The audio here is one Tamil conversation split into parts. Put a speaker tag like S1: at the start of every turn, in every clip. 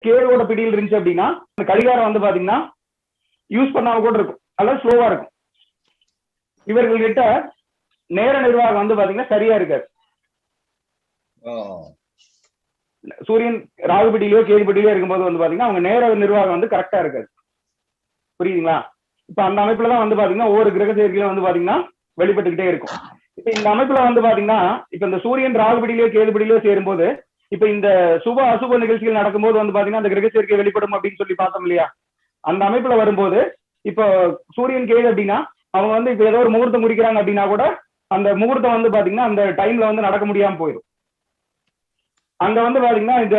S1: கேதுவோட பிடியில் இருந்துச்சு அப்படின்னா அந்த கடிகாரம் வந்து பாத்தீங்கன்னா யூஸ் பண்ணாம கூட இருக்கும், அல்லது ஸ்லோவா இருக்கும். இவர்கள்கிட்ட நேர நிர்வாகம் வந்து பாத்தீங்கன்னா சரியா இருக்காது. சூரியன் ராகுபிடியிலோ கேதுபிடியிலோ இருக்கும்போது வந்து பாத்தீங்கன்னா அவங்க நேர நிர்வாகம் வந்து கரெக்டா இருக்காது. புரியுதுங்களா? இப்ப அந்த அமைப்புலதான் வந்து பாத்தீங்கன்னா ஒவ்வொரு கிரக சேர்க்கையில வந்து பாத்தீங்கன்னா வெளிப்பட்டுக்கிட்டே இருக்கும். இப்ப இந்த அமைப்புல வந்து பாத்தீங்கன்னா இப்ப இந்த சூரியன் ராகுபிடியிலோ கேதுபிடியிலோ சேரும்போது இப்ப இந்த சுப அசுப நிகழ்ச்சிகள் நடக்கும்போது வந்து பாத்தீங்கன்னா அந்த கிரக சேர்க்கை வெளிப்படும் அப்படின்னு சொல்லி பார்த்தோம் இல்லையா? அந்த அமைப்புல வரும்போது இப்போ சூரியன் கேது அப்படின்னா அவங்க வந்து இப்ப ஏதோ ஒரு முகூர்த்தம் முடிக்கிறாங்க அப்படின்னா கூட அந்த முகூர்த்தம் வந்து பாத்தீங்கன்னா அந்த டைம்ல வந்து நடக்க முடியாம போயிடும். அங்க வந்து பாத்தீங்கன்னா இந்த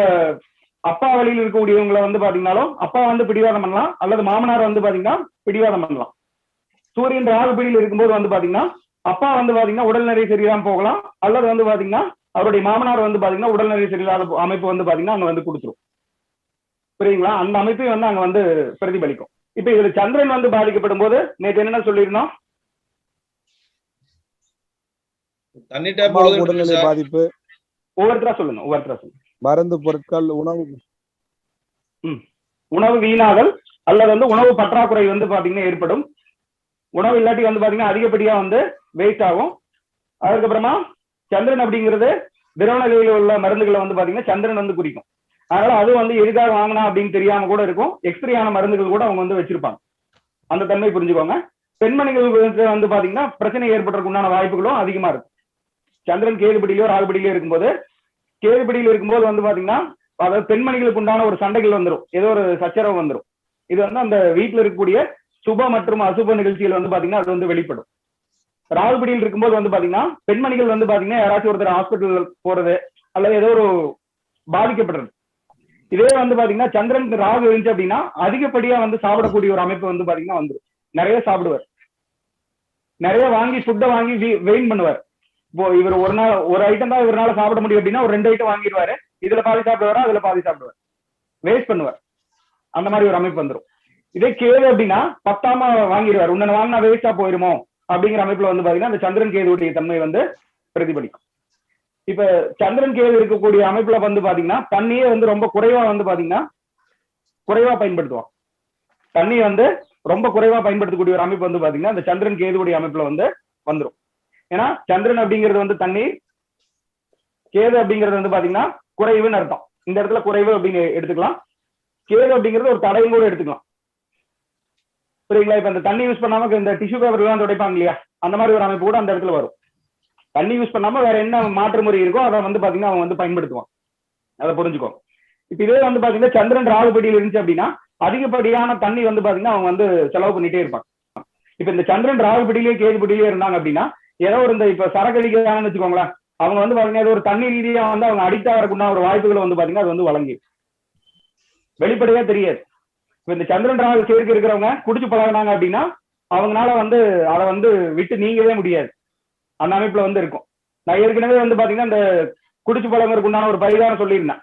S1: அப்பா வழியில் இருக்கக்கூடியவங்களை வந்து பாத்தீங்கன்னாலும் அப்பா வந்து பிடிவாதம் பண்ணலாம், அல்லது மாமனார் வந்து பாத்தீங்கன்னா பிடிவாதம் பண்ணலாம். சூரியன் ராகுபிடியில் இருக்கும்போது வந்து பாத்தீங்கன்னா அப்பா வந்து பாத்தீங்கன்னா உடல்நிலை சரியில்லாம போகலாம், அல்லது வந்து பாத்தீங்கன்னா அவருடைய மாமனார் வந்து பாத்தீங்கன்னா உடல்நிலை சரியில்லாத அமைப்பு வந்து பாத்தீங்கன்னா அங்க வந்து கொடுத்துரும். புரியுங்களா? அந்த அமைப்பையும் வந்து அங்க வந்து பிரதிபலிக்கும். இப்ப இதுல சந்திரன் வந்து பாதிக்கப்படும் போது நேற்று என்ன சொல்லிருந்தோம்?
S2: உடல்நிலை பாதிப்பு.
S1: ஒவ்வொருத்தரா சொல்லுங்க.
S2: மருந்து பொருட்கள்,
S1: உணவு வீணாதல் அல்லது வந்து உணவு பற்றாக்குறை வந்து பாத்தீங்கன்னா ஏற்படும். உணவு இல்லாட்டி வந்து பாத்தீங்கன்னா அதிகப்படியா வந்து வேஸ்ட் ஆகும். அதுக்கப்புறமா சந்திரன் அப்படிங்கிறது திரவ நிலையில உள்ள மருந்துகளை வந்து பாத்தீங்கன்னா சந்திரன் வந்து குறிக்கும். அதனால அது வந்து எதுக்காக வாங்கினா அப்படின்னு தெரியாம கூட இருக்கும். எக்ஸ்பிரியான மருந்துகள் கூட அவங்க வந்து வச்சிருப்பாங்க. அந்த தன்மை புரிஞ்சுக்கோங்க. பெண்மணிகள் வந்து பாத்தீங்கன்னா பிரச்சனை ஏற்படுறதுக்கு உண்டான வாய்ப்புகளும் அதிகமா இருக்கும். சந்திரன் கேதுபிடியிலோ ராகுபிடியிலோ இருக்கும்போது, கேதுபிடியில் இருக்கும்போது வந்து பாத்தீங்கன்னா அதாவது பெண்மணிகளுக்கு உண்டான ஒரு சண்டைகள் வந்துடும், ஏதோ ஒரு சச்சரவு வந்துடும். இது வந்து அந்த வீட்டுல இருக்கக்கூடிய சுப மற்றும் அசுப நிகழ்ச்சிகள் வந்து பாத்தீங்கன்னா அது வந்து வெளிப்படும். ராகுபிடியில் இருக்கும்போது வந்து பாத்தீங்கன்னா பெண்மணிகள் வந்து பாத்தீங்கன்னா யாராச்சும் ஒருத்தர் ஹாஸ்பிட்டல் போறது அல்லது ஏதோ ஒரு பாதிக்கப்படுறது. இதே வந்து பாத்தீங்கன்னா சந்திரன் ராகு இருந்துச்சு அப்படின்னா அதிகப்படியா வந்து சாப்பிடக்கூடிய ஒரு அமைப்பு வந்து பாத்தீங்கன்னா வந்துடும். நிறைய சாப்பிடுவார், நிறைய வாங்கி ஃபுட்டை வாங்கி வெயின் பண்ணுவார். இப்போ இவர் ஒரு நாள் ஒரு ஐட்டம் தான் இவரால் சாப்பிட முடியும் அப்படின்னா ஒரு 2 ஐட்டம் வாங்கிடுவாரு. இதுல பாதி சாப்பிடுவாரா, அதுல பாதி சாப்பிடுவார், வேஸ்ட் பண்ணுவார். அந்த மாதிரி ஒரு அமைப்பு வந்துடும். இதே கேது அப்படின்னா பத்தாம வாங்கிடுவார், உன்ன வாங்கினா வேஸ்டா போயிருமோ அப்படிங்கிற அமைப்புல வந்து பாத்தீங்கன்னா அந்த சந்திரன் கேதுடைய தன்மை வந்து பிரதிபலிக்கும். இப்ப சந்திரன் கேது இருக்கக்கூடிய அமைப்புல வந்து பாத்தீங்கன்னா தண்ணியே வந்து ரொம்ப குறைவா வந்து பாத்தீங்கன்னா குறைவா பயன்படுத்துவோம். தண்ணி வந்து ரொம்ப குறைவா பயன்படுத்தக்கூடிய ஒரு அமைப்பு வந்து பாத்தீங்கன்னா இந்த சந்திரன் கேதுடைய அமைப்புல வந்து வந்துடும். ஏன்னா சந்திரன் அப்படிங்கிறது வந்து தண்ணீர், கேது அப்படிங்கிறது வந்து பாத்தீங்கன்னா குறைவுன்னு அர்த்தம். இந்த இடத்துல குறைவு அப்படின்னு எடுத்துக்கலாம். கேது அப்படிங்கிறது ஒரு தடையும் கூட எடுத்துக்கலாம். சரிங்களா? இப்ப இந்த தண்ணி யூஸ் பண்ணாம இந்த டிஷ்யூ பேப்பர் எல்லாம் துடைப்பாங்க இல்லையா, அந்த மாதிரி ஒரு அமைப்பு கூட அந்த இடத்துல வரும். தண்ணி யூஸ் பண்ணாம வேற என்ன மாற்று முறை இருக்கோ அதை வந்து பாத்தீங்கன்னா அவங்க வந்து பயன்படுத்துவாங்க. அதை புரிஞ்சுக்கோ. இப்ப இதே வந்து பாத்தீங்கன்னா சந்திரன் ராகுபடியில் இருந்துச்சு அப்படின்னா அதிகப்படியான தண்ணி வந்து பாத்தீங்கன்னா அவங்க வந்து செலவு பண்ணிட்டே இருப்பாங்க. இப்ப இந்த சந்திரன் ராகுபடியிலேயே கேதுபடியிலேயே இருந்தாங்க அப்படின்னா ஏதோ ஒரு இந்த இப்ப சரக்கு அடிக்கிறாங்கன்னு வச்சுக்கோங்களேன், அவங்க வந்து பாத்தீங்கன்னா ஏதோ ஒரு தண்ணி ரீதியா வந்து அவங்க அடிக்ட் ஆகிறதுக்குன்னா ஒரு வாய்ப்புகளை வந்து பாத்தீங்கன்னா அது வந்து வழங்கி வெளிப்படையா தெரியாது. இப்ப இந்த சந்திரன் ராகு சேர்க்கை இருக்கிறவங்க குடிச்சு பழகினாங்க அப்படின்னா அவங்களால வந்து அதை வந்து விட்டு நீங்கவே முடியாது. அந்த அமைப்புல வந்து இருக்கும். நான் ஏற்கனவே வந்து பாத்தீங்கன்னா இந்த குடிச்சு பழகிறதுக்கு உண்டான ஒரு பரிகாரம் சொல்லியிருந்தேன்.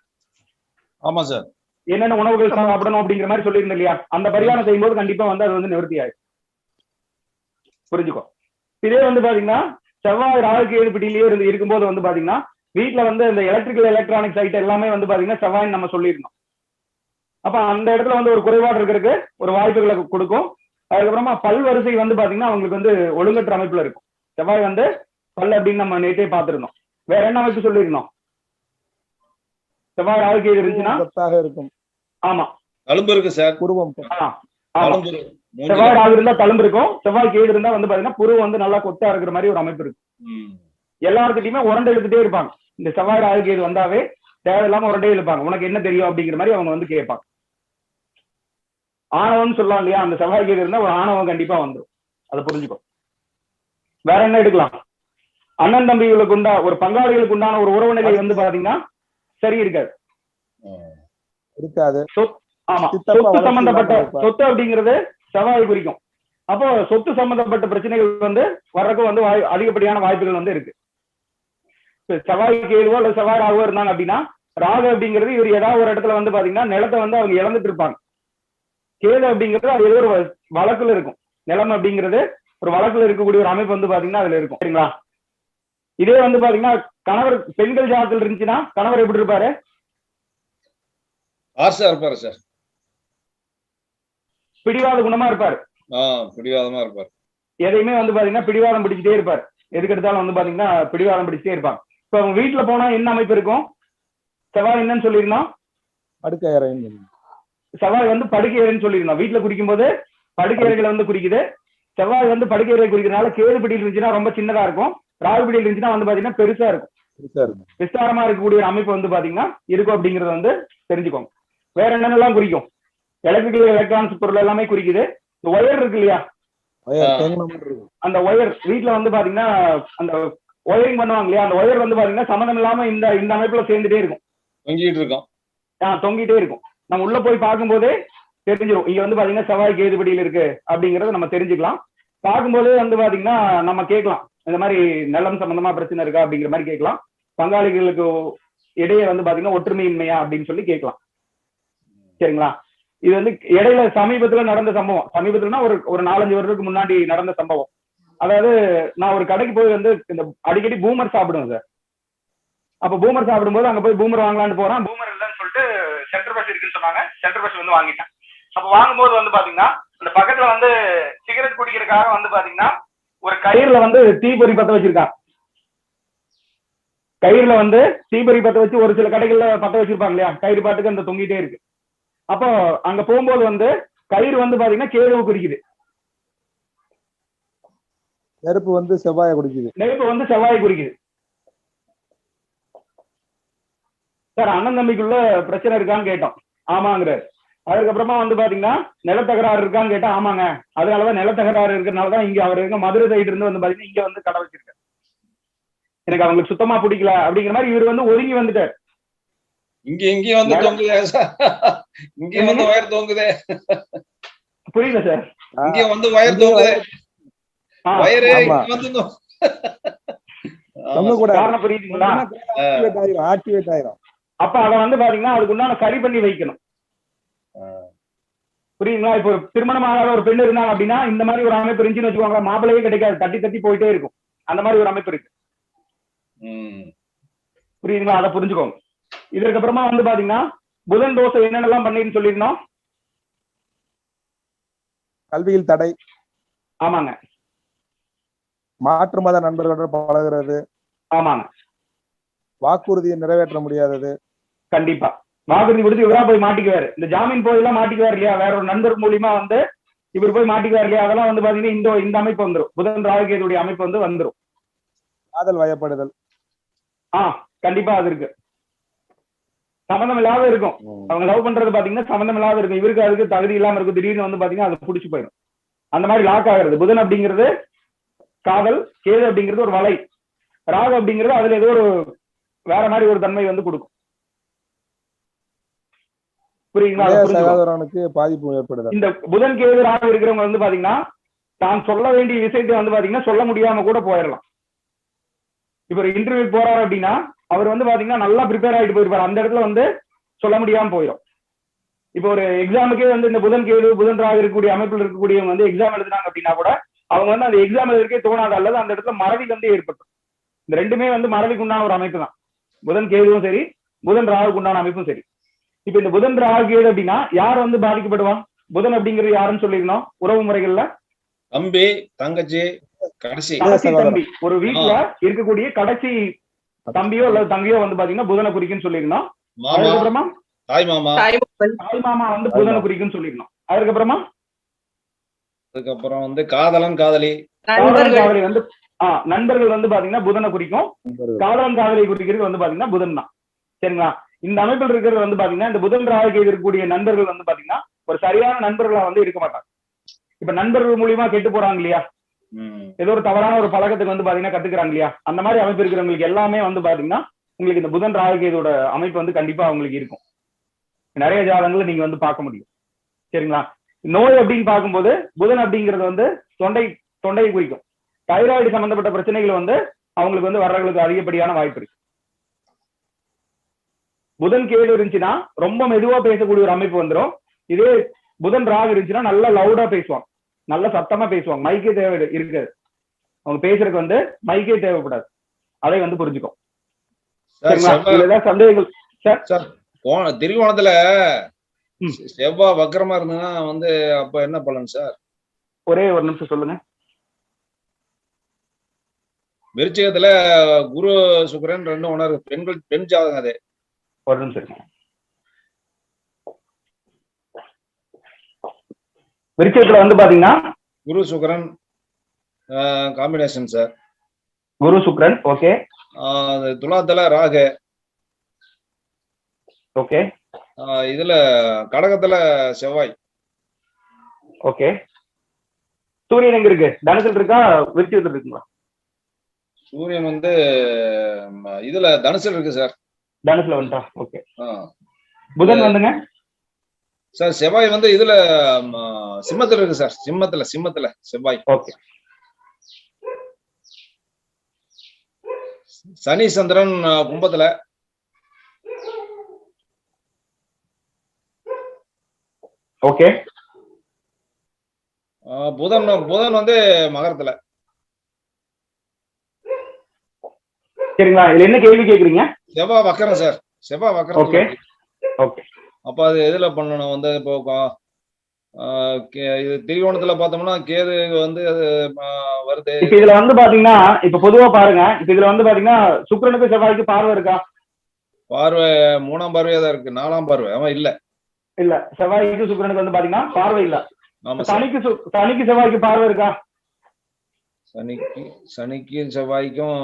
S3: ஆமா சார்.
S1: என்னென்ன உணவுகள் சாப்பிடணும் அப்படிங்கிற மாதிரி சொல்லியிருந்தேன் இல்லையா? அந்த பரிகாரம் செய்யும்போது கண்டிப்பா வந்து அது வந்து நிவர்த்தி ஆயிடும். புரிஞ்சுக்கோ. இதே வந்து பாத்தீங்கன்னா செவ்வாய் ராகு கேது பிடியிலேயே இருக்கும்போது வந்து பாத்தீங்கன்னா வீட்டுல வந்து இந்த எலக்ட்ரிக்கல் எலக்ட்ரானிக்ஸ் ஐட்டம் எல்லாமே வந்து பாத்தீங்கன்னா செவ்வாய்ன்னு நம்ம சொல்லியிருந்தோம். அப்ப அந்த இடத்துல வந்து ஒரு குறைபாடு இருக்கிறதுக்கு ஒரு வாய்ப்புகளை கொடுக்கும். அதுக்கப்புறமா பல் வரிசை வந்து பாத்தீங்கன்னா அவங்களுக்கு வந்து ஒழுங்கற்ற அமைப்புல இருக்கும். செவ்வாய் வந்து பல் அப்படின்னு நம்ம நேற்றே பார்த்திருந்தோம். வேற என்ன அமைப்பு சொல்லியிருந்தோம்? செவ்வாய் ராகு கேது இருந்துச்சுன்னா
S2: இருக்கும்.
S1: ஆமா,
S3: தழும்பு இருக்கு சார்.
S2: புருவம்.
S1: செவ்வாய் ராகு இருந்தா தழும்பு இருக்கும். செவ்வாய் கேது இருந்தா வந்து பாத்தீங்கன்னா புருவம் வந்து நல்லா கொத்தா இருக்கிற மாதிரி ஒரு அமைப்பு இருக்கு. எல்லாருக்கிட்டையுமே உரண்டை இழுத்துட்டே இருப்பாங்க. இந்த செவ்வாய் ராகு கேது வந்தாவே தேவையில்லாம உரண்டே இழுப்பாங்க. உனக்கு என்ன தெரியும் அப்படிங்கிற மாதிரி அவங்க வந்து கேட்பாங்க. ஆணவம்னு சொல்லலாம் இல்லையா? அந்த செவ்வாய் கேது இருந்தா ஒரு ஆணவம் கண்டிப்பா வந்துடும். அதை புரிஞ்சுக்கோ. வேற என்ன எடுக்கலாம்? அண்ணன் தம்பிகளுக்கு உண்டா ஒரு பங்காளிகளுக்கு உண்டான ஒரு உறவு நிலை வந்து பாத்தீங்கன்னா சரி இருக்காது. ஆமா, சொத்து சம்பந்தப்பட்ட சொத்து அப்படிங்கிறது செவ்வாய் குறிக்கும். அப்போ சொத்து சம்பந்தப்பட்ட பிரச்சனைகள் வந்து வர்றதுக்கு வந்து அதிகப்படியான வாய்ப்புகள் வந்து இருக்கு. செவ்வாய் கேதுவோ அல்லது செவ்வாய் ராகுவோ இருந்தாங்க அப்படின்னா ராகு அப்படிங்கிறது இவர் ஏதாவது ஒரு இடத்துல வந்து பாத்தீங்கன்னா நிலத்தை வந்து அவங்க இழந்துட்டு இருப்பாங்க. கேது அப்படிங்கிறது அது ஏதோ ஒரு வழக்குல இருக்கும். நிலம் அப்படிங்கிறது ஒரு வழக்குல இருக்கக்கூடிய ஒரு அமைப்பு வந்து பாத்தீங்கன்னா அதுல இருக்கும். சரிங்களா? இதே வந்து பாத்தீங்கன்னா கணவர் பெண்கள் ஜாதகத்தில் இருந்துச்சுன்னா கணவர் எப்படி இருப்பாரு?
S3: ஆர்ஸா இருப்பாரு சார்.
S1: பிடிவாத குணமா இருப்பாரு.
S3: பிடிவாதமா இருப்பாரு.
S1: எதையுமே வந்து பாத்தீங்கன்னா பிடிவாதம் பிடிச்சிட்டே இருப்பாரு. எதுக்கு எடுத்தாலும் வந்து பாத்தீங்கன்னா பிடிவாதம் பிடிச்சிட்டே இருப்பாங்க. இப்ப அவங்க வீட்டுல போனா என்ன அமைப்பு இருக்கும்? செவ்வாய் என்னன்னு சொல்லிருந்தோம்?
S2: படுக்கை அறைன்னு.
S1: செவ்வாய் வந்து படுக்கை அறைன்னு சொல்லியிருந்தோம். வீட்டுல குடிக்கும் போது படுக்கை அறைகளை வந்து குறிக்குது. செவ்வாய் வந்து படுக்கை அறை குறிக்கிறதுனால கேது பிடியில் இருந்துச்சுன்னா ரொம்ப சின்னதா இருக்கும். ராகு பிடியில் இருந்துச்சுன்னா வந்து பாத்தீங்கன்னா பெருசா இருக்கும். விஸ்தாரமா இருக்கக்கூடிய அமைப்பு வந்து பாத்தீங்கன்னா இருக்கும் அப்படிங்கறத வந்து தெரிஞ்சுக்கோங்க. வேற என்னென்னலாம் குறிக்கும்? எலக்ட்ரிக்கல் எலக்ட்ரானிக்ஸ் பொருள் எல்லாமே குறிக்குது. இந்த ஒயர் இருக்கு இல்லையா, அந்த ஒயர் வீட்டுல வந்து பாத்தீங்கன்னா அந்த ஒயரிங் பண்ணுவாங்க இல்லையா, அந்த ஒயர் வந்து பாத்தீங்கன்னா சம்மந்தம் இல்லாம இந்த இந்த அமைப்புல சேர்ந்துட்டே இருக்கும், தொங்கிட்டே இருக்கும். நம்ம உள்ள போய் பார்க்கும்போதே தெரிஞ்சிடும் இங்க வந்து பாத்தீங்கன்னா செவ்வாய் கேதுபடியில் இருக்கு அப்படிங்கறத நம்ம தெரிஞ்சுக்கலாம். பார்க்கும்போதே வந்து பாத்தீங்கன்னா நம்ம கேட்கலாம், இந்த மாதிரி நிலம் சம்பந்தமா பிரச்சனை இருக்கா அப்படிங்கிற மாதிரி கேட்கலாம். பங்காளிகளுக்கு இடையே வந்து பாத்தீங்கன்னா ஒற்றுமையின்மையா அப்படின்னு சொல்லி கேட்கலாம். சரிங்களா? இது வந்து இடையில சமீபத்துல நடந்த சம்பவம். சமீபத்துலனா ஒரு 4-5 வருடத்துக்கு முன்னாடி நடந்த சம்பவம். அதாவது நான் ஒரு கடைக்கு போய் வந்து இந்த அடிக்கடி பூமர் சாப்பிடுவேன் சார். அப்ப பூமர் சாப்பிடும்போது அங்க போய் பூமர் வாங்கலான்னு போறான். பூமர் இல்லைன்னு சொல்லிட்டு சென்டர் பஸ் இருக்குன்னு சொன்னாங்க. சென்டர் பஸ் வந்து வாங்கிட்டேன். அப்ப வாங்கும்போது வந்து பாத்தீங்கன்னா அந்த பக்கத்துல வந்து சிகரெட் குடிக்கிறதுக்காக வந்து பாத்தீங்கன்னா ஒரு கயிறுல வந்து தீப்பொறி பத்த வச்சிருக்காங்க. கயிறுல வந்து தீப்பொறி பத்த வச்சு ஒரு சில கடைகள்ல பத்த வச்சிருப்பாங்க இல்லையா, கயிறு பாட்டுக்கு அந்த தொங்கிட்டே இருக்கு. அப்போ அங்க போகும்போது வந்து கயிறு வந்து பாத்தீங்கன்னா கேதுவை குறிக்குது.
S2: நெருப்பு வந்து செவ்வாயை குறிக்குது.
S1: நெருப்பு வந்து செவ்வாயை குறிக்குது. சார் அண்ணன் தம்பிக்குள்ள பிரச்சனை இருக்கான்னு கேட்டோம். ஆமாங்கிறார். அதுக்கப்புறமா வந்து பாத்தீங்கன்னா நிலத்தகராறு இருக்கான்னு கேட்டா ஆமாங்க, அதனாலதான் நிலத்தகராறு இருக்கிறதுனாலதான் இங்க அவர் இருக்க மதுரை சைடு இருந்து வந்து பாத்தீங்கன்னா இங்க வந்து கடை வச்சிருக்காரு. எனக்கு அவங்களுக்கு சுத்தமா பிடிக்கல அப்படிங்கிற மாதிரி இவர் வந்து ஒதுங்கி வந்துட்டார்.
S3: இங்க வந்து தொங்குதே இங்க வந்து வயர் தொங்குதே.
S1: புரியல சார்.
S3: இங்க வந்து வயர் தொங்குதே. வயரே வந்து
S1: காரணம் புரியுதுங்களா?
S2: ஆக்டிவேட் ஆயிரும்.
S1: அப்ப அதை வந்து பாத்தீங்கன்னா அதுக்கு உண்டான சரி பண்ணி வைக்கணும். புரியுதுங்களா? இப்போ திருமணம் ஆகாத ஒரு பெண் இருந்தாங்க அப்படின்னா இந்த மாதிரி ஒரு அமைப்பு இருந்துச்சுன்னு வச்சுக்கோங்க, மாப்பிள்ளையே கிடைக்காது, தட்டி தட்டி போயிட்டே இருக்கும். அந்த மாதிரி ஒரு அமைப்பு இருக்கு. புரியுதுங்களா? அதை புரிஞ்சுக்கோங்க. இதற்கு அப்புறமா வந்து பாத்தீங்கன்னா புதன் தோசை என்னென்னலாம் பண்ணின்னு சொல்லியிருந்தோம்.
S2: கல்வியில் தடை.
S1: ஆமாங்க.
S2: மாற்று மத நண்பர்களுடன் பழகிறது.
S1: ஆமாங்க.
S2: வாக்குறுதியை நிறைவேற்ற முடியாதது.
S1: கண்டிப்பா வாக்குறுதி கொடுத்து இவரா போய் மாட்டிக்குவாரு. இந்த ஜாமீன் போயெல்லாம் மாட்டிக்குவார் இல்லையா, வேற ஒரு நண்பர் மூலியமா வந்து இவர் போய் மாட்டிக்குவார் இல்லையா, அதெல்லாம் வந்து பாத்தீங்கன்னா இந்த அமைப்பு வந்துடும். புதன் ராகுகேதுடைய அமைப்பு வந்து வந்துடும்.
S2: காதல் வயப்படுதல்.
S1: கண்டிப்பா அது இருக்கு. சம்பந்தம் இல்லாத இருக்கும். அவங்க லவ் பண்றது பாத்தீங்கன்னா சம்பந்தம் இல்லாத இருக்கும். இவருக்கு அதுக்கு தகுதி இல்லாம இருக்கும். திடீர்னு வந்து பாத்தீங்கன்னா அது புடிச்சு போயிடும். அந்த மாதிரி லாக் ஆகிறது. புதன் அப்படிங்கிறது காதல், கேது அப்படிங்கிறது ஒரு வலை, ராகு அப்படிங்கிறது அதுல ஏதோ ஒரு வேற மாதிரி ஒரு தன்மை வந்து கொடுக்கும்.
S2: புரியுதுங்களா? பாதிப்பு ஏற்படுது.
S1: இந்த புதன் கேது ராகு இருக்கிறவங்க வந்து பாத்தீங்கன்னா தான் சொல்ல வேண்டிய விஷயத்தை வந்து பாத்தீங்கன்னா சொல்ல முடியாம கூட போயிடலாம். இப்ப ஒரு இன்டர்வியூ போறாரு அப்படின்னா அவர் வந்து பாத்தீங்கன்னா நல்லா ப்ரிப்பேர் ஆகிட்டு போயிருப்பாரு. அந்த இடத்துல வந்து சொல்ல முடியாம போயிடும். இப்போ ஒரு எக்ஸாமுக்கே வந்து இந்த புதன் கேது புதன் ராகு இருக்கக்கூடிய அமைப்பில் இருக்கக்கூடியவங்க வந்து எக்ஸாம் எழுதுனாங்க அப்படின்னா கூட அவங்க வந்து அந்த எக்ஸாம் எழுதுறதுக்கே தோணாது, அல்லது அந்த இடத்துல மறதி வந்து ஏற்படும். இந்த ரெண்டுமே வந்து மறதிக்கு உண்டான ஒரு அமைப்பு தான். புதன் கேதுவும் சரி, புதன் ராகுக்கு உண்டான அமைப்பும் சரி. இப்ப இந்த புதன் ராகு கேது அப்படின்னா யார் வந்து பாதிக்கப்படுவான்? புதன் அப்படிங்கிறது யாருன்னு சொல்லிருந்தோம் உறவு முறைகள்ல?
S3: தம்பி, தங்கச்சி, கடைசி
S1: தம்பி. ஒரு வீட்டுல இருக்கக்கூடிய கடைசி தம்பியோ அல்லது தங்கையோ வந்து பாத்தீங்கன்னா புதனை குறிக்குன்னு சொல்லிருந்தோம். அதுக்கப்புறமா
S3: தாய்
S1: மாமா வந்து புதனை குறிக்குன்னு சொல்லிருந்தோம். அதுக்கப்புறம்
S3: வந்து காதலன் காதலி
S1: வந்து நண்பர்கள் வந்து பாத்தீங்கன்னா புதனை குறிக்கும். காதலன் காதலி குறிக்கிறது வந்து பாத்தீங்கன்னா புதன் தான். சரிங்களா? இந்த அமைப்பில் இருக்கிறது வந்து பாத்தீங்கன்னா இந்த புதன் ராகுக்கு இருக்கக்கூடிய நண்பர்கள் வந்து பாத்தீங்கன்னா ஒரு சரியான நண்பர்களா வந்து இருக்க மாட்டாங்க. இப்ப நண்பர்கள் மூலியமா கெட்டு போறாங்க இல்லையா, ஏதோ ஒரு தவறான ஒரு பழக்கத்துக்கு வந்து பாத்தீங்கன்னா கத்துக்கிறாங்க இல்லையா, அந்த மாதிரி அமைப்பு இருக்கிறவங்களுக்கு எல்லாமே வந்து பாத்தீங்கன்னா உங்களுக்கு இந்த புதன் ராகுகேதோட அமைப்பு வந்து கண்டிப்பா அவங்களுக்கு இருக்கும். நிறைய ஜாதகங்களை நீங்க வந்து பார்க்க முடியும். சரிங்களா? நோய் அப்படின்னு பார்க்கும்போது புதன் அப்படிங்கிறது வந்து தொண்டையை குறிக்கும். தைராய்டு சம்பந்தப்பட்ட பிரச்சனைகள் வந்து அவங்களுக்கு வந்து வர்றவங்களுக்கு அதிகப்படியான வாய்ப்பு இருக்கு. புதன் கேது இருந்துச்சுன்னா ரொம்ப மெதுவா பேசக்கூடிய ஒரு அமைப்பு வந்துடும். இதே புதன் ராகு இருந்துச்சுன்னா நல்லா லவுடா பேசுவாங்க, நல்ல சத்தமா பேசுவாங்க. மைக்கே தேவை இருக்காது, அவங்க பேசுறதுக்கு வந்து மைக்கே தேவைப்படாது. அதை வந்து புரிஞ்சுக்கும். சரிங்களா? இதுல ஏதாவது சந்தேகங்கள் சார்?
S3: திரிகோணத்துல
S1: ம்.
S3: செவ்வாய் வக்கரமா இருந்ததுன்னா வந்து அப்ப என்ன பலன் சார்?
S1: ஒரே ஒரு நிமிஷம் சொல்லுங்க.
S3: விருச்சிகத்துல குரு சுக்கிரன் 2 உணர்வு பெண் ஜாதகம் அது.
S1: ஒரு நிமிஷம் இருங்க. விருச்சிகத்துல வந்து பாத்தீங்கன்னா
S3: குரு சுக்கிரன் காம்பினேஷன் சார்.
S1: குரு சுக்கிரன். ஓகே
S3: துலாத்துல ராகு.
S1: ஓகே
S3: இதுல கடகத்துல செவ்வாய்.
S1: ஓகே. சூரியன் எங்க இருக்கு? தனுசுல இருக்கா விருச்சிகத்துல இருக்குங்களா?
S3: சூரியன் வந்து இதுல தனுசுல இருக்கு சார்.
S1: தனுசுல வந்துட்டா. ஓகே. புதன் வந்துங்க
S3: சார். செவ்வாய் வந்து இதுல சிம்மத்துல இருக்கு சார். சிம்மத்துல செவ்வாய்.
S1: ஓகே.
S3: சனி சந்திரன் கும்பத்துல.
S1: ஓகே.
S3: புதன் வந்து மகரத்துல.
S1: சரிங்களா? இதுல என்ன கேள்வி கேக்குறீங்க?
S3: செவ்வாய் வக்கரம் சார். செவ்வாய் வக்கரம்.
S1: Okay okay.
S3: அப்ப அது எதுல பண்ணணும் வந்து இப்போ இது திரிகோணத்துல பார்த்தோம்னா கேது வந்து அது வருது.
S1: இப்ப இதுல வந்து பாத்தீங்கன்னா இப்ப பொதுவா பாருங்க, இப்ப இதுல வந்து பாத்தீங்கன்னா சுக்கிரனுக்கு செவ்வாய்க்கு பார்வை இருக்கா?
S3: பார்வை 3ஆம் பார்வையா தான் இருக்கு. 4ஆம் பார்வை அவன் இல்ல.
S1: இல்ல, செவ்வாய்க்கு சுக்கிரனுக்கு வந்து பாத்தீங்கன்னா பார்வை இல்ல.
S3: ஆமா.
S1: சனிக்கு செவ்வாய்க்கு பார்வை இருக்கா?
S3: சனிக்கு செவ்வாய்க்கும்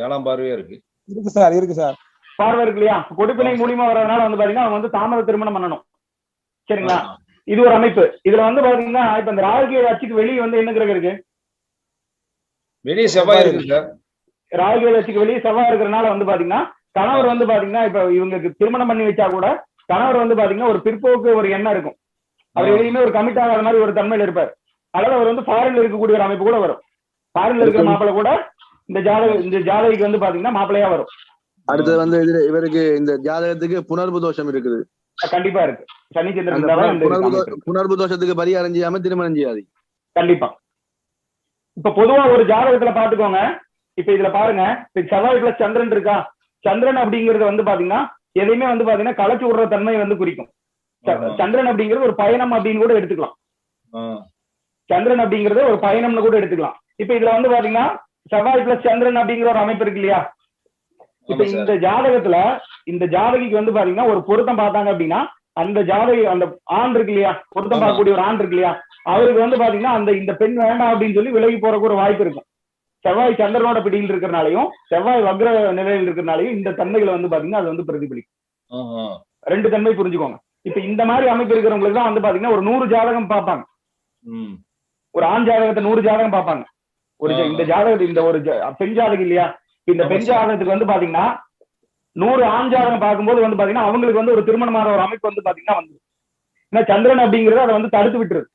S3: 7ஆம் பார்வையா இருக்கு.
S2: இருக்கு சார்.
S1: பார்வை இருக்கு இல்லையா? கொடுப்பினை மூலியமா வர்றதுனால வந்து பாத்தீங்கன்னா அவங்க வந்து தாமத திருமணம் பண்ணணும். சரிங்களா? இது ஒரு அமைப்பு. இதுல வந்து பாத்தீங்கன்னா இப்ப இந்த ராகுகேது அச்சுக்கு வெளியே வந்து என்ன கிரகம் இருக்கு?
S3: வெளியே செவ்வாய் இருக்கு சார்.
S1: ராகுகேது அச்சுக்கு வெளியே செவ்வாய் இருக்கிறதுனால வந்து பாத்தீங்கன்னா கணவர் வந்து பாத்தீங்கன்னா இப்ப இவங்களுக்கு திருமணம் பண்ணி வச்சா கூட கணவர் வந்து பாத்தீங்கன்னா ஒரு பிற்போக்கு ஒரு எண்ணம் இருக்கும். அவர் எதையுமே ஒரு கமிட் ஆகாத மாதிரி ஒரு தன்மையில இருப்பார். அதாவது அவர் வந்து ஃபாரின்ல இருக்கக்கூடிய ஒரு அமைப்பு கூட வரும். ஃபாரின்ல இருக்கிற மாப்பிள்ளை கூட இந்த ஜாதகிக்கு வந்து பாத்தீங்கன்னா மாப்பிள்ளையா வரும்.
S4: அடுத்தது வந்து இவருக்கு இந்த ஜாதகத்துக்கு புணர்வு தோஷம் இருக்குது.
S1: கண்டிப்பா இருக்கு. சனி சந்திரன்
S4: புணர்வு தோஷத்துக்கு பரிகாரம் செய்யாம திருமணம் செய்யாது.
S1: கண்டிப்பா. இப்ப பொதுவா ஒரு ஜாதகத்துல பாத்துக்கோங்க. இப்ப இதுல பாருங்க, இப்ப செவ்வாய் பிளஸ் சந்திரன் இருக்கா? சந்திரன் அப்படிங்கிறது வந்து பாத்தீங்கன்னா எதையுமே வந்து பாத்தீங்கன்னா களைச்சு விடுற தன்மை வந்து குறிக்கும். சந்திரன் அப்படிங்கிறது ஒரு பயணம் அப்படின்னு கூட எடுத்துக்கலாம். சந்திரன் அப்படிங்கறது ஒரு பயணம்னு கூட எடுத்துக்கலாம். இப்ப இதுல வந்து பாத்தீங்கன்னா செவ்வாய் பிளஸ் சந்திரன் அப்படிங்கிற ஒரு அமைப்பு இருக்கு இல்லையா? இப்ப இந்த ஜாதகத்துல இந்த ஜாதகிக்கு வந்து பாத்தீங்கன்னா ஒரு பொருத்தம் பார்த்தாங்க அப்படின்னா அந்த ஜாதகி அந்த ஆண் இருக்கு இல்லையா, பொருத்தம் பார்க்கக்கூடிய ஒரு ஆண் இருக்கு இல்லையா, அவருக்கு வந்து பாத்தீங்கன்னா அந்த இந்த பெண் வேண்டாம் அப்படின்னு சொல்லி விலகி போறதுக்கு ஒரு வாய்ப்பு இருக்கும். செவ்வாய் சந்திரனோட பிடியில் இருக்கிறனாலையும் செவ்வாய் வக்ர நிலையில் இருக்கிறனாலையும் இந்த தன்மைகளை வந்து பாத்தீங்கன்னா அது வந்து பிரதிபலிக்கும். 2 தன்மை புரிஞ்சுக்கோங்க. இப்ப இந்த மாதிரி அமைப்பு இருக்கிறவங்களுக்கு தான் வந்து பாத்தீங்கன்னா ஒரு 100 ஜாதகம் பார்ப்பாங்க. ஒரு ஆண் ஜாதகத்தை 100 ஜாதகம் பார்ப்பாங்க. இந்த ஜாதகத்தை இந்த ஒரு பெண் ஜாதகம் இல்லையா, இந்த பெண் ஜாதகத்துக்கு வந்து பாத்தீங்கன்னா 100 ஆண் ஜாதகம் பார்க்கும்போது வந்து பாத்தீங்கன்னா அவங்களுக்கு வந்து ஒரு திருமணமான ஒரு அமைப்பு வந்து பாத்தீங்கன்னா வந்து ஏன்னா சந்திரன் அப்படிங்கறது அதை வந்து தடுத்து விட்டுருது.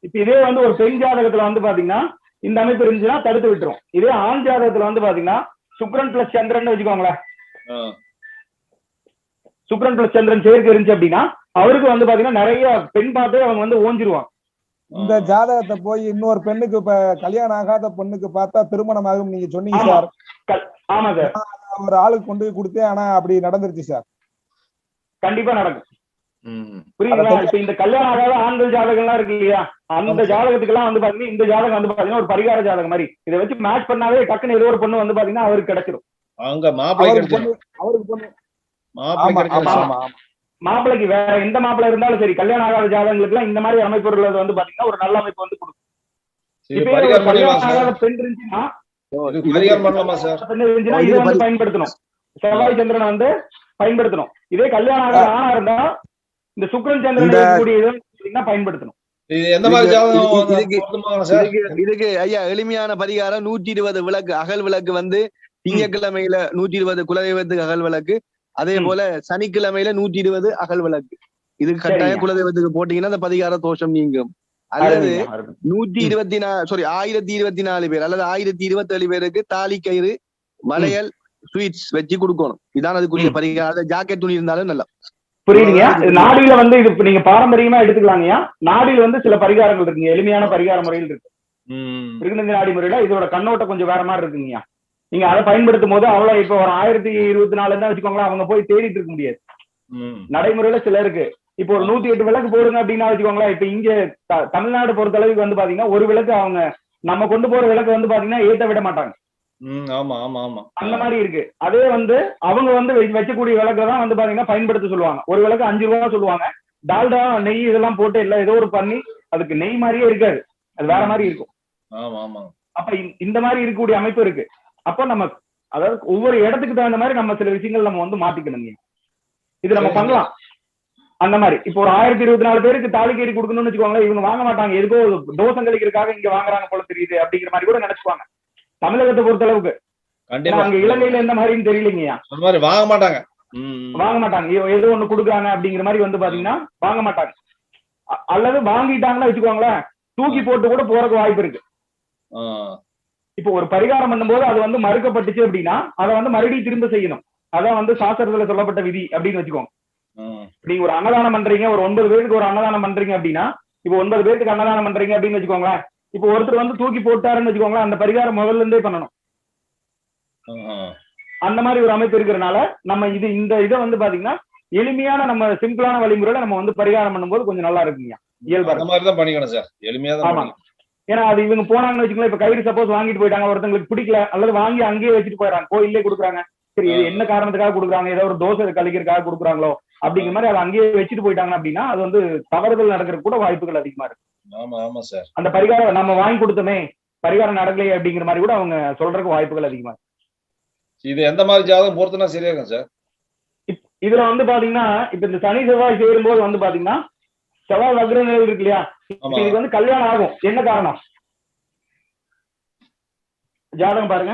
S1: இப்ப இதே வந்து ஒரு பெண் ஜாதகத்துல வந்து பாத்தீங்கன்னா இந்த அமைப்பு இருந்துச்சுன்னா தடுத்து விட்டுரும். இதே ஆண் ஜாதகத்துல வந்து பாத்தீங்கன்னா சுக்கிரன் பிளஸ் சந்திரன் வச்சுக்கோங்களேன். சுக்கிரன் பிளஸ் சந்திரன் சேர்க்கை இருந்துச்சு அப்படின்னா அவருக்கு வந்து பாத்தீங்கன்னா நிறைய பெண் பார்த்து அவங்க வந்து ஓஞ்சிருவாங்க.
S2: இந்த ஜாதகத்தை போய் இன்னொரு பெண்ணுக்கு இப்ப கல்யாணம் ஆகாத பொண்ணுக்கு பார்த்தா திருமணம் ஆகும் நீங்க சொன்னீங்க சார்.
S1: ஆமா சார்.
S2: ஒரு ஆளுக்கு கொண்டு போய் கொடுத்தேன், ஆனா அப்படி நடந்துருச்சு சார்.
S1: கண்டிப்பா நடக்கும். புரியுதுங்களா? இப்ப இந்த கல்யாணம் ஆகாத ஆண்கள் ஜாதகம் எல்லாம் இருக்கு இல்லையா, அந்த ஜாதகத்துக்கு எல்லாம் வந்து பாத்தீங்கன்னா இந்த ஜாதகம் வந்து பாத்தீங்கன்னா ஒரு பரிகார ஜாதகம் மாதிரி இதை வச்சு மேட்ச் பண்ணாவே டக்குன்னு ஏதோ ஒரு பொண்ணு வந்து பாத்தீங்கன்னா அவருக்கு கிடைச்சிடும். மாப்பிளைக்கு வேற எந்த மாப்பிள்ளை இருந்தாலும் சரி, கல்யாணம் ஆகாத ஜாதகங்களுக்கு எல்லாம் இந்த மாதிரி அமைப்பு வந்து பாத்தீங்கன்னா ஒரு நல்ல அமைப்பு வந்து கொடுக்கும். இப்ப கல்யாணம் ஆகாத பெண் இருந்துச்சுன்னா இதை வந்து பயன்படுத்தணும். செவ்வாய் சந்திரனை வந்து பயன்படுத்தணும். இதே கல்யாணம் ஆகாத ஆணா இருந்தா இந்த சுக்கிரன் சந்திரன் பயன்படுத்தணும்.
S4: இதுக்கு ஐயா எளிமையான பரிகாரம் 120 விளக்கு அகல் விளக்கு வந்து திங்கட்கிழமையில 120 குலதெய்வத்துக்கு அகல் விளக்கு, அதே போல சனிக்கிழமையில 120 அகல் விளக்கு. இதுக்கு கட்டாயம் குலதெய்வத்துக்கு போட்டீங்கன்னா அந்த பரிகார தோஷம் நீங்கும். அல்லது 1024 பேர் அல்லது 1027 பேருக்கு தாலி கயிறு வளையல் ஸ்வீட்ஸ் வச்சு கொடுக்கணும். இதான் அதுக்குரிய பரிகாரம். ஜாக்கெட் துணி இருந்தாலும் நல்லா
S1: புரியுதுங்க. நாடியில வந்து இது நீங்க பாரம்பரியமா எடுத்துக்கலாங்கய்யா. நாடியில வந்து சில பரிகாரங்கள் இருக்குங்க, எளிமையான பரிகார முறையில் இருக்கு. திருநந்தி நாடி முறையில இதோட கண்ணோட்டம் கொஞ்சம் வேற மாதிரி இருக்குங்கய்யா. நீங்க அதை பயன்படுத்தும் போது அவ்வளவு இப்ப ஒரு 1024 தான் வச்சுக்கோங்களேன், அவங்க போய் தேடிட்டு இருக்க முடியாது. நடைமுறையில சிலருக்கு இப்போ ஒரு 108 விளக்கு போடுங்க அப்படின்னா வச்சுக்கோங்களேன், இப்ப இங்க தமிழ்நாடு பொறுத்த அளவுக்கு வந்து பாத்தீங்கன்னா ஒரு விளக்கு அவங்க நம்ம கொண்டு போற விளக்கு வந்து பாத்தீங்கன்னா ஏத்த விட மாட்டாங்க.
S3: ஆமா ஆமா ஆமா
S1: அந்த மாதிரி இருக்கு. அதே வந்து அவங்க வந்து வைக்கக்கூடிய விளக்கு தான் வந்து பாத்தீங்கன்னா பயன்படுத்த சொல்லுவாங்க. ஒரு விளக்கு 5 ரூபா சொல்லுவாங்க. டால்டா நெய் இதெல்லாம் போட்டு இல்ல ஏதோ ஒரு பண்ணி அதுக்கு நெய் மாதிரியே இருக்காது, அது வேற மாதிரி இருக்கும். அப்ப இந்த மாதிரி இருக்கக்கூடிய அமைப்பு இருக்கு. அப்ப நம்ம அதாவது ஒவ்வொரு இடத்துக்கு தகுந்த மாதிரி நம்ம சில விஷயங்கள் நம்ம வந்து மாத்திக்கணும். இது நம்ம பண்ணலாம். அந்த மாதிரி இப்போ ஒரு 1024 பேருக்கு தாலிக்கேரி கொடுக்கணும்னு வச்சுக்கோங்களேன், இவங்க வாங்க மாட்டாங்க, எதுக்கோ தோசம் கழிக்கிறதுக்காக இங்க வாங்குறாங்க போல தெரியுது அப்படிங்கிற மாதிரி கூட நினைச்சுக்குவாங்க. தமிழகத்தை பொறுத்த அளவுக்கு அங்க இலங்கையில எந்த மாதிரின்னு தெரியலங்கய்யா,
S3: வாங்க மாட்டாங்க
S1: வாங்க மாட்டாங்க. ஏதோ ஒண்ணு கொடுக்குறாங்க அப்படிங்கிற மாதிரி வந்து பாத்தீங்கன்னா வாங்க மாட்டாங்க. அல்லது வாங்கிட்டாங்கன்னா வச்சுக்கோங்களேன் தூக்கி போட்டு கூட போறதுக்கு வாய்ப்பு இருக்கு. இப்போ ஒரு பரிகாரம் பண்ணும்போது அது வந்து மறுக்கப்பட்டுச்சு அப்படின்னா அதை வந்து மறுபடியும் திரும்ப செய்யணும். அதான் வந்து சாஸ்திரத்துல சொல்லப்பட்ட விதி அப்படின்னு வச்சுக்கோங்க. நீங்க ஒரு அன்னதானம் பண்றீங்க, ஒரு 9 பேருக்கு ஒரு அன்னதானம் பண்றீங்க அப்படின்னா, இப்போ 9 பேருக்கு அன்னதானம் பண்றீங்க அப்படின்னு வச்சுக்கோங்களேன், இப்போ ஒருத்தர் வந்து தூக்கி போட்டாருன்னு வச்சுக்கோங்களேன், அந்த பரிகாரம் முதல்ல இருந்தே பண்ணணும். அந்த மாதிரி ஒரு அமைப்பு இருக்கிறனால நம்ம இந்த இதை வந்து பாத்தீங்கன்னா எளிமையான நம்ம சிம்பிளான வழிமுறையில நம்ம வந்து பரிகாரம் பண்ணும்போது கொஞ்சம் நல்லா இருக்குங்க.
S3: இயல்பா பண்ணிக்கணும் சார், எளிமையா தான்.
S1: ஆமா, ஏன்னா அது இவங்க போனாங்கன்னு வச்சுக்கோங்களேன், இப்ப கயிறு சப்போஸ் வாங்கிட்டு போயிட்டாங்க, ஒருத்தங்களுக்கு பிடிக்கல அல்லது வாங்கி அங்கேயே வச்சுட்டு போயிடறாங்க, கோயிலே கொடுக்குறாங்க, சரி இது என்ன காரணத்துக்காக கொடுக்குறாங்க, ஏதோ ஒரு தோசை கழிக்கிறதுக்காக கொடுக்குறாங்களோ அப்படிங்கிற மாதிரி அதை அங்கேயே வச்சுட்டு போயிட்டாங்க அப்படின்னா அது வந்து தவறுதல் நடக்கிறதுக்கு கூட வாய்ப்புகள் அதிகமா இருக்கு.
S3: ஆமா ஆமா சார்,
S1: அந்த பரிகாரம் நம்ம வாங்கி கொடுத்தோமே பரிகாரம் நடக்கலையே அப்படிங்கிற மாதிரி கூட அவங்க சொல்றதுக்கு வாய்ப்புகள் அதிகமா இருக்கு.
S3: இது எந்த மாதிரி ஜாதகம் பொறுத்துனா சரியா இருக்கும் சார்?
S1: இதுல வந்து பாத்தீங்கன்னா இப்ப இந்த சனி செவ்வாய் சேரும்போது வந்து பாத்தீங்கன்னா செவ்வாய் வக்ர நிலை இருக்கு இல்லையா, இதுக்கு வந்து கல்யாணம் ஆகும். என்ன காரணம்? ஜாதகம் பாருங்க,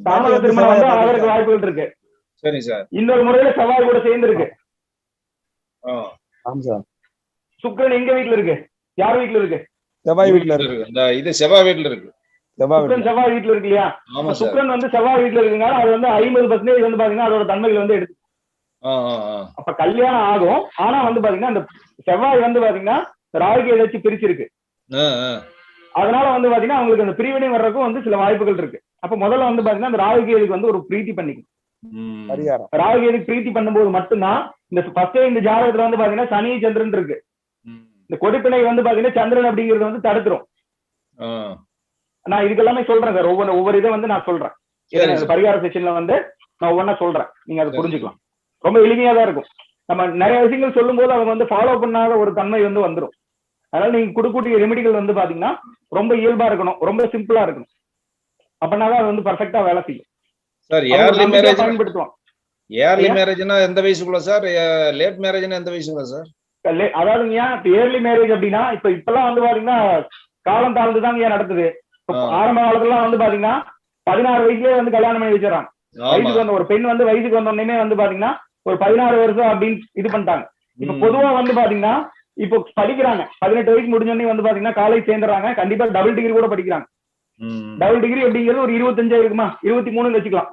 S1: தாமத திருமணம் வந்து ஆகிறதுக்கு வாய்ப்புகள் இருக்கு.
S3: சரி சார்.
S1: இன்னொரு முறையில செவ்வாய் கூட சேர்ந்து இருக்கு. சுக்கிரன் எங்க வீட்டுல இருக்கு? யார் வீட்டுல இருக்கு?
S2: செவ்வாய் வீட்டுல இருக்கு.
S3: இது செவ்வாய் வீட்டுல இருக்கு.
S1: செவ்வாய் வீட்டுல இருக்கு இல்லையா? சுக்கிரன் வந்து செவ்வாய் வீட்டுல இருக்குனால அது வந்து 50% வந்து பாத்தீங்கன்னா அதோட தன்மைகள் வந்து எடுத்து அப்ப கல்யாணம் ஆகும். ஆனா வந்து பாத்தீங்கன்னா அந்த செவ்வாய் வந்து பாத்தீங்கன்னா ராகுக்கு ஏதாச்சும் பிரிச்சிருக்கு, அதனால வந்து பாத்தீங்கன்னா அவங்களுக்கு அந்த பிரிவினை வர்றதுக்கும் வந்து சில வாய்ப்புகள் இருக்கு. அப்ப முதல்ல வந்து பாத்தீங்கன்னா அந்த ராகுகேதுக்கு வந்து ஒரு பிரீத்தி பண்ணிக்கணும். ராகுகேதுக்கு பிரீத்தி பண்ணும்போது மட்டும்தான் இந்த ஃபர்ஸ்ட் இந்த ஜாதகத்துல வந்து பாத்தீங்கன்னா சனி சந்திரன் இருக்கு, இந்த கொடுப்பினை வந்து பாத்தீங்கன்னா சந்திரன் அப்படிங்கறது வந்து தடுத்துரும். நான் இதுக்கு எல்லாமே சொல்றேன் சார், ஒவ்வொரு இதை வந்து நான் சொல்றேன். பரிகார செஷன்ல வந்து நான் ஒவ்வொன்னா சொல்றேன், நீங்க அதை புரிஞ்சுக்கலாம். ரொம்ப எளிமையா தான் இருக்கும். நம்ம நிறைய விஷயங்கள் சொல்லும் போது அவங்க வந்து ஃபாலோ பண்ணாத ஒரு தன்மை வந்து வந்துடும். அதனால நீங்க கொடுக்கக்கூடிய ரெமெடிகள் வந்து பாத்தீங்கன்னா ரொம்ப இயல்பா இருக்கணும், ரொம்ப சிம்பிளா இருக்கணும். அப்படின்னாதான் அது வந்து பர்ஃபெக்டா வேலை செய்யும்
S3: சார். ஏர்லி மேரேஜ் பயன்படுத்துவோம். ஏர்லி மேரேஜ்னா எந்த வயசுக்குள்ள சார்? லேட் மேரேஜ்னா எந்த வயசுக்குள்ள சார்?
S1: அதாவதுங்க ஏர்லி மேரேஜ் அப்படின்னா இப்பெல்லாம் வந்து பாத்தீங்கன்னா காலம் தாழ்ந்துதான் ஏன் நடக்குது. ஆரம்ப காலத்துல வந்து பாத்தீங்கன்னா 16 வயசுலயே வந்து கல்யாணம் பண்ணி வச்சிடறாங்க. வயசுக்கு வந்த ஒரு பெண் வந்து வயசுக்கு வந்த உடனே வந்து பாத்தீங்கன்னா ஒரு 16 வருஷம் அப்படின்னு இது பண்ணிட்டாங்க. இப்ப பொதுவா வந்து பாத்தீங்கன்னா இப்போ படிக்கிறாங்க, 18 வயசு முடிஞ்சோடனே வந்து பாத்தீங்கன்னா காலேஜ் சேர்ந்துறாங்க, கண்டிப்பா டபுள் டிகிரி கூட படிக்கிறாங்க. டபுள் டிகிரி அப்படிங்கிறது ஒரு 25 இருக்குமா, 23 வச்சுக்கலாம்.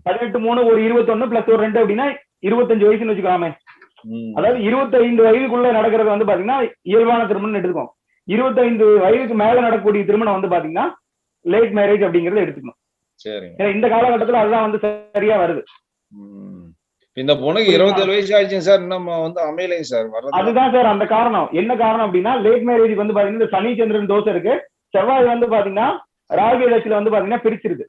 S1: 18 3 ஒரு 21 பிளஸ் ஒரு 2 அப்படின்னா 25 வயசுன்னு வச்சுக்கலாமே. அதாவது 25 வயதுக்குள்ள நடக்கிறது வந்து பாத்தீங்கன்னா இயல்பான திருமணம் எடுத்துக்கோம். 25 வயதுக்கு மேல நடக்கக்கூடிய திருமணம் வந்து பாத்தீங்கன்னா லேட் மேரேஜ் அப்படிங்கறத எடுத்துக்கணும். ஏன்னா இந்த காலகட்டத்துல அதுதான் வந்து சரியா வருது.
S3: இந்த பொண்ணுக்கு 27 வயசு ஆயிடுச்சு சார், இன்னும் வந்து அமையலைங்க சார்.
S1: அதுதான் சார் அந்த காரணம். என்ன காரணம் அப்படின்னா லேட் மேரேஜ் வந்து பாத்தீங்கன்னா சனி சந்திரன் தோசை இருக்கு, செவ்வாய் வந்து பாத்தீங்கன்னா ராகு தசையில வந்து பாத்தீங்கன்னா பிரிச்சிருக்கு,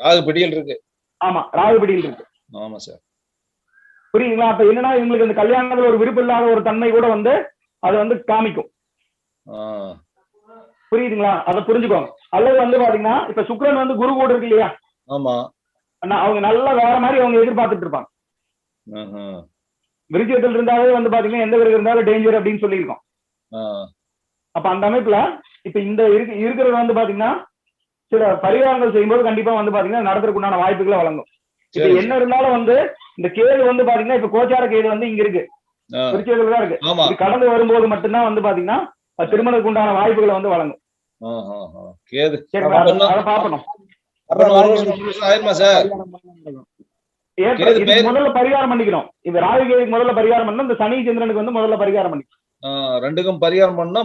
S3: ராகு பிடியில் இருக்கு.
S1: ஆமா, ராகு பிடியில் இருக்கு.
S3: ஆமா சார்,
S1: புரியுதுங்களா? அப்ப என்னன்னா இவங்களுக்கு இந்த கல்யாணத்துல ஒரு விருப்பம் இல்லாத ஒரு தன்மை கூட வந்து அது வந்து காமிக்கும். புரியுதுங்களா? அதை புரிஞ்சுக்கோங்க. அல்லது வந்து பாத்தீங்கன்னா இப்ப சுக்கிரன் வந்து குரு கூட இருக்கு இல்லையா?
S3: ஆமா,
S1: அவங்க நல்லா வேற மாதிரி அவங்க எதிர்பார்த்துட்டு இருப்பாங்க. விருச்சிகத்தில் இருந்தாலே வந்து பாத்தீங்கன்னா எந்த கிரகம் இருந்தாலும் டேஞ்சர் அப்படின்னு சொல்லியிருக்கோம். அப்ப அந்த அமைப்புல இப்ப இந்த இருக்கிறது வந்து பாத்தீங்கன்னா சில பரிகாரங்கள் செய்யும்போது கண்டிப்பா வந்து பாத்தீங்கன்னா நடத்துறதுக்கு உண்டான வாய்ப்புகளை வழங்கும். இப்ப என்ன இருந்தாலும் வந்து இந்த கேது வந்து பாத்தீங்கன்னா இப்ப கோச்சார கேது வந்து இங்க இருக்கு, விருச்சிகத்துல தான் இருக்கு. இது கடந்து வரும்போது மட்டும்தான் வந்து பாத்தீங்கன்னா திருமணத்துக்கு உண்டான வாய்ப்புகளை வந்து வழங்கும். அதை பாக்கணும். முதல்ல பரிகாரம் பண்ணிக்கணும். இப்ப ராகுகேதுக்கு முதல்ல பரிகாரம் பண்ணணும், இந்த சனி சந்திரனுக்கு வந்து முதல்ல பரிகாரம் பண்ணிக்கணும்.
S3: ரெண்டுக்கும் பரிகாரம் பண்ணா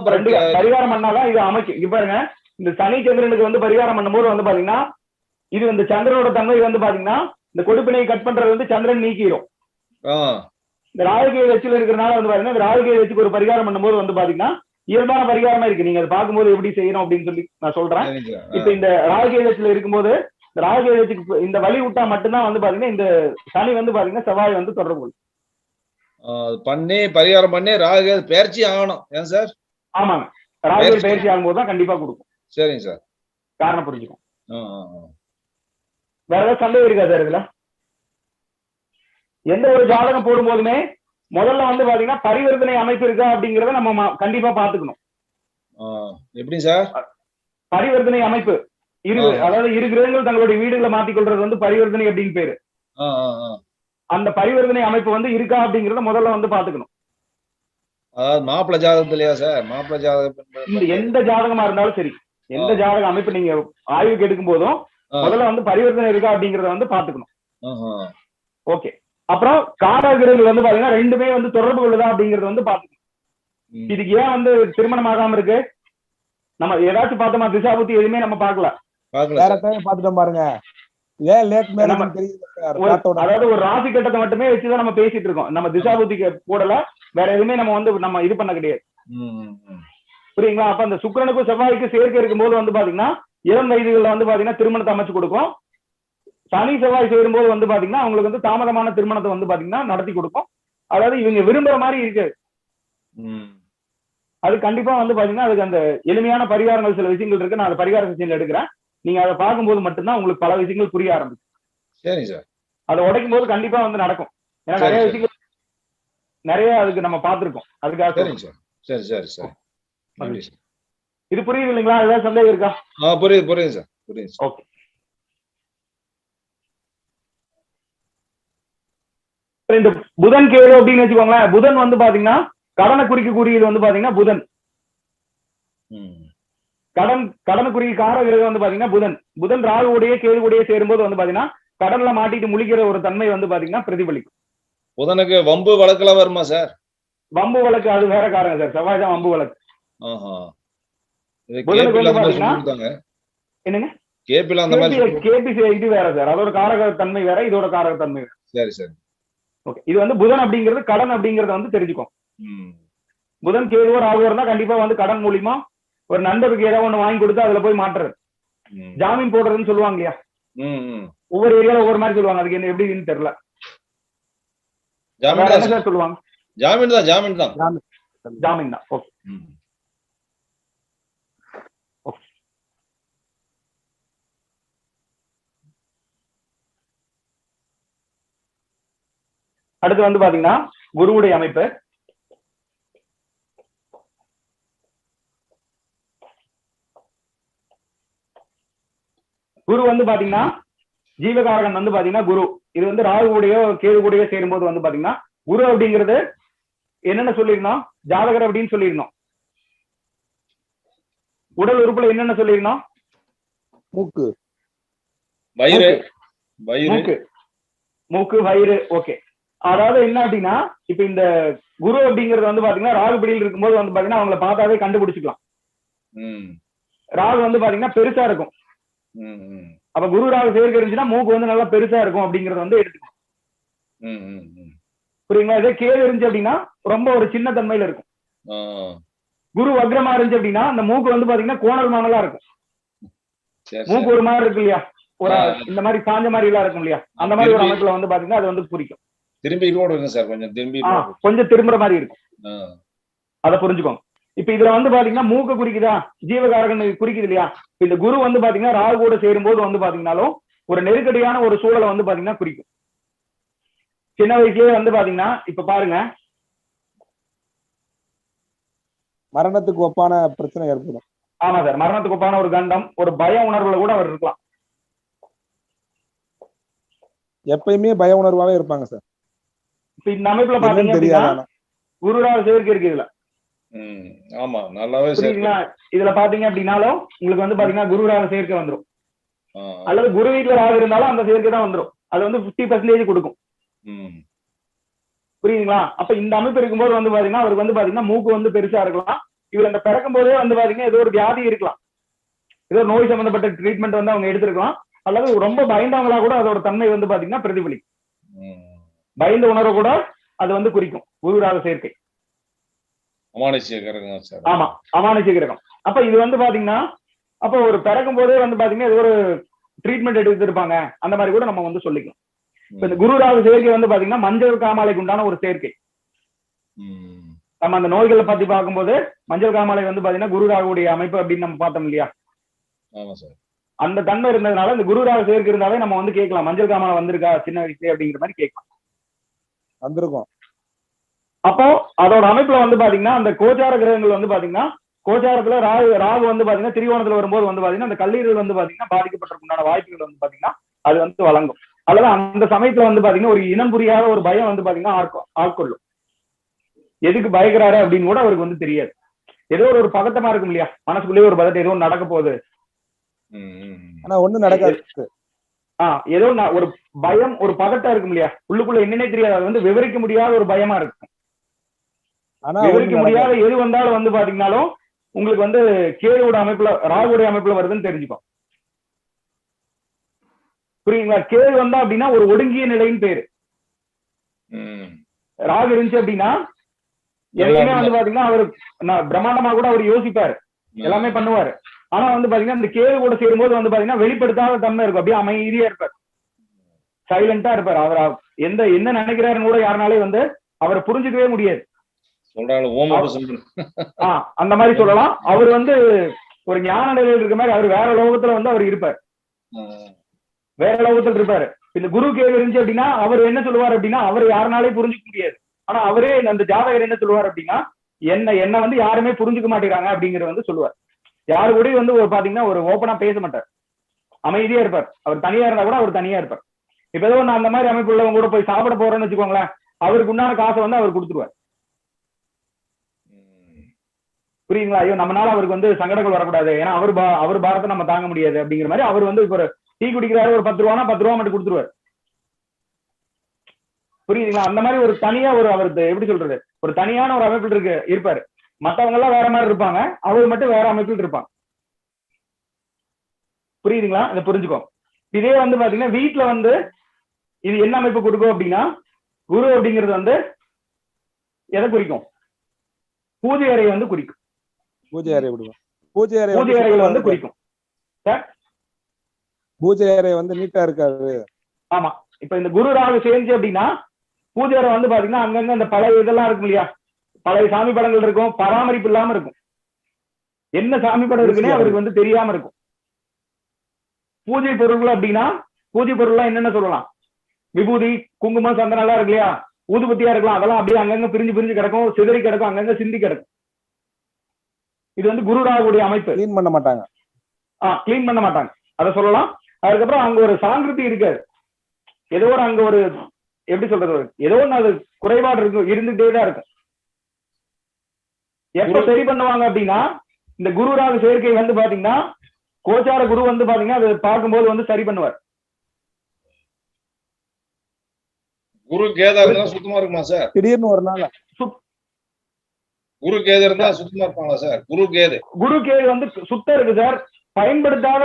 S1: பரிகாரம் பண்ணாதான் இது அமைக்கும். இப்ப பாருங்க, இந்த சனி சந்திரனுக்கு வந்து பரிகாரம் பண்ணும்போது வந்து பாத்தீங்கன்னா இது இந்த சந்திரனோட தன்மை வந்து பாத்தீங்கன்னா இந்த கொடுப்பினை கட் பண்றது வந்து சந்திரன் நீக்கிடும். இந்த ராகுகேது வச்சுல இருக்கிறனால வந்து பாத்தீங்கன்னா இந்த ராகுகேது வச்சுக்கு ஒரு பரிகாரம் பண்ணும்போது வந்து பாத்தீங்கன்னா இயல்பான பரிகாரமா இருக்கு. நீங்க அதை பார்க்கும்போது எப்படி செய்யணும் அப்படின்னு சொல்லி நான் சொல்றேன். இப்ப இந்த ராகுகேது வச்சுல இருக்கும்போது இந்த ராகுகேது வச்சுக்கு இந்த வழி விட்டா மட்டும்தான் வந்து பாத்தீங்கன்னா இந்த சனி வந்து பாத்தீங்கன்னா செவ்வாய் வந்து தொடர்பு கொள்ளும்.
S3: பண்ணி பரிகாரம் பண்ணி ராகுகேது பயிற்சி ஆகணும். ஏன் சார்?
S1: ஆமாங்க, ராகுகேது பயிற்சி ஆகும்போது தான் கண்டிப்பா கொடுக்கும்.
S3: சரிங்க சார்.
S1: காரணம் புரிஞ்சுக்கும். வேற ஏதாவது சந்தேகம் இருக்கா சார் இதுல? எந்த ஒரு ஜாதகம் போடும் போதுமே முதல்ல வந்து பாத்தீங்கன்னா பரிவர்த்தனை அமைப்பு இருக்கா அப்படிங்கறத நம்ம கண்டிப்பா பாத்துக்கணும்.
S3: எப்படி சார்?
S1: பரிவர்த்தனை அமைப்பு அதாவது இரு கிரகங்கள் தங்களுடைய வீடுகளை மாத்திக்கொள்றது வந்து பரிவர்த்தனை அப்படின்னு பேரு. அந்த பரிவர்த்தனை அமைப்பு வந்து இருக்கா அப்படிங்கறத முதல்ல வந்து பாத்துக்கணும்.
S3: அதாவது மாப்பிள்ளை ஜாதகத்திலயா சார்? மாப்பிள்ளை ஜாதகம்
S1: எந்த ஜாதகமா இருந்தாலும் சரி, எந்த ஜாதக அமைப்பு நீங்க ஆய்வுக்கு எடுக்கும் போதும் முதல்ல வந்து பரிவர்த்தனை இருக்கா அப்படிங்கறத வந்து பாத்துக்கணும். ஓகே. அப்புறம் காரகிரகங்கள் வந்து பாத்தீங்கன்னா ரெண்டுமே வந்து தொடர்பு கொள்ளுதா அப்படிங்கறது வந்து பாத்துக்கணும். இதுக்கு ஏன் வந்து திருமணம் ஆகாம இருக்கு? நம்ம ஏதாச்சும் பார்த்தோமா? திசாபுத்தி எதுவுமே நம்ம பாக்கல.
S2: பாத்துட்டோம் பாருங்க. ஏன் லேட் மேரேஜ் தெரியுது?
S1: அதாவது ஒரு ராசி கட்டத்தை மட்டுமே வச்சுதான் நம்ம பேசிட்டு இருக்கோம். நம்ம திசாபுத்திக்கு போடல, வேற எதுவுமே நம்ம வந்து நம்ம இது பண்ண கிடையாது. புரியுங்களா? அப்ப அந்த சுக்கிரனுக்கும் செவ்வாய்க்கும் சேர்க்கை இருக்கும்போது வந்து பாத்தீங்கன்னா இளம் வயதுகள்ல வந்து பாத்தீங்கன்னா திருமணத்தை அமைச்சு கொடுக்கும். சனி செவ்வாய் சேரும்போது வந்து பாத்தீங்கன்னா அவங்களுக்கு வந்து தாமதமான திருமணத்தை வந்து பாத்தீங்கன்னா நடத்தி கொடுக்கும். அதாவது இவங்க விரும்புற மாதிரி இருக்கு. அது கண்டிப்பா வந்து பாத்தீங்கன்னா அதுக்கு அந்த எளிமையான பரிகாரங்கள் சில விஷயங்கள் இருக்கு. நான் அந்த பரிகார விஷயங்கள் எடுக்கிறேன். நீங்க அதை பார்க்கும்போது மட்டும்தான் உங்களுக்கு பல விஷயங்கள் புரிய ஆரம்பிக்கும்.
S3: சரி சார்.
S1: அதை உடைக்கும் போது கண்டிப்பா வந்து நடக்கும். ஏன்னா நிறைய விஷயங்கள் நிறைய அதுக்கு நம்ம பார்த்திருக்கோம். அதுக்காக
S3: சரி சரி சரி.
S1: இது புரியுது இல்லைங்களா? ஏதாவது சந்தேகம் இருக்கா?
S3: புரியுது சார். புரியுது.
S1: ஓகே. இந்த புதன் கேது அப்படின்னு வச்சுக்கோங்களேன். புதன் வந்து பாத்தீங்கன்னா கடனை குறிக்கக்கூடியது வந்து பாத்தீங்கன்னா புதன். கடனுக்குரிய காரகிரகம் வந்து பாத்தீங்கன்னா புதன் ராகுடைய கேதுவுடைய சேரும்போது வந்து பாத்தீங்கன்னா கடன்ல மாட்டிட்டு முழிக்கிற ஒரு தன்மை வந்து பாத்தீங்கன்னா பிரதிபலிக்கும்.
S3: புதனுக்கு வம்பு வழக்குல வருமா சார்?
S1: வம்பு வழக்கு அது வேற காரணம் சார். செவ்வாய் தான் வம்பு வழக்கு. என்னங்க? கேபி இது வேற சார். அதோட காரக தன்மை வேற, இதோட காரக தன்மை வேற.
S3: சரி சரி.
S1: ஓகே. இது வந்து புதன் அப்படிங்கிறது கடன் அப்படிங்கறத வந்து தெரிஞ்சுக்கும். புதன் கேதுவோ ராகுவோ இருந்தா கண்டிப்பா வந்து கடன் மூலியமா ஒரு நண்பருக்கு ஏதாவது ஒண்ணு வாங்கி கொடுத்து அதுல போய் மாட்டுறது, ஜாமீன் போடுறதுன்னு சொல்லுவாங்க இல்லையா? ஒவ்வொரு ஏரியால ஒவ்வொரு மாதிரி சொல்லுவாங்க. அதுக்கு என்ன எப்படின்னு தெரியல. சொல்லுவாங்க ஜாமீன் தான். ஓகே. அடுத்து வந்து பாத்தீங்கன்னா குருவுடைய அமைப்பு. குரு வந்து பாத்தீங்கன்னா ஜீவகாரகன் வந்து பாத்தீங்கன்னா குரு. இது வந்து ராகுவுடைய கேதுவுடைய சேரும்போது வந்து பாத்தீங்கன்னா குரு அப்படிங்கிறது என்னென்ன சொல்லிருந்தோம்? ஜாதகர் அப்படின்னு சொல்லியிருந்தோம். உடல் உறுப்புல என்னென்ன சொல்லியிருந்தோம்? மூக்கு, வயிறு. ஓகே. அதாவது என்ன அப்படின்னா இப்ப இந்த குரு அப்படிங்கிறது வந்து பாத்தீங்கன்னா ராகுபடியில் இருக்கும்போது வந்து பாத்தீங்கன்னா அவங்கள பார்த்தாவே கண்டுபிடிச்சுக்கலாம். ராகு வந்து பாத்தீங்கன்னா பெருசா இருக்கும். அப்ப குரு ராகு சேர்க்கை இருந்துச்சுன்னா மூக்கு வந்து நல்லா பெருசா இருக்கும் அப்படிங்கறத வந்து எடுத்துக்கணும். புரியுங்களா? இதே கேது இருந்துச்சு அப்படின்னா ரொம்ப ஒரு சின்ன தன்மையில இருக்கும். குரு வக்ரமா இருந்துச்சு அப்படின்னா அந்த மூக்கு வந்து பாத்தீங்கன்னா கோணல் மாணலா இருக்கும். மூக்கு ஒரு மாதிரி இருக்கு இல்லையா? ஒரு இந்த மாதிரி சாஞ்ச மாதிரி எல்லாம் இருக்கும் இல்லையா? அந்த மாதிரி ஒரு அமைப்புல வந்து பாத்தீங்கன்னா அது வந்து குறிக்கும். கொஞ்சம் திரும்புற மாதிரி இருக்கும். அதை புரிஞ்சுக்கோங்க. இப்ப இதுல வந்து பாத்தீங்கன்னா மூக்க குறிக்குதா, ஜீவகாரகன் குறிக்குது இல்லையா? இந்த குரு வந்து பாத்தீங்கன்னா ராகு கூட சேரும்போது வந்து பாத்தீங்கன்னாலும் ஒரு நெருக்கடியான ஒரு சூழலை வந்து பாத்தீங்கன்னா குறிக்கும். சின்ன வயசுலயே வந்து பாத்தீங்கன்னா இப்ப பாருங்க
S2: மரணத்துக்கு ஒப்பான பிரச்சனை ஏற்படும்.
S1: ஆமா சார். மரணத்துக்கு ஒப்பான ஒரு கண்டம், ஒரு பய உணர்வுல கூட அவர் இருக்கலாம்.
S2: எப்பயுமே பய உணர்வாவே இருப்பாங்க சார்.
S1: இப்ப இந்த அமைப்புல பாத்தீங்கன்னா குரு ராகு சேர்க்கை இருக்கு இதுல.
S3: ஆமா, நல்லாவே
S1: இதுல பாத்தீங்க அப்படின்னாலும் உங்களுக்கு வந்து பாத்தீங்கன்னா குரு ராகு சேர்க்கை வந்துடும். அல்லது குரு வீட்டுல ராகு இருந்தாலும் அந்த சேர்க்கை தான் வந்துடும். அது வந்து 50% கொடுக்கும். புரியுதுங்களா? அப்ப இந்த அமைப்பு இருக்கும்போது வந்து பாத்தீங்கன்னா அவருக்கு வந்து பாத்தீங்கன்னா மூக்கு வந்து பெருசா இருக்கலாம். இவர் அந்த பிறக்கும் போதே வந்து பாத்தீங்கன்னா ஏதோ ஒரு வியாதி இருக்கலாம். ஏதோ நோய் சம்பந்தப்பட்ட ட்ரீட்மெண்ட் வந்து அவங்க எடுத்திருக்கலாம், அல்லது ரொம்ப பயந்தவங்களா கூட அதோட தன்மை வந்து பாத்தீங்கன்னா பிரதிபலிக்கும். பயந்த உணர்வை கூட அது வந்து குறிக்கும் குருராக சேர்க்கை.
S3: அமானுஷ்ய கிரகம் சார்.
S1: ஆமா, அமானுஷ்ய கிரகம். அப்ப இது வந்து பாத்தீங்கன்னா அப்ப ஒரு பிறக்கும் போதே வந்து பாத்தீங்கன்னா இது ஒரு ட்ரீட்மெண்ட் எடுத்திருப்பாங்க, அந்த மாதிரி கூட நம்ம வந்து சொல்லிக்கலாம். இப்ப இந்த குருராக சேர்க்கை வந்து பாத்தீங்கன்னா மஞ்சள் காமாலைக்கு உண்டான ஒரு சேர்க்கை. நம்ம அந்த நோய்களை பத்தி பார்க்கும்போது மஞ்சள் காமாலை வந்து பாத்தீங்கன்னா குருராகுடைய அமைப்பு அப்படின்னு நம்ம பார்த்தோம் இல்லையா? அந்த தன்மை இருந்ததுனால இந்த குருராக சேர்க்கை இருந்தாலே நம்ம வந்து கேட்கலாம், மஞ்சள் காமாலை வந்திருக்கா சின்ன வயசுல அப்படிங்கிற மாதிரி கேட்கலாம்,
S2: வந்திருக்கும்.
S1: அப்போ அதோட அமைப்புல வந்து பாத்தீங்கன்னா அந்த கோச்சார கிரகங்கள் வந்து பாத்தீங்கன்னா கோச்சாரத்துல ராகு வந்து பாத்தீங்கன்னா திரிகோணத்துல வரும்போது வந்து பாத்தீங்கன்னா அந்த கல்லீரல் வந்து பாத்தீங்கன்னா பாதிக்கப்பட்டிருக்குண்டான வாய்ப்புகள் வந்து பாத்தீங்கன்னா அது வந்து வழங்கும். அல்லது அந்த சமயத்துல வந்து பாத்தீங்கன்னா ஒரு இனம் புரியாத ஒரு பயம் வந்து பாத்தீங்கன்னா ஆட்கொள்ளும். எதுக்கு பயக்கிறாரு அப்படின்னு கூட அவருக்கு வந்து தெரியாது. ஏதோ ஒரு பதட்டமா இருக்கும் இல்லையா, மனசுக்குள்ளேயே ஒரு பதட்டம், ஏதோ நடக்க போகுது,
S2: ஆனா ஒண்ணு நடக்காது.
S1: ஏதோ ஒரு பயம், ஒரு பதட்டம் இருக்கும் இல்லையா, உள்ளுக்குள்ள என்னன்னே தெரியாது, அது வந்து விவரிக்க முடியாத ஒரு பயமா இருக்கும்.
S2: ஆனா
S1: விவரிக்க முடியாத எது வந்தாலும் வந்து பாத்தீங்கன்னாலும் உங்களுக்கு வந்து கேதுவோட அமைப்புல ராகுடைய அமைப்புல வருதுன்னு தெரிஞ்சுக்கும். புரியுங்களா? கேது வந்தா அப்படின்னா ஒரு ஒடுங்கிய நிலைன்னு பேரு. ராகு இருந்துச்சு அப்படின்னா எதையுமே வந்து பாத்தீங்கன்னா அவரு பிரம்மாண்டமா கூட அவர் யோசிப்பாரு, எல்லாமே பண்ணுவாரு. ஆனா வந்து பாத்தீங்கன்னா இந்த கேது கூட சேரும்போது வந்து பாத்தீங்கன்னா வெளிப்படுத்தாத தன்மை இருக்கும், அப்படியே அமைதியா இருப்பார், சைலண்டா இருப்பார். அவர் என்ன நினைக்கிறாருன்னு கூட யாருனாலே வந்து அவரை புரிஞ்சுக்கவே முடியாது. அந்த மாதிரி சொல்லலாம். அவர் வந்து ஒரு ஞான நிலையில் இருக்க மாதிரி அவர் வேற லோகத்துல வந்து அவர் இருப்பார், வேற லோகத்துல இருப்பாரு. இந்த குரு கேது இருந்துச்சு அப்படின்னா அவர் என்ன சொல்லுவார் அப்படின்னா அவர் யாருனாலே புரிஞ்சுக்க முடியாது. ஆனா அவரே அந்த ஜாதகர் என்ன சொல்லுவார் அப்படின்னா என்ன வந்து யாருமே புரிஞ்சுக்க மாட்டேங்கிறாங்க அப்படிங்கறத வந்து சொல்லுவார். யாரு கூட வந்து பாத்தீங்கன்னா ஒரு ஓப்பனா பேச மாட்டார், அமைதியா இருப்பார். அவர் தனியா இருந்தா கூட அவர் தனியா இருப்பார். இப்ப ஏதோ நான் அந்த மாதிரி அமைப்பு உள்ளவங்க கூட போய் சாப்பிட போறேன்னு வச்சுக்கோங்களேன், அவருக்கு உண்டான காசை வந்து அவர் கொடுத்துருவார். புரியுங்களா? ஐயோ நம்மளால அவருக்கு வந்து சங்கடங்கள் வரக்கூடாது, ஏன்னா அவர் பாரத்தை நம்ம தாங்க முடியாது அப்படிங்கிற மாதிரி அவர் வந்து இப்ப ஒரு டீ குடிக்கிறாரு, ஒரு 10 ரூபானா 10 ரூபா மட்டும் கொடுத்துருவார். புரியுதுங்களா? அந்த மாதிரி ஒரு தனியா ஒரு அவருக்கு எப்படி சொல்றது, ஒரு தனியான ஒரு அமைப்பில் இருப்பாரு. மத்தவங்க எல்லாம் வேற மாதிரி இருப்பாங்க, அவர் மட்டும் வேற அமைப்பில் இருப்பாங்க. புரியுதுங்களா? இதை புரிஞ்சுக்கோ. இதே வந்து பாத்தீங்கன்னா வீட்டுல வந்து இது என்ன அமைப்பு கொடுக்கும் அப்படின்னா குரு அப்படிங்கிறது வந்து எதை குறிக்கும்? பூஜை அறையை வந்து குறிக்கும்.
S2: பூஜை அறை விடுவோம். பூஜை
S1: அறைகள் வந்து குறிக்கும்.
S2: பூஜை அறை வந்து நீட்டா இருக்காது.
S1: ஆமா, இப்ப இந்த குரு ராகு சேர்ந்து அப்படின்னா பூஜை அறை வந்து பாத்தீங்கன்னா அங்கங்க இந்த பழைய இதெல்லாம் இருக்கும் இல்லையா, பழைய சாமி படங்கள் இருக்கும், பராமரிப்பு இல்லாம இருக்கும். என்ன சாமி படம் இருக்குன்னே அவருக்கு வந்து தெரியாம இருக்கும். பூஜை பொருள்கள் அப்படின்னா பூஜை பொருள்லாம் என்னென்ன சொல்லலாம்? விபூதி, குங்குமம், சந்தனம் எல்லாம் இருக்கு இல்லையா, ஊதுபத்தியா இருக்கலாம், அதெல்லாம் அப்படியே அங்கங்க பிரிஞ்சு கிடக்கும், சிதறி கிடக்கும், அங்கங்க சிந்தி கிடக்கும். இது வந்து குரு ராகுடைய அமைப்பு.
S2: கிளீன் பண்ண மாட்டாங்க.
S1: கிளீன் பண்ண மாட்டாங்க, அதை சொல்லலாம். அதுக்கப்புறம் அங்க ஒரு சாங்கிருதி இருக்காது, ஏதோ ஒரு அங்க ஒரு எப்படி சொல்றது, ஏதோ ஒன்று அது குறைபாடு இருக்கும், இருந்துட்டே தான் இருக்கும். எப்ப சரி பண்ணுவாங்க அப்படின்னா இந்த குரு ராகு சேர்க்கை வந்து பாத்தீங்கன்னா கோச்சார குரு வந்து பாத்தீங்கன்னா அது பார்க்கும்போது வந்து சரி பண்ணுவார்.
S3: குரு கேதா இருந்தா சுத்தமா இருக்குமா சார்?
S2: திடீர்னு ஒரு நாள்
S3: குரு கேது இருந்தா சுத்தமா இருப்பாங்களா சார்? குரு கேது
S1: வந்து சுத்தம் இருக்கு சார். பயன்படுத்தாத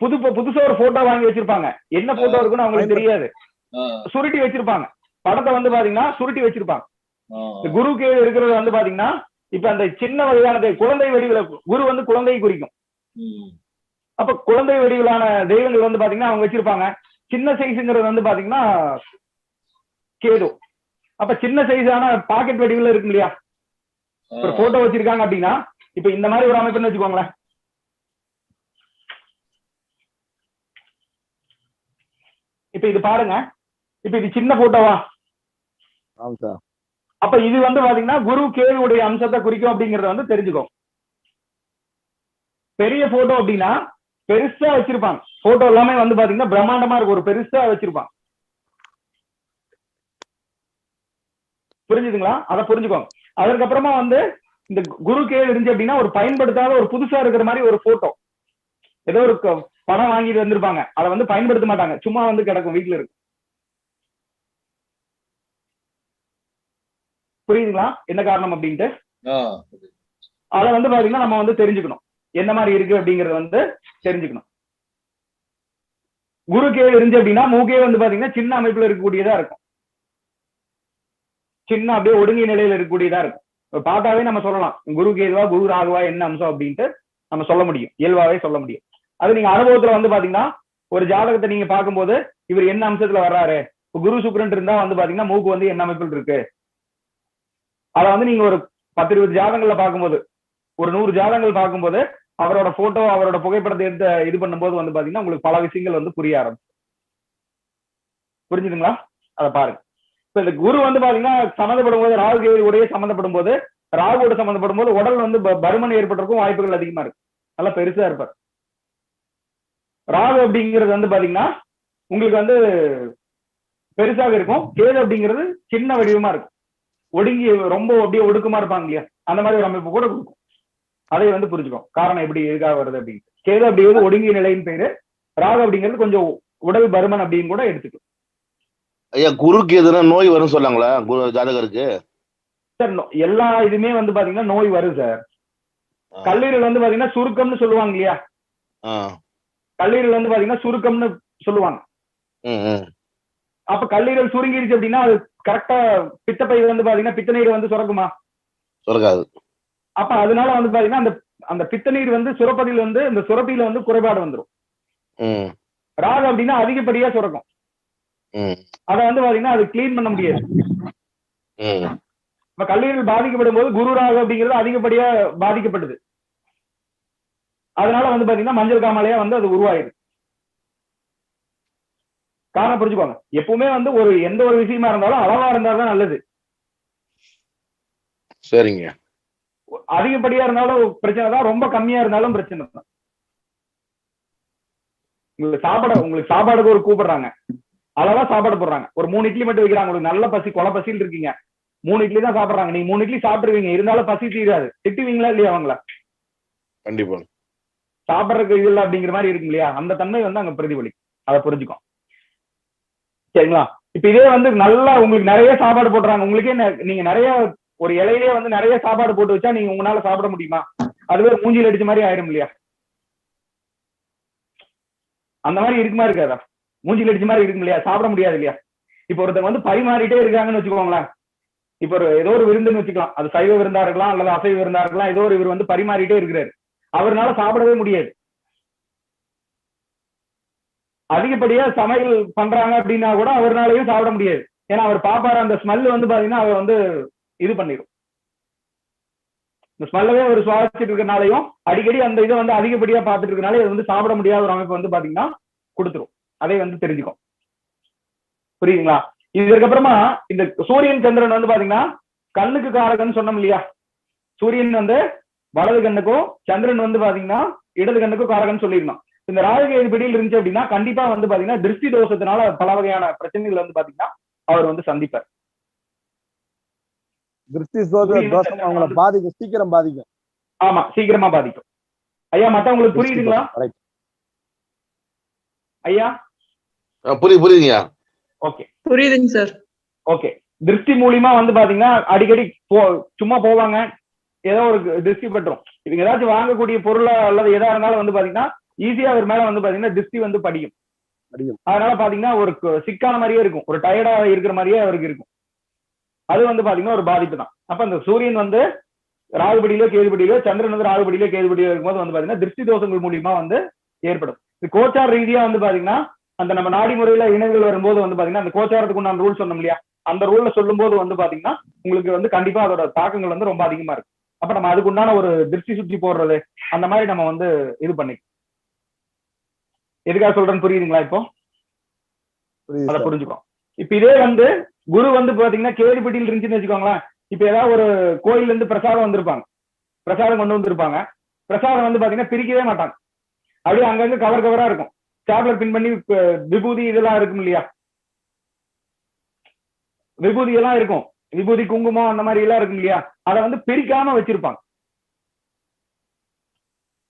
S1: புதுசா ஒரு போட்டோ வாங்கி வச்சிருப்பாங்க, என்ன போட்டோ இருக்குன்னு அவங்களுக்கு தெரியாது, சுருட்டி வச்சிருப்பாங்க. படத்தை வந்து பாத்தீங்கன்னா சுருட்டி வச்சிருப்பாங்க. குரு கேது இருக்கிறது வந்து பாத்தீங்கன்னா இப்ப அந்த சின்ன வகையான குழந்தை வடிவில குரு வந்து குழந்தையை குறிக்கும். அப்ப குழந்தை வடிவிலான தெய்வங்கள் வந்து பாத்தீங்கன்னா அவங்க வச்சிருப்பாங்க. சின்ன சைஸுங்கிறது வந்து பாத்தீங்கன்னா கேது. அப்ப சின்ன சைஸான பாக்கெட் வடிவில் இருக்கு இல்லையா, ஒரு போட்டோ வச்சிருக்காங்க அப்படின்னா இப்ப இந்த மாதிரி ஒரு அமைப்புன்னு வச்சுக்கோங்களேன். இப்ப இது பாருங்க, இப்ப இது சின்ன போட்டோவா? அப்ப இது வந்து பாத்தீங்கன்னா குரு கேதுவுடைய அம்சத்தை குறிக்கும் அப்படிங்கறத வந்து தெரிஞ்சுக்கோ. பெரிய போட்டோ அப்படின்னா பெருசா வச்சிருப்பாங்க, போட்டோ எல்லாமே வந்து பாத்தீங்கன்னா பிரம்மாண்டமா இருக்கும், ஒரு பெருசா வச்சிருப்பாங்க. புரிஞ்சுதுங்களா? அதை புரிஞ்சுக்கோங்க. அதுக்கப்புறமா வந்து இந்த குரு கேது இருந்துச்சு அப்படின்னா ஒரு பயன்படுத்தாத ஒரு புதுசா இருக்கிற மாதிரி ஒரு போட்டோ, ஏதோ ஒரு படம் வாங்கிட்டு வந்திருப்பாங்க, அதை வந்து பயன்படுத்த மாட்டாங்க, சும்மா வந்து கிடக்கும், வீட்டுல இருக்கு. புரியுதுங்களா என்ன காரணம் அப்படின்ட்டு? அதை வந்து பாத்தீங்கன்னா நம்ம வந்து தெரிஞ்சுக்கணும். என்ன மாதிரி இருக்கு அப்படிங்கறத வந்து தெரிஞ்சுக்கணும். குரு கேது இருந்துச்சு அப்படின்னா மூக்கே வந்து பாத்தீங்கன்னா சின்ன அமைப்புல இருக்கக்கூடியதா இருக்கும், சின்ன அப்படியே ஒடுங்கிய நிலையில இருக்கக்கூடியதா இருக்கும். பார்த்தாவே நம்ம சொல்லலாம் குரு கேதுவா குரு ராகுவா என்ன அம்சம் அப்படின்ட்டு நம்ம சொல்ல முடியும், இயல்பாவே சொல்ல முடியும். அது நீங்க அனுபவத்துல வந்து பாத்தீங்கன்னா ஒரு ஜாதகத்தை நீங்க பார்க்கும்போது இவர் என்ன அம்சத்துல வர்றாரு, குரு சுக்கிரன் இருந்தா வந்து பாத்தீங்கன்னா மூக்கு வந்து என்ன அமைப்பில் இருக்கு, அதை வந்து நீங்க ஒரு 10-20 ஜாதகங்கள்ல பார்க்கும்போது, ஒரு 100 ஜாதகங்கள் பார்க்கும்போது அவரோட போட்டோ அவரோட புகைப்படத்தை எடுத்து இது பண்ணும்போது வந்து பாத்தீங்கன்னா உங்களுக்கு பல விஷயங்கள் வந்து புரிய ஆரம்பிச்சு. புரிஞ்சுதுங்களா? அதை பாருங்க. இப்ப இந்த குரு வந்து பாத்தீங்கன்னா சம்மந்தப்படும் போது ராகு கேதுவோடய சம்மந்தப்படும் போது, ராகுவோட சம்மந்தப்படும் போது உடல் வந்து பருமன் ஏற்பட்டிருக்கும் வாய்ப்புகள் அதிகமா இருக்கு, நல்லா பெருசா இருப்பார். ராகு அப்படிங்கிறது வந்து பாத்தீங்கன்னா உங்களுக்கு வந்து பெருசாக இருக்கும், கேது அப்படிங்கிறது சின்ன வடிவமா இருக்கும், ஒடுங்கி ரொம்ப அப்படியே ஒடுக்கமா இருப்பாங்க இல்லையா, அந்த மாதிரி ஒரு அமைப்பு கூட கொடுக்கும். அதை வந்து புரிஞ்சுக்கும் காரணம் எப்படி எதுக்காக வருது அப்படின்னு. கேது அப்படிங்கிறது ஒடுங்கிய நிலையின் பேரு, ராகு அப்படிங்கிறது கொஞ்சம் உடல் பருமன் அப்படின்னு கூட எடுத்துக்கும்.
S5: ஐயா குருக்கு எதுனா நோய் வரும் சொல்லாங்களா ஜாதகருக்கு?
S1: சார் எல்லா இதுமே வந்து பாத்தீங்கன்னா நோய் வரும் சார். கல்லீரல் வந்து பாத்தீங்கன்னா சுருக்கம்னு சொல்லுவாங்க இல்லையா, கல்லீரல் வந்து பாத்தீங்கன்னா சுருக்கம்னு சொல்லுவாங்க. அப்ப கல்லீரல் சுருங்கிருச்சு அப்படின்னா அது கரெக்டா பித்தப்பை வந்து பாத்தீங்கன்னா பித்த நீர் வந்து சுரக்குமா?
S5: சுரக்காது.
S1: அப்ப அதனால வந்து பாத்தீங்கன்னா அந்த அந்த பித்த நீர் வந்து சுரப்பதில் வந்து இந்த சுரப்பியில வந்து குறைபாடு வந்துடும். ராகு அப்படின்னா அதிகப்படியா சுரக்கும், அதை வந்து பாத்தீங்கன்னா அது கிளீன் பண்ண முடியாது. இப்ப கல்லீரல் பாதிக்கப்படும் போது குரு ராகு அப்படிங்கிறது அதிகப்படியா பாதிக்கப்படுது, அதனால வந்து பாத்தீங்கன்னா மஞ்சள் காமாலையா வந்து அது உருவாயிருக்கு. காரணம் புரிஞ்சுக்கோங்க, எப்பவுமே வந்து ஒரு எந்த ஒரு விஷயமா இருந்தாலும் அளவா இருந்தாதான் நல்லது.
S5: சரிங்க.
S1: அதிகப்படியா இருந்தாலும் பிரச்சனை தான், ரொம்ப கம்மியா இருந்தாலும் பிரச்சனை தான். உங்களுக்கு சாப்பாடுக்கு ஒரு கூப்பிடுறாங்க, அளவா சாப்பாடு போடுறாங்க, ஒரு 3 இட்லி மட்டும் வைக்கிறாங்க, உங்களுக்கு நல்ல பசி கொலை பசியில் இருக்கீங்க, 3 இட்லி தான் சாப்பிடுறாங்க, நீங்க 3 இட்லி சாப்பிடுவீங்க, இருந்தாலும் பசி தீராது, திட்டுவீங்களா இல்லையா அவங்கள?
S5: கண்டிப்பா.
S1: சாப்பிடறதுக்கு இது இல்லை அப்படிங்கிற மாதிரி இருக்கு இல்லையா, அந்த தன்மை வந்து அங்க பிரதிபலிக்கும், அதை புரிஞ்சுக்கும். சரிங்களா? இப்ப இதே வந்து நல்லா உங்களுக்கு நிறைய சாப்பாடு போடுறாங்க, உங்களுக்கே நீங்க நிறைய ஒரு இலையிலேயே வந்து நிறைய சாப்பாடு போட்டு வச்சா நீங்க உங்களால சாப்பிட முடியுமா? அதுவே மூஞ்சில் அடிச்ச மாதிரி ஆயிரும் இல்லையா? அந்த மாதிரி இருக்குமா இருக்காதா? மூஞ்சில் அடிச்ச மாதிரி இருக்கும் இல்லையா, சாப்பிட முடியாது இல்லையா? இப்ப ஒருத்தர் வந்து பரிமாறிட்டே இருக்காங்கன்னு வச்சுக்கோங்களேன், இப்ப ஏதோ ஒரு விருந்துன்னு வச்சுக்கலாம், அது சைவ விருந்தா இருக்கலாம் அல்லது அசைவ விருந்தா இருக்கலாம், ஏதோ ஒரு இவர் வந்து பரிமாறிட்டே இருக்கிறாரு, அவரால் சாப்பிடவே முடியாது. அதிகப்படியா சமையல் பண்றாங்க அப்படின்னா கூட அவராலையும் சாப்பிட முடியாது, ஏன்னா அவர் பாப்பாரு அந்த ஸ்மெல் வந்து பாத்தீங்கன்னா அவர் வந்து இது பண்ணிடும். இந்த ஸ்மெல்லவே அவர் சுவாசிச்சுட்டு இருக்கனாலையும் அடிக்கடி அந்த இதை வந்து அதிகப்படியா பார்த்துட்டு இருக்கனால இது வந்து சாப்பிட முடியாத ஒரு அமைப்பு வந்து பாத்தீங்கன்னா கொடுத்துரும். அதை வந்து தெரிஞ்சுக்கும். புரியுதுங்களா? இதுக்கப்புறமா இந்த சூரியன் சந்திரன் வந்து பாத்தீங்கன்னா கண்ணுக்கு காரகன்னு சொன்னோம் இல்லையா, சூரியன் வந்து வலது கண்ணுக்கும் சந்திரன் வந்து பாத்தீங்கன்னா இடது கண்ணுக்கும் காரகன்னு சொல்லியிருந்தோம். இந்த ராகு பிடியில் இருந்துச்சு அப்படின்னா கண்டிப்பா வந்து பாத்தீங்கன்னா திருஷ்டி தோஷத்தினால பல வகையான பிரச்சனைகள் வந்து பாத்தீங்கன்னா அவர் வந்து சந்திப்பார்.
S2: திருஷ்டி தோஷம் அவங்களை பாதிக்கும், சீக்கிரம் பாதிக்கும்.
S1: ஆமா, சீக்கிரமா பாதிக்கும். ஐயா மத்தவங்களுக்கு புரியுதுங்களா? ஐயா
S5: புரியுதுங்க.
S1: ஓகே,
S6: புரியுதுங்க சார்.
S1: ஓகே. திருஷ்டி மூலியமா வந்து பாத்தீங்கன்னா அடிக்கடி சும்மா போவாங்க, ஏதோ ஒரு திருஷ்டி பட்டுரும். இவங்க ஏதாச்சும் வாங்கக்கூடிய பொருளா அல்லது எதா இருந்தாலும் வந்து பாத்தீங்கன்னா ஈஸியா அவர் மேல வந்து பாத்தீங்கன்னா திருஷ்டி வந்து படியும். அதனால பாத்தீங்கன்னா ஒரு சிக்கான மாதிரியே இருக்கும், ஒரு டயர்டா இருக்கிற மாதிரியே அவருக்கு இருக்கும். அது வந்து பாத்தீங்கன்னா ஒரு பாதிப்பு தான். அப்ப அந்த சூரியன் வந்து ராகுபடியிலோ கேதுபடியிலோ, சந்திரன் வந்து ராகுபடியிலோ கேதுபடியிலோ இருக்கும்போது வந்து பாத்தீங்கன்னா திருஷ்டி தோஷங்கள் மூலியமா வந்து ஏற்படும். இது கோச்சார ரீதியா வந்து பாத்தீங்கன்னா அந்த நம்ம நாடி முறையில இணைவுகள் வரும்போது வந்து பாத்தீங்கன்னா அந்த கோச்சாரத்துக்கு உண்டான ரூல் சொன்னோம் இல்லையா, அந்த ரூல்ல சொல்லும் போது வந்து பாத்தீங்கன்னா உங்களுக்கு வந்து கண்டிப்பா அதோட தாக்கங்கள் வந்து ரொம்ப அதிகமா இருக்கு. அப்ப நம்ம அதுக்கு உண்டான ஒரு திருஷ்டி சுற்றி போடுறது அந்த மாதிரி நம்ம வந்து இது பண்ணி எதுக்காக சொல்றேன்னு புரியுதுங்களா? இப்போ அதை புரிஞ்சுக்கோ. இப்ப இதே வந்து குரு வந்து பாத்தீங்கன்னா கேதுபடியில் இருந்துச்சுன்னு வச்சுக்கோங்களேன். இப்ப ஏதாவது ஒரு கோயில்ல இருந்து பிரசாதம் வந்திருப்பாங்க, பிரசாதம் கொண்டு வந்திருப்பாங்க, பிரசாதம் வந்து பாத்தீங்கன்னா பிரிக்கவே மாட்டாங்க, அப்படியே அங்கங்க கவர் கவரா இருக்கும், ஸ்டாப்லர் பின் பண்ணி விபூதி இதெல்லாம் இருக்கும் இல்லையா, விபூதி எல்லாம் இருக்கும், விபூதி குங்குமம் அந்த மாதிரி எல்லாம் இருக்கும் இல்லையா, அதை வந்து பிரிக்காம வச்சிருப்பாங்க.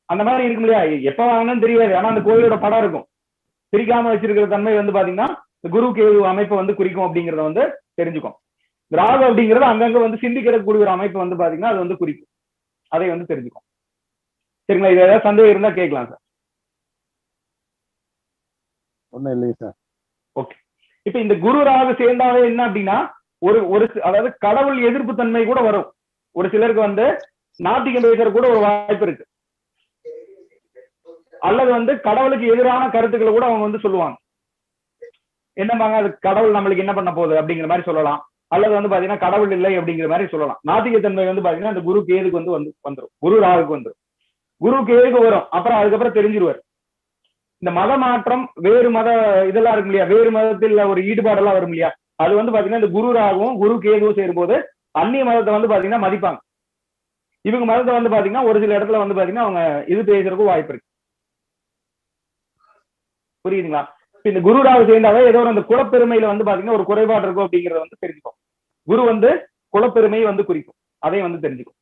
S1: அந்த மாதிரி இருக்கும் இல்லையா, எப்ப வாங்கணும்னு தெரியாது, ஆனா அந்த கோயிலோட படம் இருக்கும், பிரிக்காம வச்சிருக்கிற தன்மை வந்து பாத்தீங்கன்னா குரு கேது அமைப்பை வந்து குறிக்கும் அப்படிங்கறத வந்து தெரிஞ்சுக்கும். ராகு அப்படிங்கறது அங்கங்க வந்து சிந்திக்கிறக்கூடிய ஒரு அமைப்பு வந்து பாத்தீங்கன்னா அது வந்து குறிக்கும், அதை வந்து தெரிஞ்சுக்கும். சரிங்களா? இது ஏதாவது சந்தேகம் இருந்தா கேட்கலாம் சார்.
S2: ஒண்ணும் இல்லைங்க சார்.
S1: ஓகே. இப்ப இந்த குரு ராகு சேர்ந்தாவே என்ன அப்படின்னா அதாவது கடவுள் எதிர்ப்பு தன்மை கூட வரும். ஒரு சிலருக்கு வந்து நாத்திகம் பேசுற கூட ஒரு வாய்ப்பு இருக்கு. அல்லது வந்து கடவுளுக்கு எதிரான கருத்துக்களை கூட அவங்க வந்து சொல்லுவாங்க. என்னப்பாங்க அது கடவுள் நம்மளுக்கு என்ன பண்ண போகுது அப்படிங்கிற மாதிரி சொல்லலாம். அல்லது வந்து பாத்தீங்கன்னா கடவுள் இல்லை அப்படிங்கிற மாதிரி சொல்லலாம். நாத்திகத்தன்மை வந்து பாத்தீங்கன்னா அந்த குரு கேதுக்கு வந்து வந்துடும். குரு ராகுக்கு வந்துடும். குரு கேதுக்கு வரும். அப்புறம் அதுக்கப்புறம் தெரிஞ்சிருவார். இந்த மத மாற்றம், வேறு மத இதெல்லாம் இருக்கு இல்லையா, வேறு மதத்தில் ஒரு ஈடுபாடெல்லாம் வரும் இல்லையா, அது வந்து பாத்தீங்கன்னா இந்த குரு ராகுவும் குரு கேதுவும் சேரும்போது அந்நிய மதத்தை வந்து பாத்தீங்கன்னா மதிப்பாங்க. இவங்க மதத்தை வந்து பாத்தீங்கன்னா ஒரு சில இடத்துல வந்து பாத்தீங்கன்னா அவங்க இது பேசுறதுக்கும் வாய்ப்பு இருக்கு. புரியுதுங்களா? இந்த குரு ராகு சேர்ந்தாவே ஏதோ ஒரு அந்த குலப்பெருமையில வந்து பாத்தீங்கன்னா ஒரு குறைபாடு இருக்கும் அப்படிங்கறத வந்து தெரிஞ்சுக்கும். குரு வந்து குலப்பெருமையை வந்து குறிக்கும். அதையும் வந்து தெரிஞ்சுக்கும்.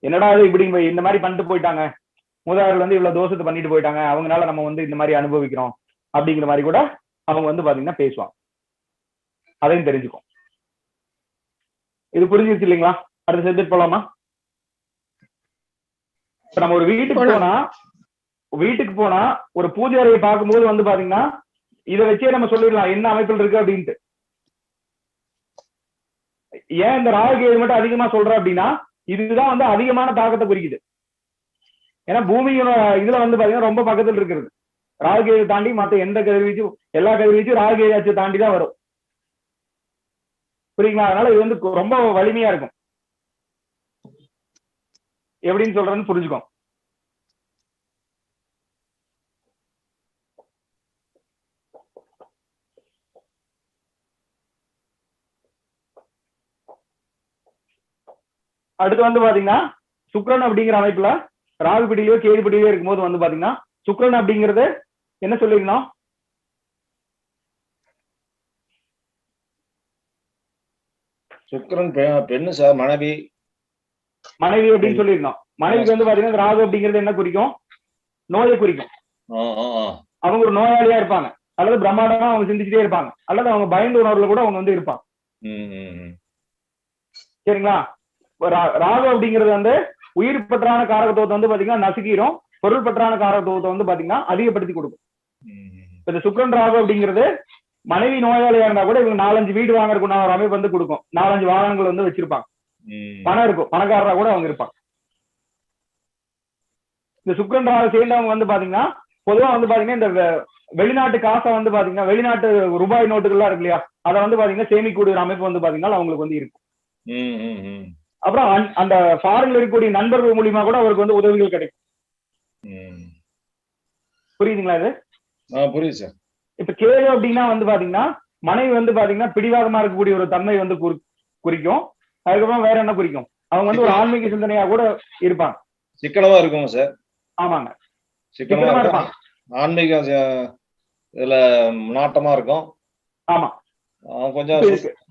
S1: என்னடா இது இப்படி இந்த மாதிரி பண்ணிட்டு போயிட்டாங்க, மூதாதையர்கள் வந்து இவ்வளவு தோஷத்தை பண்ணிட்டு போயிட்டாங்க, அவங்களால நம்ம வந்து இந்த மாதிரி அனுபவிக்கிறோம் அப்படிங்கிற மாதிரி கூட அவங்க வந்து பாத்தீங்கன்னா பேசுவாங்க. அதையும் தெரிஞ்சுக்கும். இது புரிஞ்சிருச்சு இல்லைங்களா? அடுத்த செஞ்சுட்டு போலாமா? இப்ப நம்ம ஒரு வீட்டுக்கு போனா ஒரு பூஜை அறையை பார்க்கும்போது வந்து பாத்தீங்கன்னா இதை வச்சே நம்ம சொல்லிடலாம் என்ன அமைப்பில் இருக்கு அப்படின்ட்டு. ஏன் இந்த ராகு கேது மட்டும் அதிகமா சொல்றேன் அப்படின்னா இதுதான் வந்து அதிகமான தாக்கத்தை குறிக்குது. ஏன்னா பூமியோட இதுல வந்து பாத்தீங்கன்னா ரொம்ப பக்கத்தில் இருக்கிறது. ராகு கேது தாண்டி மத்த எந்த கதிர்வீச்சும் எல்லா கதிர்வீச்சும் ராகு கேது தாண்டி தான் வரும். புரியுங்களா? அதனால இது வந்து ரொம்ப வலிமையா இருக்கும். எப்படின்னு சொல்றேன்னு புரிஞ்சுக்கோ. அடுத்து வந்து பாத்தீங்கன்னா சுக்கிரன் அப்படிங்கிற அமைப்புல ராகு பிடியிலயோ கேது பிடியிலயோ இருக்கும்போது வந்து பாத்தீங்கன்னா சுக்கிரன் அப்படிங்கிறது என்ன சொல்லிருக்கணும்?
S3: சுக்கிரன் பெண்ணு சார், மனைவி
S1: அப்படின்னு சொல்லியிருந்தோம். மனைவிக்கு வந்து பாத்தீங்கன்னா ராகு அப்படிங்கிறது என்ன குறிக்கும்? நோயை குறிக்கும். அவங்க ஒரு நோயாளியா இருப்பாங்க, அல்லது பிரம்மாண்டமா அவங்க சிந்திச்சுட்டே இருப்பாங்க, அல்லது அவங்க பயந்து உணர்வுல கூட அவங்க வந்து இருப்பாங்க. சரிங்களா? ராகு அப்படிங்கிறது வந்து உயிர் பற்றான காரகத்துவத்தை வந்து பாத்தீங்கன்னா நசுக்கிரும், பொருள் பற்றான காரகத்துவத்தை வந்து பாத்தீங்கன்னா அதிகப்படுத்தி கொடுக்கும். இந்த சுக்கிரன் ராகு அப்படிங்கிறது மனைவி நோயாளியா இருந்தா கூட இவங்க 4-5 வீடு வாங்குறதுக்கு ஒரு அமைப்பு வந்து கொடுக்கும். 4-5 வாகனங்கள் வந்து வச்சிருப்பாங்க. பணம் இருக்கும், பணக்காரரா கூட அவங்க இருப்பாங்க. இந்த சுக்கிரன் ராகு சேர்ந்தவங்க வந்து பாத்தீங்கன்னா பொதுவா வந்து பாத்தீங்கன்னா இந்த வெளிநாட்டு காசை வந்து பாத்தீங்கன்னா வெளிநாட்டு ரூபாய் நோட்டுகள்லாம் இருக்கு இல்லையா, அதை வந்து பாத்தீங்கன்னா சேமிக்கூடிய அமைப்பு வந்து பாத்தீங்கன்னா அவங்களுக்கு வந்து இருக்கும். அப்புறம் அந்த ஃபாரின்ல இருக்கக்கூடிய நண்பர்கள் மூலியமா கூட அவருக்கு வந்து உதவிகள் கிடைக்கும். புரியுதுங்களா? இது
S3: புரியுது சார்.
S1: இப்ப கேது அப்படின்னா வந்து பாத்தீங்கன்னா மனைவி வந்து பாத்தீங்கன்னா பிடிவாதமா இருக்கக்கூடிய ஒரு தன்மை வந்து குறிக்கும். அதுக்கப்புறம் வேற என்ன குறிக்கும்? அவங்க வந்து ஒரு ஆன்மீக சிந்தனையா கூட இருப்பாங்க.
S3: சிக்கனமா இருக்கும் சார்.
S1: ஆமாங்க,
S3: சிக்கனமா இருப்பாங்க. ஆன்மீக இதுல நாட்டமா இருக்கும்.
S1: ஆமா.
S3: கொஞ்சம்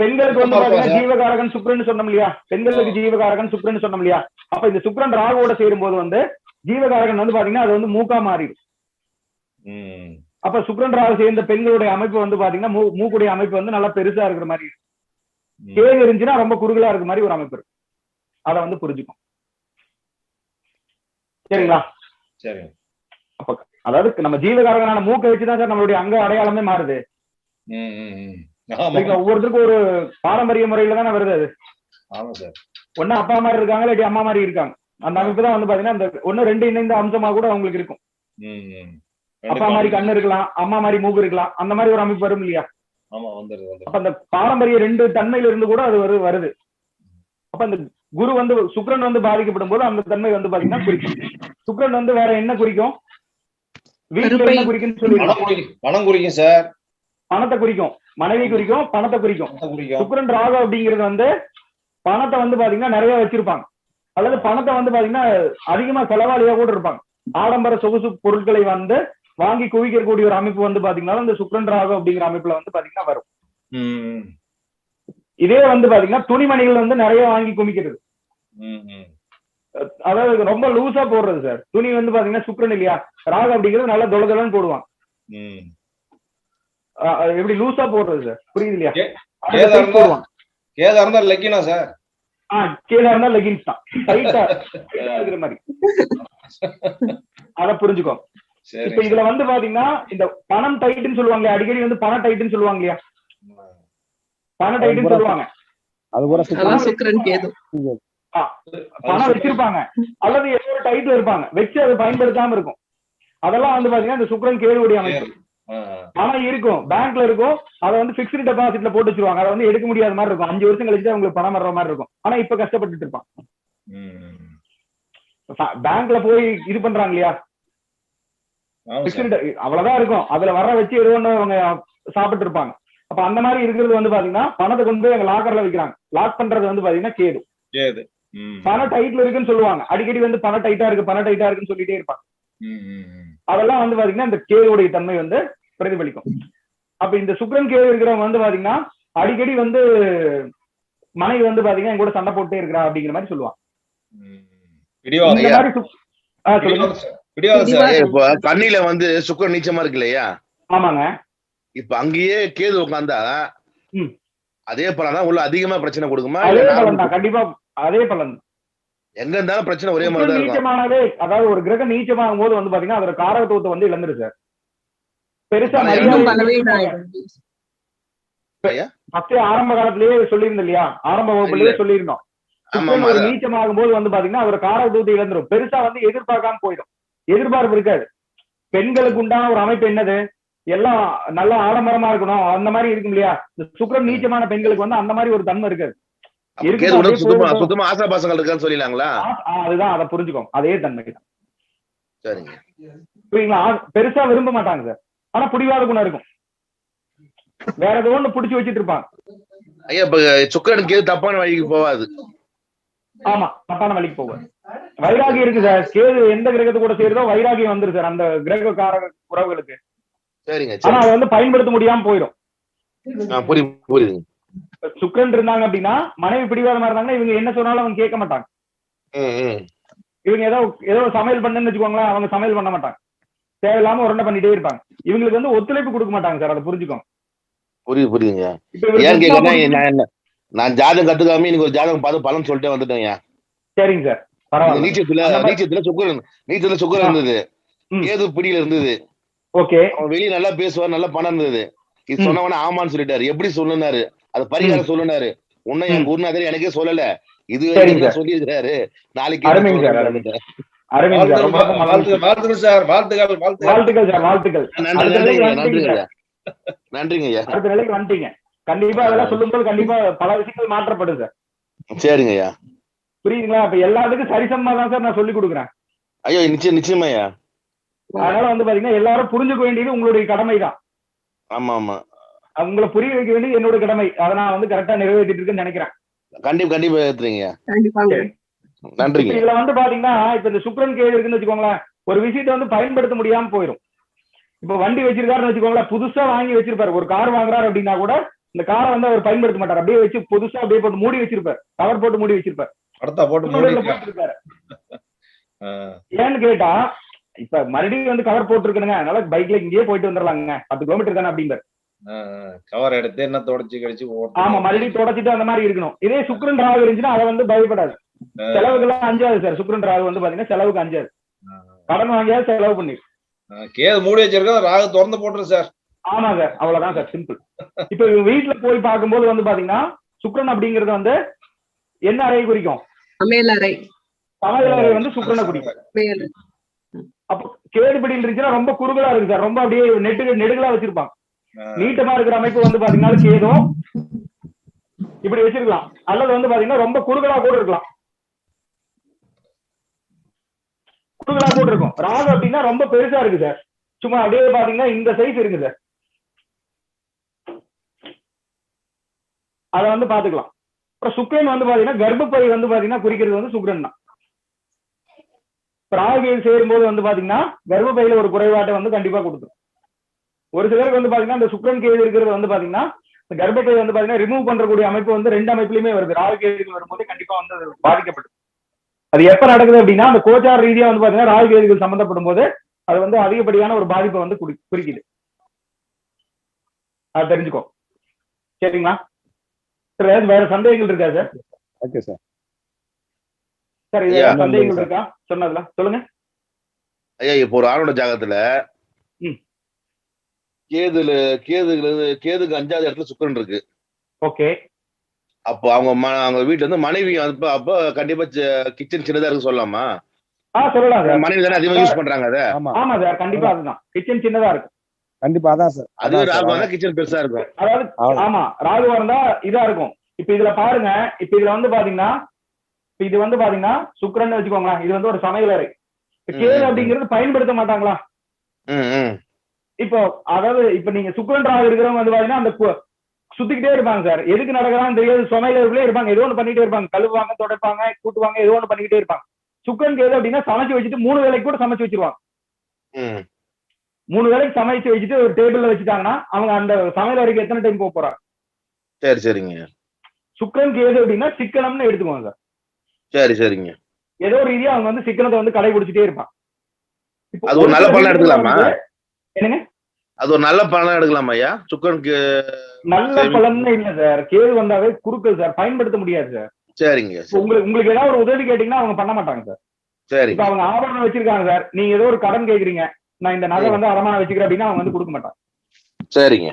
S1: பெண்களுக்கு வந்து பாத்தீங்கன்னா ஜீவகாரகன் சுக்கிரன் சொன்னோம் இல்லையா, பெண்களுக்கு ஜீவகாரகன் சுக்கிரன் சொன்னோம் இல்லையா. அப்ப இந்த சுக்கிரன் ராகுவோட சேரும் போது வந்து ஜீவகாரகன் வந்து பாத்தீங்கன்னா அது வந்து மூக்கா மாறிடும். அப்ப சுக்கிரன் ராகு சேர்ந்த பெண்களுடைய அமைப்பு வந்து பாத்தீங்கன்னா மூக்குடைய அமைப்பு வந்து நல்லா பெருசா இருக்கிற மாதிரி இருக்கும். கேது இருந்துச்சுன்னா ரொம்ப குறுகலா இருக்கிற மாதிரி ஒரு அமைப்பு இருக்கு. அதை வந்து புரிஞ்சுக்கும். சரிங்களா?
S3: சரி.
S1: அப்ப அதாவது நம்ம ஜீவகாரகனான மூக்கை வச்சுதான் சார் நம்மளுடைய அங்க அடையாளமே மாறுது. ஒவ்வொருத்தருக்கும் ஒரு பாரம்பரிய முறையில தானே வருது அது. ஒண்ணு அப்பா மாதிரி இருக்காங்க, இல்லாட்டி அம்மா மாதிரி இருக்காங்க. அந்த அமைப்பு தான் வந்து பாத்தீங்கன்னா அந்த 1-2 இணைந்த அம்சமா கூட அவங்களுக்கு இருக்கும். அப்பா மாதிரி கண்ணு இருக்கலாம், அம்மா மாதிரி மூக்கு இருக்கலாம், அந்த மாதிரி ஒரு அமைப்பு வரும் இல்லையா. அப்ப அந்த பாரம்பரிய 2 தன்மையில இருந்து கூட அது வருது. அப்ப அந்த குரு வந்து சுக்கிரன் வந்து பாதிக்கப்படும் போது அந்த தன்மை வந்து பாத்தீங்கன்னா குறிக்கும். சுக்கிரன் வந்து வேற என்ன குறிக்கும்? வீட்டுல என்ன குறிக்குன்னு சொல்லி
S3: பணம் குறிக்கும் சார்.
S1: பணத்தை குறிக்கும், மனைவி குறிக்கும், பணத்தை குறிக்கும். சுக்கிரன் ராகு அப்படிங்கிறது வந்து பணத்தை வந்து பாத்தீங்கன்னா நிறைய வச்சிருப்பாங்க, அல்லது பணத்தை வந்து பாத்தீங்கன்னா அதிகமா செலவாளியா கூட இருப்பாங்க. ஆடம்பர சொகுசு பொருட்களை வந்து வாங்கி குவிக்கக்கூடிய ஒரு அமைப்பு வந்து பாத்தீங்கன்னா இந்த சுக்கிரன் ராகு அப்படிங்கிற அமைப்புல வந்து பாத்தீங்கன்னா வரும். இதே வந்து பாத்தீங்கன்னா துணிமணிகள் வந்து நிறைய வாங்கி குமிக்கிறது, அதாவது ரொம்ப லூசா போடுறது சார். துணி வந்து பாத்தீங்கன்னா சுக்கிரன் இல்லையா, ராகு அப்படிங்கிறது நல்லா தொலைதொலன்னு போடுவாங்க. எப்படி லூசா போடுறது சார், புரியுது இல்லையா?
S3: லக்கினா சார்.
S1: கேதா இருந்தா லெகின்ஸ் தான், டைட்டா இருக்கிற மாதிரி. அத புரிஞ்சுக்கோ. இப்ப இதுல வந்து பாத்தீங்கன்னா இந்த பணம் டைட்டுன்னு சொல்லுவாங்க, அடிக்கடி வந்து பண டைட்டுன்னு சொல்லுவாங்க இல்லையா, பண டைட்டுன்னு சொல்லுவாங்க. பணம் வச்சிருப்பாங்க அல்லது ஏதோ ஒரு டைட்ல இருப்பாங்க, வச்சு அதை பயன்படுத்தாம இருக்கும். அதெல்லாம் வந்து பாத்தீங்கன்னா இந்த சுக்கிரன் கேதுவுடைய அமைப்பு. பணம் இருக்கும், பேங்க்ல இருக்கும், அதை வந்து பிக்ஸ்டு டெபாசிட்ல போட்டு வச்சிருவாங்க. அதை வந்து எடுக்க முடியாத மாதிரி இருக்கும். 5 வருஷம் கழிச்சு அவங்களுக்கு பணம் வர்ற மாதிரி இருக்கும். ஆனா இப்ப கஷ்டப்பட்டுட்டு இருப்பான். பேங்க்ல போய் இது பண்றாங்க இல்லையா, அவ்வளவுதான் இருக்கும், அதுல வர வச்சு ஏதோ ஒண்ணு அவங்க சாப்பிட்டு இருப்பாங்க. அப்ப அந்த மாதிரி இருக்கிறது வந்து பாத்தீங்கன்னா பணத்தை கொண்டு போய் அங்க லாக்கர்ல வைக்கிறாங்க. லாக் பண்றது வந்து பாத்தீங்கன்னா கேது. பண டைட்ல இருக்குன்னு சொல்லுவாங்க, அடிக்கடி வந்து பண டைட்டா இருக்கு பண டைட்டா இருக்குன்னு சொல்லிட்டே இருப்பாங்க. அதெல்லாம் வந்து பாத்தீங்கன்னா இந்த கேதுடைய தன்மை வந்து பிரதிபலிக்கும். அப்ப இந்த சுக்கிரன் கேது இருக்கிறவங்க வந்து பாத்தீங்கன்னா அடிக்கடி வந்து மனைவி வந்து பாத்தீங்கன்னா என் கூட சண்டை போட்டே இருக்கிறா அப்படிங்கிற மாதிரி சொல்லுவாங்க.
S5: இப்போ கண்ணில வந்து சுக்கிரன் நீச்சமா இருக்கு இல்லையா?
S1: ஆமாங்க.
S5: இப்ப அங்கேயே கேது உட்கார்ந்தா அதே பலன் தான் உள்ள அதிகமா பிரச்சனை கொடுக்குமா?
S1: கண்டிப்பா அதே பலன்.
S5: எங்க இருந்தாலும் பிரச்சனை ஒரே மாதிரி தான் இருக்கும்.
S1: நீச்சமானவே, அதாவது ஒரு கிரகம் நீச்சமாகும் போது வந்து பாத்தீங்கன்னா அதோட காரகத்துவத்தை வந்து இழந்துரு சார். பெருசா ஆரம்ப காலத்திலேயே சொல்லியிருந்தோம் இல்லையா, ஆரம்ப வகுப்புலயே சொல்லியிருந்தோம். ஒரு நீச்சமாகும் போது வந்து பாத்தீங்கன்னா அதோட காரகத்துவத்தை இழந்துரும். பெருசா வந்து எதிர்பார்க்காம போயிடும், எதிர்பார்ப்பு இருக்காது. பெண்களுக்கு உண்டான ஒரு அமைப்பு என்னது, எல்லாம் நல்லா ஆடம்பரமா இருக்கணும், அந்த மாதிரி இருக்கும் இல்லையா. இந்த சுக்கிரன் நீச்சமான பெண்களுக்கு வந்து அந்த மாதிரி ஒரு தன்மை இருக்காது. அதுதான் அதை புரிஞ்சுக்கோங்க, அதே தன்மை தான். புரியுங்களா? பெருசா விரும்ப மாட்டாங்க சார், ஆனா புடிவாத குணம் இருக்கும். வேற ஏதோ ஒண்ணு புடிச்சு வச்சிட்டு இருப்பாங்க.
S5: சுக்கிரன் கேது தப்பான வழிக்கு போவாது.
S1: ஆமா, தப்பான வழிக்கு போவாது. வைராகி இருக்கு சார். கேது எந்த கிரகத்தை கூட சேருதோ வைராகியம் வந்துரு சார் அந்த கிரகக்கார உறவுகளுக்கு. ஆனா அதை வந்து பயன்படுத்த முடியாம போயிடும். சுக்கிரன் இருந்தாங்க அப்படின்னா மனைவி பிடிவாதமா இருந்தாங்கன்னா இவங்க என்ன சொன்னாலும் அவங்க கேட்க மாட்டாங்க. இவங்க ஏதோ சமையல் பண்ணுன்னு வச்சுக்கோங்களேன், அவங்க சமையல் பண்ண மாட்டாங்க, தேவையில்லாம உருண்டை பண்ணிட்டே இருப்பாங்க. இவங்களுக்கு வந்து ஒத்துழைப்பு கொடுக்க மாட்டாங்க சார், அதை புரிஞ்சுக்கோங்க.
S5: புரியுதுங்க. ஏன் கேக்குறேன்னா நான் ஜாதகம் கத்துக்காம இன்னைக்கு ஒரு ஜாதகம் பார்த்து பலன் சொல்லிட்டே வந்துட்டேங்க.
S1: சரிங்க சார், பரவாயில்ல.
S5: நீச்சத்துல சுக்கிரன் இருந்தது, கேது பிடியில இருந்தது.
S1: ஓகே,
S5: அவன் வெளியே நல்லா பேசுவார், நல்ல பணம் இருந்தது. இது சொன்னவன ஆமான்னு சொல்லிட்டாரு. எப்படி சொல்லுனாரு, அது பரிகாரம் சொல்லுனாரு. உன்னை என் குருநாதர் எனக்கே சொல்லல, இது சொல்லி இருக்கிறாரு. நாளைக்கு நன்றிங்க ஐயா.
S1: அடுத்த நிலைக்கு வந்துட்டீங்க. கண்டிப்பா அதெல்லாம் சொல்லும் போது கண்டிப்பா பல விஷயங்கள் மாற்றப்படுது சார்.
S5: சரிங்க ஐயா,
S1: புரியுதுங்களா? அப்ப எல்லாத்துக்கும் சரிசமமா தான் சார் நான் சொல்லி கொடுக்குறேன்.
S5: ஐயோ நிச்சயமா ஐயா.
S1: அதனால வந்து பாத்தீங்கன்னா எல்லாரும் புரிஞ்சுக்க வேண்டியது உங்களுடைய கடமை தான்.
S5: ஆமா ஆமா,
S1: உங்களை புரிய வைக்க வேண்டியது என்னோட கடமை. அதை நான் வந்து கரெக்டா நிறைவேற்றிட்டு இருக்குன்னு நினைக்கிறேன்.
S5: கண்டிப்பா ஏத்துறீங்க. நன்றிங்க.
S1: இதுல வந்து பாத்தீங்கன்னா இப்ப இந்த சுக்கிரன் கேது இருக்குன்னு வச்சுக்கோங்களேன், ஒரு விஷயத்தை வந்து பயன்படுத்த முடியாம போயிடும். இப்ப வண்டி வச்சிருக்காருன்னு வச்சுக்கோங்களேன், புதுசா வாங்கி வச்சிருப்பாரு. ஒரு கார் வாங்குறாரு அப்படின்னா கூட இந்த காரை வந்து அவர் பயன்படுத்த மாட்டார், அப்படியே வச்சு புதுசா அப்படியே போட்டு மூடி வச்சிருப்பாரு, கவர் போட்டு மூடி வச்சிருப்பாரு. ஏன்னு கேட்டா இப்ப மறுபடியும் வந்து கவர் போட்டுருக்கணுங்க, அதனால பைக்ல இங்கேயே போயிட்டு வந்துடலாங்க, 10 கிலோமீட்டர் தானே அப்படின்பாரு.
S3: கவர் எடுத்து என்ன தொடச்சு கழிச்சு.
S1: ஆமா, மறுபடியும் தொடச்சிட்டு அந்த மாதிரி இருக்கணும். இதே சுக்கிரன் ராகு இருந்துச்சுன்னா அதை வந்து பயப்படாது, செலவுக்கெல்லாம் அஞ்சாது சார். சுக்கிரன் ராகு வந்து பாத்தீங்கன்னா செலவுக்கு அஞ்சாது, கடன் வாங்கியாவது செலவு பண்ணி.
S3: கேது மூடி வச்சிருக்கோம், ராகு திறந்து போட்டுரு சார்.
S1: ஆமா சார், அவ்வளவுதான் சார், சிம்பிள். இப்ப வீட்டுல போய் பார்க்கும்போது வந்து பாத்தீங்கன்னா சுக்கிரன் அப்படிங்கறது வந்து என்ன அறையை குறிக்கும்? சமையலறை வந்து சுக்கிரனை குறிக்கும். அப்ப கேடுபடியில் இருந்துச்சுன்னா ரொம்ப குறுகலா இருக்கு சார், ரொம்ப அப்படியே நெடுகளா வச்சிருப்பாங்க. நீட்டமா இருக்கிற அமைப்பு வந்து பாத்தீங்கன்னா கேதும் இப்படி வச்சிருக்கலாம், அல்லது வந்து பாத்தீங்கன்னா ரொம்ப குறுகலா கூட இருக்கலாம், குறுகலா கூட இருக்கும். ராகு அப்படின்னா ரொம்ப பெருசா இருக்கு சார், சும்மா அப்படியே பாத்தீங்கன்னா இந்த சைஸ் இருக்கு சார். அதை வந்து பாத்துக்கலாம். அப்புறம் சுக்கிரன் வந்து பாத்தீங்கன்னா கர்ப்பப்பை வந்து பாத்தீங்கன்னா குறிக்கிறது வந்து சுக்கிரன் தான். ராகு சேரும் போது வந்து பாத்தீங்கன்னா கர்ப்பப்பையில ஒரு குறைபாட்டை வந்து கண்டிப்பா கொடுத்துரும். ஒரு சிலருக்கு வந்து பாத்தீங்கன்னா இந்த சுக்கிரன் கேது இருக்கிறது வந்து பாத்தீங்கன்னா கர்ப்பப்பை வந்து பாத்தீங்கன்னா ரிமூவ் பண்றக்கூடிய அமைப்பு வந்து 2 அமைப்புலயுமே வருது. ராகு கேதுகள் வரும்போது கண்டிப்பா வந்து அது பாதிக்கப்படும். அது எப்ப நடக்குது அப்படின்னா அந்த கோச்சார ரீதியா வந்து பாத்தீங்கன்னா ராகு கேதுகள் சம்பந்தப்படும் போது அது வந்து அதிகப்படியான ஒரு பாதிப்பை வந்து குறிக்குது. அது தெரிஞ்சுக்கோ. சரிங்களா? வேற சந்தேகங்கள் இருக்கா சார்?
S2: Okay sir.
S1: சார் இது
S5: ஐயா.
S1: சந்தேகங்கள் இருக்கா சொன்னதுல சொல்லுங்க.
S5: ஐயா இப்போ ஒரு ஆணோட ஜாதகத்துல
S1: ம்.
S5: கேதுக்கு 5வது இடத்துல சுக்கிரன் இருக்கு.
S1: ஓகே.
S5: அப்போ அவங்க வீட்டுல இருந்து மனைவி அப்ப கண்டிப்பா கிச்சன் சின்னதா இருக்கு சொல்லலாமா?
S1: சொல்லலாம் சார்.
S5: மனைவி தானே அதிகமா யூஸ் பண்றாங்க அதை.
S1: ஆமா சார், கண்டிப்பா அதுதான். கிச்சன் சின்னதா இருக்கும்.
S2: கண்டிப்பா அதான் சார்.
S5: அதுவே ராகு வந்தா கிச்சன் பெருசா இருக்கும்.
S1: அதாவது ஆமா, ராகு வந்தா இதா இருக்கும். இப்ப இதுல பாருங்க, இப்ப இதுல வந்து பாத்தீங்கன்னா இது வந்து பாத்தீங்கன்னா சுக்கிரன் வச்சுக்கோங்களேன், இது வந்து ஒரு சமையலறை. கேது அப்படிங்கிறது பயன்படுத்த மாட்டாங்களா? இப்போ அதாவது இப்ப நீங்க சுக்கிரன் ராகு இருக்கிறவங்க வந்து பாத்தீங்கன்னா அந்த சுத்திக்கிட்டே இருப்பாங்க சார். எதுக்கு நடக்கிறான்னு தெரியாது, சமையலறையிலே இருப்பாங்க, ஏதோ ஒண்ணு பண்ணிட்டே இருப்பாங்க, கழுவுவாங்க, துடைப்பாங்க, கூட்டுவாங்க, ஏதோ ஒண்ணு பண்ணிக்கிட்டே இருப்பாங்க. சுக்கிரன் கேது அப்படின்னா சமைச்சு வச்சுட்டு 3 வேளைக்கு கூட சமைச்சு வச்சிருவாங்க. 3 வேளைக்கு சமைச்சு வச்சுட்டு ஒரு டேபிள்ல வச்சுட்டாங்கன்னா அவங்க அந்த சமையல் அறைக்கு எத்தனை டைம் போக போறாங்க?
S5: சரி சரிங்க.
S1: சுக்கிரன் கேது அப்படின்னா சிக்கனம்னு எடுத்துக்குவாங்க சார்.
S5: சரி சரிங்க.
S1: ஏதோ ஒரு ரீதியா அவங்க வந்து சிக்கனத்தை வந்து கடைபிடிச்சிட்டே இருப்பாங்க.
S5: அது ஒரு நல்ல பலன் எடுக்கலாமா?
S1: என்னங்க?
S5: அது ஒரு நல்ல பலன் எடுக்கலாமா ஐயா? சுக்கிரனுக்கு
S1: நல்ல பலன் இல்ல சார். கேது வந்தாவே குறுக்கல் சார், பயன்படுத்த முடியாது சார்.
S5: சரிங்க.
S1: உங்களுக்கு ஏதாவது ஒரு உதவி கேட்டீங்கன்னா அவங்க பண்ண மாட்டாங்க சார்.
S5: சரி.
S1: இப்ப அவங்க ஆபரணம் வச்சிருக்காங்க சார், நீங்க ஏதோ ஒரு கடன் கேக்குறீங்க, நான் இந்த நகை வந்து அடமானம் வச்சுக்கிறேன் அப்படின்னா அவங்க வந்து கொடுக்க மாட்டாங்க.
S5: சரிங்க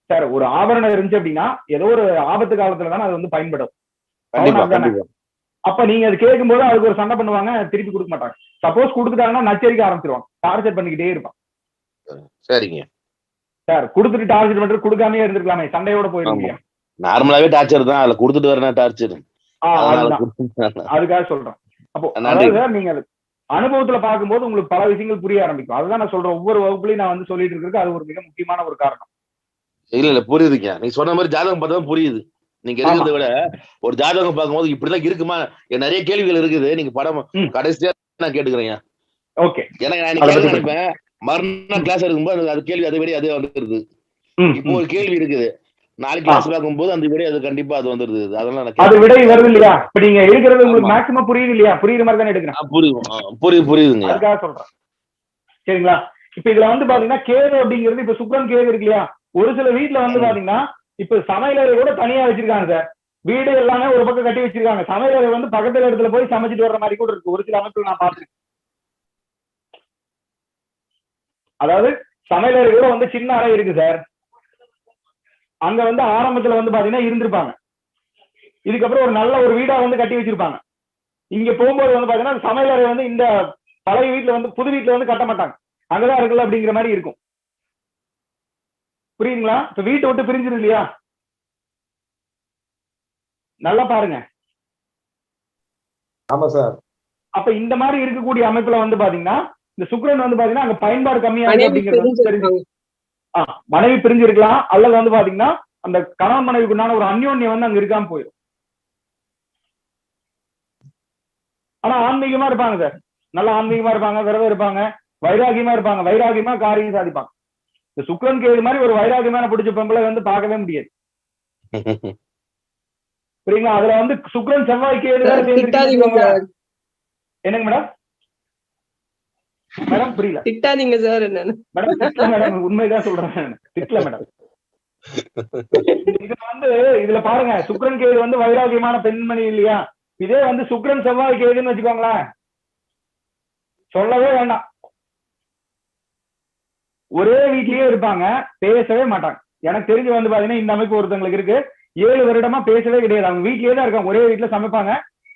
S1: சார். ஒரு ஆபரணம் இருந்துச்சு அப்படின்னா ஏதோ ஒரு ஆபத்து காலத்துல தானே அது வந்து பயன்படும். அப்ப நீங்க அது கேட்கும்போது அதுக்கு ஒரு சண்டை பண்ணுவாங்க, திருப்பி கொடுக்க மாட்டாங்க. சப்போஸ் கொடுத்துட்டாங்கன்னா நச்சரிக்க ஆரம்பிச்சிருவாங்க, டார்ச்சர் பண்ணிக்கிட்டே இருப்பான்.
S5: சரிங்க
S1: சார். கொடுத்துட்டு டார்ச்சர் பண்றது கொடுக்காமயே இருந்திருக்கலாமே, சண்டையோட போயிருக்கீங்க.
S5: நார்மலாவே டார்ச்சர் தான், அதுல கொடுத்துட்டு வரணும் டார்ச்சர்.
S1: அதுக்காக சொல்றேன். அப்போ அதாவது நீங்க அனுபவத்துல பார்க்கும்போது உங்களுக்கு பல விஷயங்கள் புரிய ஆரம்பிக்கும். அதுதான் நான் சொல்றேன், ஒவ்வொரு வகுப்புலையும் நான் வந்து சொல்லிட்டு இருக்கிறது அது ஒரு மிக முக்கியமான ஒரு காரணம்.
S5: இல்ல புரியுதுங்க. நீங்க சொன்ன மாதிரி ஜாதகம் பார்த்தா புரியுது. நீங்க இருக்கிறத விட ஒரு ஜாதகம் பார்க்கும்போது இப்படிதான் இருக்குமா, நிறைய கேள்விகள் இருக்குது. நீங்க படம் கடைசியா நான் கேட்டுக்கிறேன்.
S1: ஓகே.
S5: எனக்கு நான் நினைப்பேன் மறுநாள் கிளாஸ் எடுக்கும்போது அது கேள்வி அதை விட அதே வந்துருது. இப்போ ஒரு கேள்வி இருக்குது, நாளைக்கு கிளாஸ் பார்க்கும்போது அந்த விட அது கண்டிப்பா அது வந்துருது. அதெல்லாம்
S1: அது விடை வருது இல்லையா? இப்ப நீங்க எடுக்கிறது உங்களுக்கு மேக்ஸிமம் புரியுது இல்லையா? புரியுற மாதிரி தானே எடுக்கிறேன்.
S5: புரியுதுங்க.
S1: அதுக்காக சொல்றேன். சரிங்களா? இப்ப இதுல வந்து பாத்தீங்கன்னா கேது அப்படிங்கிறது இப்ப சுக்கிரன் கேது இருக்கு இல்லையா? ஒரு சில வீட்டுல வந்து பாத்தீங்கன்னா இப்ப சமையலறை கூட தனியா வச்சிருக்காங்க சார். வீடு எல்லாமே ஒரு பக்கம் கட்டி வச்சிருக்காங்க, சமையலறை வந்து பக்கத்துல இடத்துல போய் சமைச்சிட்டு வர்ற மாதிரி கூட இருக்கு. ஒரு சில அமைப்புகள் நான் பாத்துருக்கேன். அதாவது சமையலறை கூட வந்து சின்ன அறை இருக்கு சார். அங்க வந்து ஆரம்பத்துல வந்து பாத்தீங்கன்னா இருந்திருப்பாங்க, இதுக்கப்புறம் ஒரு நல்ல ஒரு வீடா வந்து கட்டி வச்சிருப்பாங்க. இங்க போகும்போது வந்து பாத்தீங்கன்னா சமையலறை வந்து இந்த பழைய வீட்டுல வந்து புது வீட்டுல வந்து கட்ட மாட்டாங்க, அங்கதான் இருக்குல்ல அப்படிங்கிற மாதிரி இருக்கும். புரியுதுங்களா? இப்ப வீட்டை விட்டு பிரிஞ்சிரு இல்லையா? நல்லா பாருங்க.
S2: ஆமா சார்.
S1: அப்ப இந்த மாதிரி இருக்கக்கூடிய அமைப்புல வந்து பாத்தீங்கன்னா இந்த சுக்கிரன் வந்து பாத்தீங்கன்னா அங்க பயன்பாடு கம்மியா இருக்கு அப்படிங்கிறது தெரிஞ்சு மனைவி பிரிஞ்சிருக்கலாம், அல்லது வந்து பாத்தீங்கன்னா அந்த கணவன் மனைவிக்குண்டான ஒரு அந்யோன்யம் வந்து அங்க இருக்காம போயிடும். ஆனா ஆன்மீகமா இருப்பாங்க சார், நல்லா ஆன்மீகமா இருப்பாங்க, விரதம் இருப்பாங்க, வைராகியமா இருப்பாங்க, வைராகியமா காரியம் சாதிப்பாங்க. இந்த சுக்கிரன் கேது மாதிரி ஒரு வைராகியமான பிடிச்ச பொம்பளை வந்து பார்க்கவே முடியாது. புரியுங்களா? அதுல வந்து சுக்கிரன் செவ்வாய் கேது என்னங்க மேடம்? மேடம் புரியல.
S6: திட்டாதீங்க சார். என்னன்னு
S1: மேடம் திட்டல மேடம், உண்மைதான் சொல்றேன், திட்டல மேடம். இது வந்து இதுல பாருங்க, சுக்கிரன் கேது வந்து வைராகியமான பெண்மணி இல்லையா? இதே வந்து சுக்கிரன் செவ்வாய் கேதுன்னு வச்சுக்கோங்களேன், சொல்லவே வேண்டாம். ஒரே வீட்லயே இருப்பாங்க, பேசவே மாட்டாங்க. எனக்கு தெரிஞ்சு வந்து பாத்தீங்கன்னா இந்த அமைப்பு ஒருத்தவங்களுக்கு இருக்கு, 7 வருடமா பேசவே கிடையாது. அவங்க வீட்லயே தான் இருக்காங்க, ஒரே வீட்டுல சமைப்பாங்க.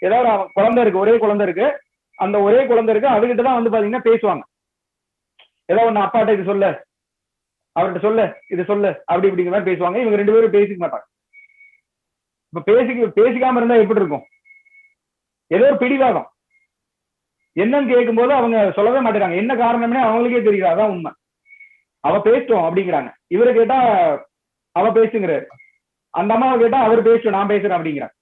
S1: ஏதாவது குழந்தை இருக்கு, ஒரே குழந்தை இருக்கு, அந்த ஒரே குழந்தை இருக்கு, அதுகிட்ட தான் வந்து பாத்தீங்கன்னா பேசுவாங்க. ஏதோ ஒண்ணு அப்பாட்ட இது சொல்லு, அவர்கிட்ட சொல்லு, இது சொல்லு, அப்படி இப்படிங்கிற மாதிரி பேசுவாங்க. இவங்க 2 பேரும் பேசிக்க மாட்டாங்க. இப்ப பேசிக்காம இருந்தா எப்படி இருக்கும்? ஏதோ ஒரு பிடிவாதம். என்னன்னு கேட்கும் போது அவங்க சொல்லவே மாட்டேறாங்க. என்ன காரணம்னே அவங்களுக்கே தெரியல. அதான் உண்மை. அவ பேசட்டும் அப்படிங்கிறாங்க, இவரை கேட்டா அவ பேசுங்கிறாரு, அந்த அம்மாவை கேட்டா அவர் பேசட்டும் நான் பேசுறேன் அப்படிங்கிறாங்க.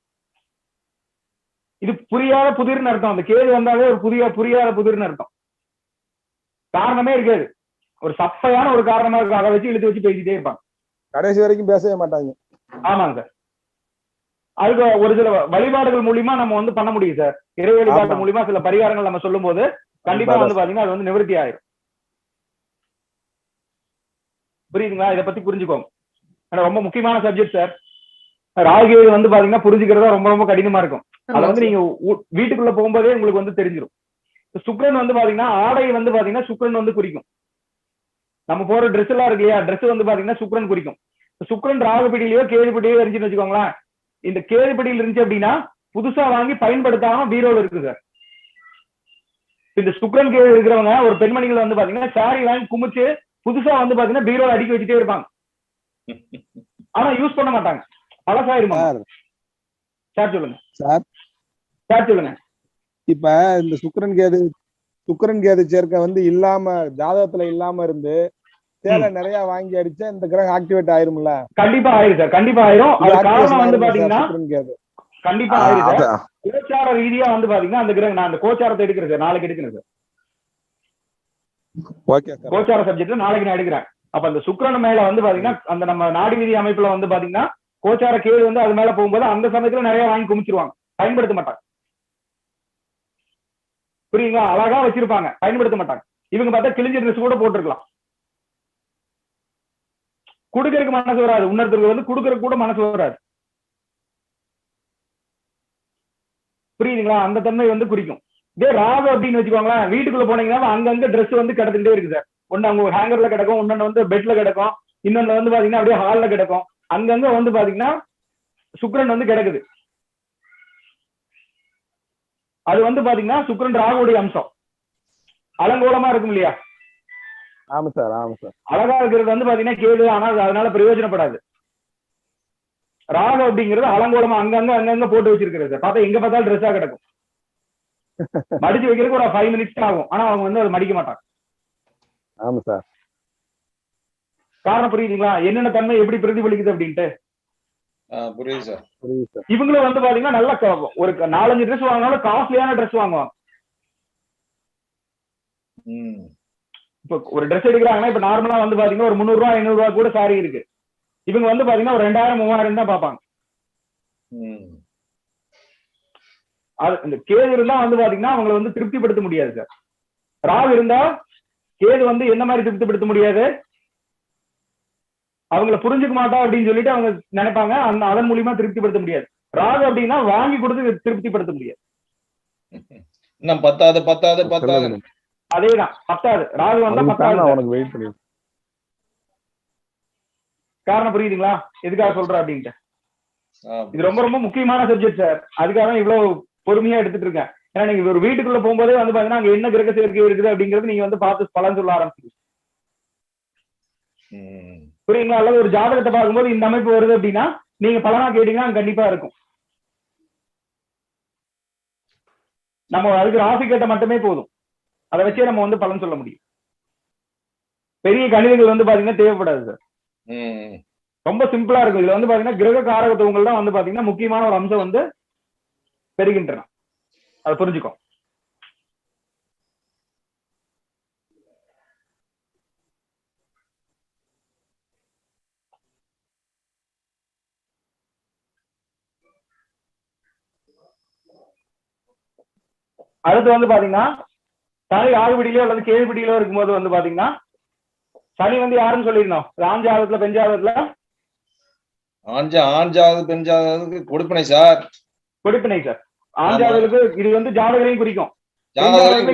S1: இது புரியாத புதிர்னு அர்த்தம். அந்த கேது வந்தாலே ஒரு புரியாத புதிர்னு அர்த்தம். காரணமே இருக்காது, ஒரு சப்பையான ஒரு காரணமா இருக்கும், அதை வச்சு இழுத்து வச்சு பேசிட்டே இருப்பாங்க,
S2: கடைசி வரைக்கும் பேசவே மாட்டாங்க.
S1: ஆமாங்க சார். அதுக்கு ஒரு சில வழிபாடுகள் மூலியமா நம்ம வந்து பண்ண முடியும் சார். இறை வழிபாடு மூலியமா சில பரிகாரங்கள் நம்ம சொல்லும் போது கண்டிப்பா வந்து பாத்தீங்கன்னா அது வந்து நிவர்த்தி ஆயிரும். புரியுதுங்களா? இதை பத்தி புரிஞ்சுக்கோங்க. ரொம்ப முக்கியமான சப்ஜெக்ட் சார். ராகு வந்து பாத்தீங்கன்னா புரிஞ்சுக்கிறதா ரொம்ப ரொம்ப கடினமா இருக்கும். அதை வந்து நீங்க வீட்டுக்குள்ள போகும்போதே உங்களுக்கு வந்து தெரிஞ்சிடும். சுக்கிரன் வந்து பாத்தீங்கன்னா ஆடை வந்து பாத்தீங்கன்னா சுக்கிரன் வந்து குறிக்கும். நம்ம போற ட்ரெஸ் எல்லாம் இருக்கு இல்லையா, ட்ரெஸ் வந்து பாத்தீங்கன்னா சுக்கிரன் குறிக்கும். சுக்கிரன் ராகுபிடியிலயோ கேதுபிடியோ இருந்துச்சுன்னு வச்சுக்கோங்களேன். இந்த கேதுபிடியில் இருந்துச்சு அப்படின்னா புதுசா வாங்கி பயன்படுத்தாம பீரோல இருக்கு சார். இந்த சுக்கிரன் கேது இருக்கிறவங்க ஒரு பெண்மணிகள் வந்து பாத்தீங்கன்னா சாரி வாங்கி குமிச்சு புதுசா வந்து பாத்தீங்கன்னா பீரோல அடுக்கி வச்சுட்டே இருப்பாங்க. ஆனா யூஸ் பண்ண மாட்டாங்க, பழசாயிருமா. சார் சொல்லுங்க
S2: சார்.
S1: சார் சொல்லுங்க.
S2: இப்ப இந்த சுக்கிரன் கேது சேர்க்கை வந்து இல்லாம ஜாதகத்துல இல்லாம இருந்து சேலை நிறைய வாங்கி அடிச்சா இந்த கிரகம் ஆக்டிவேட் ஆயிரும்ல?
S1: கண்டிப்பா ஆயிரும் சார், கண்டிப்பா ஆயிரும். அது காரணம் வந்து பாத்தீங்கன்னா கண்டிப்பா ஆயிரும் சார். கோச்சார ரீதியா வந்து பாத்தீங்கன்னா அந்த கிரகம், நான் அந்த கோச்சாரத்தை எடுக்கிறேன் சார், நாளைக்கு எடுக்கிறேன் சார்.
S2: Okay sir.
S1: கோச்சார சப்ஜெக்ட்ல நாளைக்கு நான் எடுக்கிறேன். அப்ப அந்த சுக்கிரன் மேல வந்து பாத்தீங்கன்னா அந்த நம்ம நாடி விதி அமைப்புல வந்து பாத்தீங்கன்னா கோச்சார கேது வந்து அது மேல போகும்போது அந்த சமயத்துல நிறைய வாங்கி குமிச்சிருவாங்க, பயன்படுத்த மாட்டாங்க. புரியுங்களா? அழகா வச்சிருப்பாங்க, பயன்படுத்த மாட்டாங்க. இவங்க பார்த்தா கிழிஞ்ச ட்ரெஸ் கூட போட்டிருக்கலாம். குடுக்கறதுக்கு மனசு வராது, இன்னொருத்தருக்கு வந்து குடுக்கறதுக்கு கூட மனசு வராது. புரியுதுங்களா? அந்த தன்மை வந்து குறிக்கும். இதே ராகு அப்படின்னு வச்சுக்கோங்களேன், வீட்டுக்குள்ள போனீங்கன்னா அங்கங்க ட்ரெஸ் வந்து கிடந்துட்டே இருக்கு சார். ஒண்ணு அங்க ஒரு ஹேங்கர்ல கிடக்கும், இன்னொன்னு வந்து பெட்ல கிடக்கும், இன்னொன்னு வந்து பாத்தீங்கன்னா அப்படியே ஹால்ல கிடக்கும். அங்கங்க வந்து பாத்தீங்கன்னா சுக்கிரன் வந்து கிடக்குது. அது வந்து பாத்தீங்கன்னா சுக்கிரன் ராகுடைய அம்சம். அலங்கோலமா இருக்கும் இல்லையா?
S2: ஆமா சார், ஆமா சார்.
S1: அழகா இருக்கிறது வந்து பாத்தீங்கன்னா கேது, ஆனா அதனால பிரயோஜனப்படாது. ராகு அப்படிங்கிறது அலங்கோலமா அங்கங்க போட்டு வச்சிருக்கிறது சார். பார்த்தா எங்க பார்த்தாலும் ட்ரெஸ்ஸா கிடக்கும். மடிச்சு வைக்கிறதுக்கு ஒரு 5 மினிட்ஸ் ஆகும், ஆனா அவங்க வந்து அதை மடிக்க மாட்டாங்க.
S2: ஆமா சார்.
S1: காரணம் புரியுதுங்களா? என்னென்ன தன்மை எப்படி பிரதிபலிக்குது அப்படின்ட்டு.
S3: புரியுது சார்.
S2: புரியுது சார்.
S1: இவங்களும் வந்து பாத்தீங்கன்னா நல்ல ஒரு 4-5 ட்ரெஸ் வாங்கினாலும் காஸ்ட்லியான ட்ரெஸ் வாங்குவாங்க. இப்ப ஒரு ட்ரெஸ் எடுக்கிறாங்கன்னா இப்ப நார்மலா வந்து பாத்தீங்கன்னா ஒரு 300 ரூபாய் 500 ரூபாய் கூட சாரி இருக்கு. இவங்க வந்து பாத்தீங்கன்னா ஒரு 2000-3000 தான் பார்ப்பாங்க. அது இந்த கேது இருந்தா வந்து பாத்தீங்கன்னா அவங்களை வந்து திருப்திப்படுத்த முடியாது சார். ராகு இருந்தா கேது வந்து என்ன மாதிரி திருப்திப்படுத்த முடியாது, அவங்கள புரிஞ்சுக்க மாட்டா அப்படின்னு சொல்லிட்டு அவங்க நினைப்பாங்க. அதன் மூலியமா திருப்திப்படுத்த முடியாது. ராகு அப்படின்னா வாங்கி கொடுத்து திருப்திப்படுத்த முடியாது. அதேதான், பத்தாது. ராகு வந்தா பத்தாது. காரணம் புரியுதுங்களா எதுக்காக சொல்றேன் அப்படின்ட்டு? இது ரொம்ப ரொம்ப முக்கியமான சப்ஜெக்ட் சார். அதுக்காக இவ்வளவு பொறுமையா எடுத்துட்டு இருக்கேன். ஏன்னா நீங்க ஒரு வீட்டுக்குள்ள போகும்போதே வந்து பாத்தீங்கன்னா அங்க என்ன கிரக சேர்க்கை இருக்குது அப்படிங்கிறது நீங்க வந்து பார்த்து பலன் சொல்ல ஆரம்பிச்சிருக்கீங்க. புரியுங்களா? அல்லது ஒரு ஜாதகத்தை பார்க்கும்போது இந்த அமைப்பு வருது அப்படின்னா நீங்க பலனா கேட்டீங்கன்னா கண்டிப்பா இருக்கும். நம்ம அதுக்கு ராசி கேட்ட மட்டுமே போதும், அதை வச்சே நம்ம வந்து பலன் சொல்ல முடியும். பெரிய கணிதங்கள் வந்து பாத்தீங்கன்னா தேவைப்படாது சார். ரொம்ப சிம்பிளா இருக்கும். இதுல வந்து பாத்தீங்கன்னா கிரக காரகத்துவங்கள் தான் வந்து பாத்தீங்கன்னா முக்கியமான ஒரு அம்சம் வந்து பெறுகின்றன. அதை புரிஞ்சுக்கோ. அடுத்து வந்து பாத்தீங்கன்னா சனி ஆகுபிடியிலோ அல்லது கேள்விப்படியிலோ இருக்கும்போது வந்து பாத்தீங்கன்னா சனி வந்து யாருன்னு சொல்லியிருந்தோம்? ஆண் ஜாதகத்துல பெண் ஜாதகத்துல
S3: ஆண் ஜாதகம் பெண் ஜாதகத்துக்கு கொடுப்பினை சார்.
S1: கொடுப்பினை சார். ஆண் ஜாதகத்துக்கு இது வந்து ஜாதகரையும் குறிக்கும்,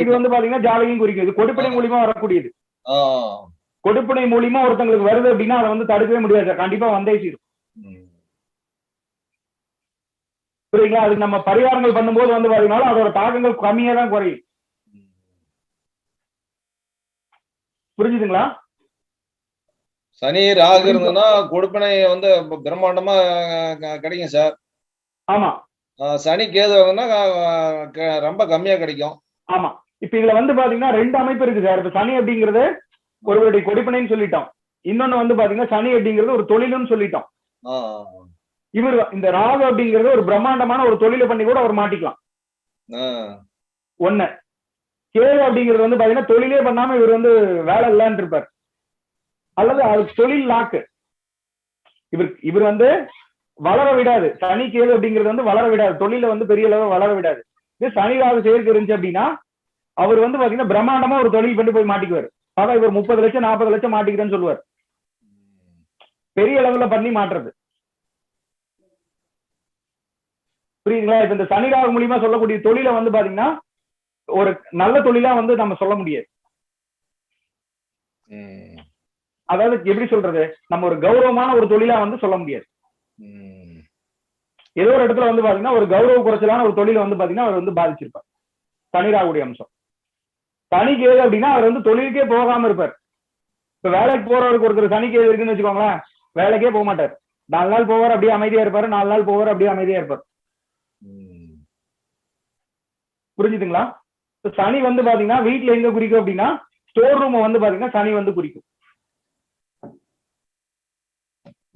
S1: இது வந்து பாத்தீங்கன்னா ஜாதகையும் குறிக்கும். இது கொடுப்பினை மூலியமா வரக்கூடியது. கொடுப்பினை மூலியமா ஒருத்தங்களுக்கு வருது அப்படின்னா அதை வந்து தடுக்கவே முடியாது சார். கண்டிப்பா வந்தே தீரும். புரியுங்களா? அதுக்கு நம்ம பரிகாரங்கள் பண்ணும்போது வந்து பாத்தீங்கன்னா அதோட தாக்கங்கள் கம்மியா தான் குறையும். புரிஞ்சுதுங்களா?
S3: சனி ராகு இருந்ததுன்னா கொடுப்பினை வந்து பிரம்மாண்டமா கிடைக்கும் சார்.
S1: ஆமா.
S3: சனி கேது ரொம்ப கம்மியா கிடைக்கும்.
S1: ஆமா. இப்ப இதுல வந்து பாத்தீங்கன்னா 2 அமைப்பு இருக்கு சார். இப்ப சனி அப்படிங்கிறது ஒருவருடைய கொடுப்பினைன்னு சொல்லிட்டோம். இன்னொன்னு வந்து பாத்தீங்கன்னா சனி அப்படிங்கிறது ஒரு தொழிலுன்னு சொல்லிட்டோம். இவர் இந்த ராகு அப்படிங்கிறது ஒரு பிரம்மாண்டமான ஒரு தொழிலை பண்ணி கூட அவர் மாட்டிக்கலாம். ஒண்ணு. கேது அப்படிங்கிறது வந்து பாத்தீங்கன்னா தொழிலே பண்ணாம இவர் வந்து வேலை இல்லைன்னு இருப்பார், அல்லது அது தொழில் லாக்கு. இவர் வந்து வளர விடாது. சனி கேது அப்படிங்கிறது வந்து வளர விடாது, தொழில வந்து பெரிய அளவு வளர விடாது. இது சனி ராகு சேர்க்கை இருந்துச்சு அப்படின்னா அவர் வந்து பாத்தீங்கன்னா பிரம்மாண்டமா ஒரு தொழில் பண்ணி போய் மாட்டிக்குவார். அதான் இவர் 30 லட்சம் 40 லட்சம் மாட்டிக்கிறேன்னு சொல்லுவார். பெரிய அளவுல பண்ணி மாட்டுறது. புரியுதுங்களா? இப்ப இந்த சனி ராகு மூலியமா சொல்லக்கூடிய தொழிலை வந்து பாத்தீங்கன்னா ஒரு நல்ல தொழிலா வந்து நம்ம சொல்ல முடியாது. அதாவது எப்படி சொல்றது, நம்ம ஒரு கௌரவமான ஒரு தொழிலா வந்து சொல்ல முடியாது. ஏதோ ஒரு இடத்துல வந்து பாத்தீங்கன்னா ஒரு கௌரவ குறைச்சலான ஒரு தொழிலை வந்து பாத்தீங்கன்னா அவர் வந்து பாதிச்சிருப்பார். சனி ராகுடைய அம்சம். சனி கேது அப்படின்னா அவர் வந்து தொழிலுக்கே போகாம இருப்பார். இப்ப வேலைக்கு போறவருக்கு ஒருத்தர் சனி கேது இருக்குன்னு வச்சுக்கோங்களேன், வேலைக்கே போக மாட்டார். 4 நாள் போவார் அப்படியே அமைதியா இருப்பாரு, 4 நாள் போவார் அப்படியே அமைதியா இருப்பார். புரிஞ்சுதுங்களா? சனி வந்து பாத்தீங்கன்னா வீட்டுல எங்க குறிக்கும் அப்படின்னா ஸ்டோர் ரூம் வந்து பாத்தீங்கன்னா சனி வந்து குறிக்கும்.